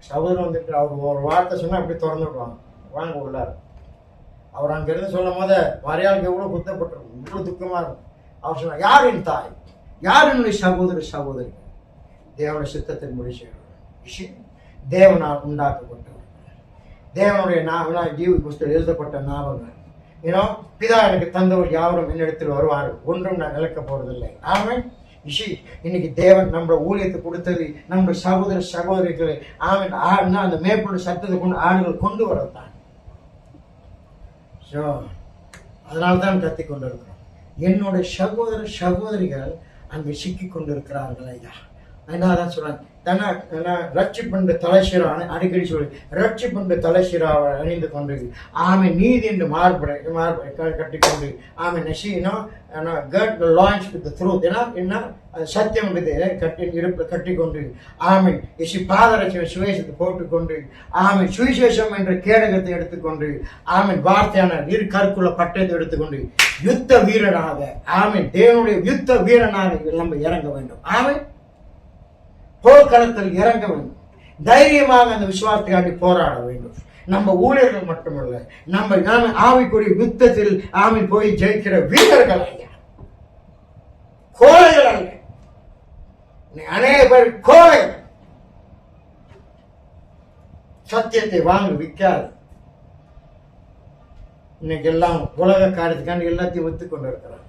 சகோதரன் வந்துட்டு அவர் ஒரு வார்த்தை சொன்னா அப்படி திறந்து விடுவாங்க, வாங்க உள்ளார். அவர் அங்கிருந்து சொல்லும் போது மரியாளுக்கு எவ்வளவு குத்தப்பட்டிருக்கும், இவ்வளவு துக்கமா இருக்கும். அவர் சொன்னார், யார் என் தாய், யார் என்னுடைய சகோதரி? தேவனுடைய சித்தத்தின் முடிச்சு தேவனால் உண்டாக்கப்பட்டவர், தேவனுடைய ஜீவ புஸ்தகம் எழுதப்பட்ட ஞாபகம். பிதா எனக்கு தந்தவர் யாவரும் என்னிடத்தில் வருவார்கள், ஒன்றும் நான் இழக்க போறதில்லை. ஆமென். இன்னைக்கு தேவன் நம்ம ஊழியத்தை கொடுத்தது நம்முடைய சகோதரிகளை அந்த மேற்பொருள் சத்தத்தை கொண்டு ஆடுகள் கொண்டு வரத்தான். அதனால்தான் கத்தி கொண்டிருக்கிறோம். என்னுடைய சகோதரிகள் அங்கு சிக்கி கொண்டிருக்கிறார்கள் ஐயா. அதான் சொல்றாங்க, ரட்சிப்பென்று தலைசீரான அடிக்கடி சொல்லி ரட்சிப்பென்று தலைசீராவை அணிந்து கொண்டு ஆமை நீதி என்று மார்படை கட்டிக்கொண்டு ஆமை சத்தியம் கட்டிக்கொண்டு ஆமை பாதரட்ச சுவேசத்தை போட்டுக்கொண்டு ஆமை சுவிசேஷம் என்ற கேடகத்தை எடுத்துக்கொண்டு ஆமை வார்த்தையான இரு கற்குள்ள பட்டயத்தை எடுத்துக்கொண்டு யுத்த வீரனாக ஆமை தேவனுடைய யுத்த வீரனாக நம்ம இறங்க வேண்டும். ஆமை போர்க்களத்தில் இறங்க வேண்டும். தைரியமாக அந்த விசுவாசத்துக்காண்டி போராட வேண்டும். நம்ம ஊழியர்கள் மட்டுமல்ல, நம்ம ஆவிக்குரிய யுத்தத்தில் ஆமை போய் ஜெயிக்கிற வீரர்கள் அல்ல, கோழைகள் அல்ல. அநேக பேர் கோழைகள். சத்தியத்தை வாங்க விற்காது. இன்னைக்கு எல்லாம் உலக காரியத்துக்காண்டி எல்லாத்தையும் வித்துக் கொண்டு இருக்கிறார்.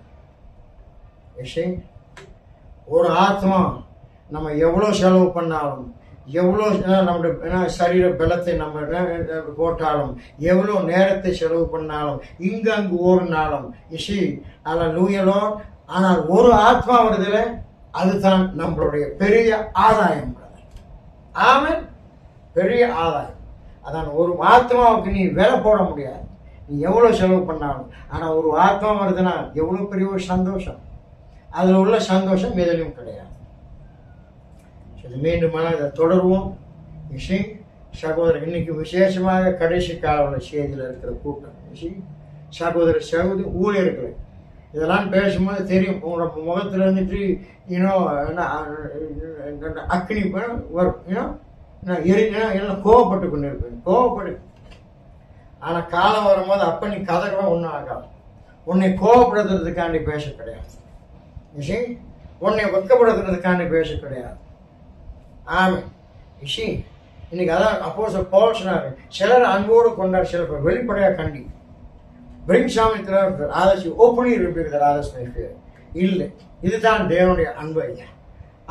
ஒரு ஆத்மா நம்ம எவ்வளோ செலவு பண்ணாலும், எவ்வளோ நம்முடைய சரீர பலத்தை நம்ம போட்டாலும், எவ்வளோ நேரத்தை செலவு பண்ணாலும், இங்கங்கு ஓடினாலும் லூயலோ, ஆனால் ஒரு ஆத்மா வருதுல, அதுதான் நம்மளுடைய பெரிய ஆதாயம். ஆமென். பெரிய ஆதாயம். அதான் ஒரு ஆத்மாவுக்கு நீ விலை போட முடியாது, நீ எவ்வளோ செலவு பண்ணாலும். ஆனால் ஒரு ஆத்மா வருதுன்னா எவ்வளோ பெரிய ஒரு சந்தோஷம். அதில் உள்ள சந்தோஷம் எதிலும் கிடையாது. மீண்டும் இதை தொடருவோம். சகோதரர் இன்னைக்கு விசேஷமாக கடைசி கால செய்தியில் இருக்கிற கூட்டம் சகோதரி ஊழியர்கள் இதெல்லாம் பேசும்போது தெரியும். உங்களோட முகத்துல இருந்துட்டு அக்னி வரும், எல்லாம் கோவப்பட்டு கொண்டு இருப்பேன், கோவப்படு. ஆனா காலம் வரும்போது அப்ப நீ கதைகளும் ஒன்றும் ஆகாது. உன்னை கோவப்படுத்துறதுக்காண்டி பேச கிடையாது, உன்னை வெக்கப்படுத்துறதுக்காண்டி பேச கிடையாது. ஆமை. இன்னைக்கு அதான் அப்போஸ்தலர் பவுல் சொன்னாரு, சிலர் அன்போடு கொண்டார், சில பேர் வெளிப்படையாக கண்டி பிரிங்சாமித்தில் ஆதர்சி ஓப்பனி இருப்பீர்கள் ஆதர்சி இல்லை. இதுதான் தேவனுடைய அன்பு ஐயா.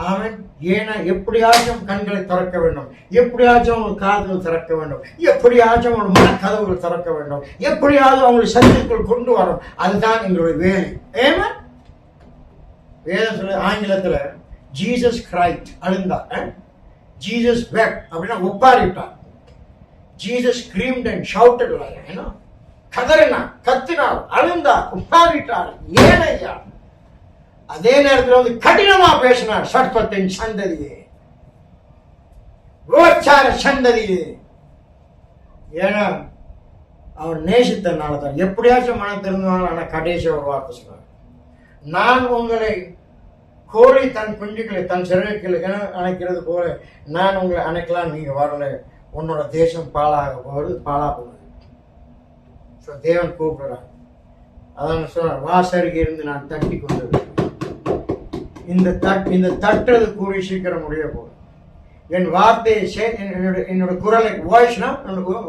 ஆமென். ஏன்னா எப்படியாச்சும் கண்களை திறக்க வேண்டும், எப்படியாச்சும் அவங்க காதுகள் திறக்க வேண்டும், எப்படியாச்சும் அவங்க மனக்கதவுகள் திறக்க வேண்டும், எப்படியாவது அவங்களை சத்தியத்துக்குள் கொண்டு வரும். அதுதான் எங்களுடைய வேலை. ஏமா வேதம் சொல்ல ஆங்கிலத்தில் ஜீசஸ் கிரைஸ்ட் அழுந்தார், ஜீசஸ் வெப்ட் அப்படின்னா ஒப்பாரிட்டார். ஜீசஸ் ஸ்க்ரீம்ட் அண்ட் ஷவுட்டட், கதறினார், கத்தினார், அழுந்தார், ஒப்பாரிட்டார். ஏனையா அதே நேரத்தில் கடினமா பேசினார், சர்ப்பத்தின் சந்ததியே, விபச்சார சந்ததியே. ஏன்னா அவர் நேசித்தனால தான். எப்படியாச்சும் மனம் திருந்தாலும். ஆனா கடைசி ஒரு வார்த்தை சொன்னார், நான் உங்களை கோழி தன் குஞ்சுகளை தன் சிறகுகளை அணைக்கிறது போல நான் உங்களை அணைக்கலாம், நீங்க வரல, உன்னோட தேசம் பாழாக போகுது, போகுது. தேவன் கூப்பிடுறார். அதான் சொன்னார், வாசருகே இருந்து நான் தட்டி கொண்டு இந்த தட்டுறது கூடி சீக்கிரம் முடிய போகுது. என் வார்த்தையை என்னோட குரலை வாய்ஸ்னா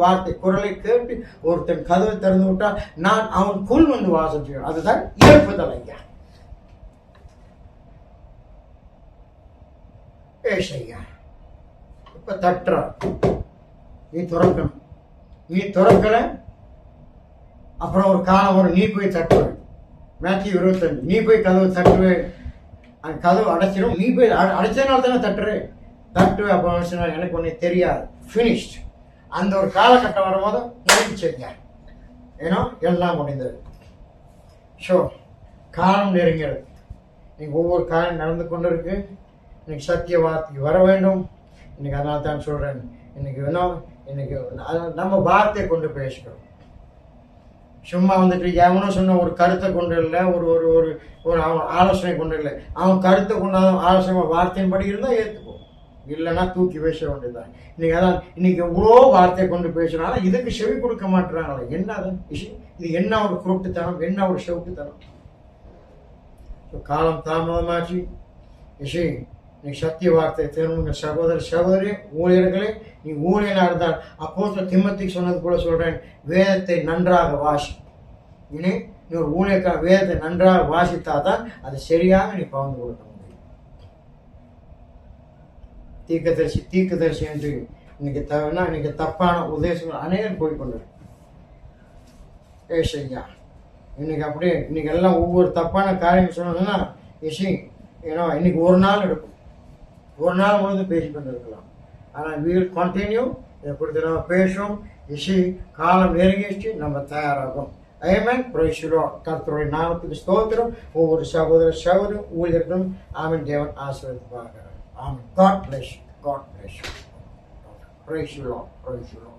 வார்த்தை குரலை கேட்டு ஒருத்தன் கதவை திறந்து விட்டால் நான் அவனுக்குள் வந்து வாசம் செய்யணும். அதுதான் ஏற்புதல் ஐயா. ஐயா இப்ப தட்டுற நீ திறக்கணும். நீ திறக்கல அப்புறம் ஒரு காலம் வரும், நீ போய் தட்டுவேன். மேத்யூ 25 நீ போய் கதவு தட்டுவேன், அந்த கதவு அடைச்சிடும். நீ போய் அடைச்சதுனால தானே தட்டுறேன். தட்டுவேன் அப்போ எனக்கு ஒன்று தெரியாது, ஃபினிஷ்ட். அந்த ஒரு காலகட்டம் வரும்போது நினைச்சேங்க, ஏன்னா எல்லாம் முடிந்தது. ஸோ காலம் நெருங்கிறது. இன்னைக்கு ஒவ்வொரு காலம் நடந்து கொண்டு இருக்கு. இன்னைக்கு சத்திய வார்த்தைக்கு வர வேண்டும். இன்னைக்கு அதனால தான் சொல்றேன், இன்னைக்கு வேணும், இன்னைக்கு நம்ம வார்த்தையை கொண்டு பேசுகிறோம். சும்மா வந்துட்டு எவனும் சொன்ன ஒரு கருத்தை கொண்டு இல்லை, ஒரு ஒரு ஒரு ஒரு அவன் ஆலோசனை கொண்டு இல்லை. அவன் கருத்தை கொண்டாத ஆலோசனை வார்த்தையின்படி இருந்தால் ஏற்றுப்போம், இல்லைன்னா தூக்கி பேச வேண்டியதுதான். இன்னைக்கு அதான் இன்னைக்கு எவ்வளோ வார்த்தையை கொண்டு பேசுனாலும் இதுக்கு செவி கொடுக்க மாட்டுறாங்களே. என்ன அது விஷயம்? இது என்ன ஒரு குருட்டுத்தனம், என்ன ஒரு செவுக்குத்தனம்? காலம் தாமதமாச்சு. இசை நீ சத்திய வார்த்தை திரும்ப சகோதர சகோதரி ஊழியர்களே, நீ ஊழியனா இருந்தால் அப்போஸ்தலன் திமோத்திக்கு சொன்னது போல சொல்றேன், வேதத்தை நன்றாக வாசி. நீ ஒரு ஊழியக்கார வேதத்தை நன்றாக வாசித்தாதான் அது சரியாக நீ பகிர்ந்து கொடுக்க முடியும். தீர்க்கதரிசி என்று இன்னைக்கு இன்னைக்கு தப்பான உபதேசங்கள் அநேகம் போய்கொண்டு ஏசையா. இன்னைக்கு அப்படியே இன்னைக்கு எல்லாம் ஒவ்வொரு தப்பான காரியம் சொன்னதுன்னா இசை ஏன்னா இன்னைக்கு ஒரு நாள் எடுக்கும், ஒரு நாள் முழுது பேசிக்கொண்டு இருக்கலாம். ஆனால் வீல் கண்டினியூ இதை குறித்து நம்ம பேசுவோம். இசை காலம் நெருங்கிச்சு, நம்ம தயாராகும். ஆமென். Praise the lord. கர்த்தருடைய நாமத்துக்கு ஸ்தோத்திரம். ஒவ்வொரு சகோதர சகோதரி ஊழியர்களும் ஆமென். தேவன் ஆசீர்வதிப்பார்கள். ஆமென். God bless you. God bless you. Praise the Lord. Praise the Lord.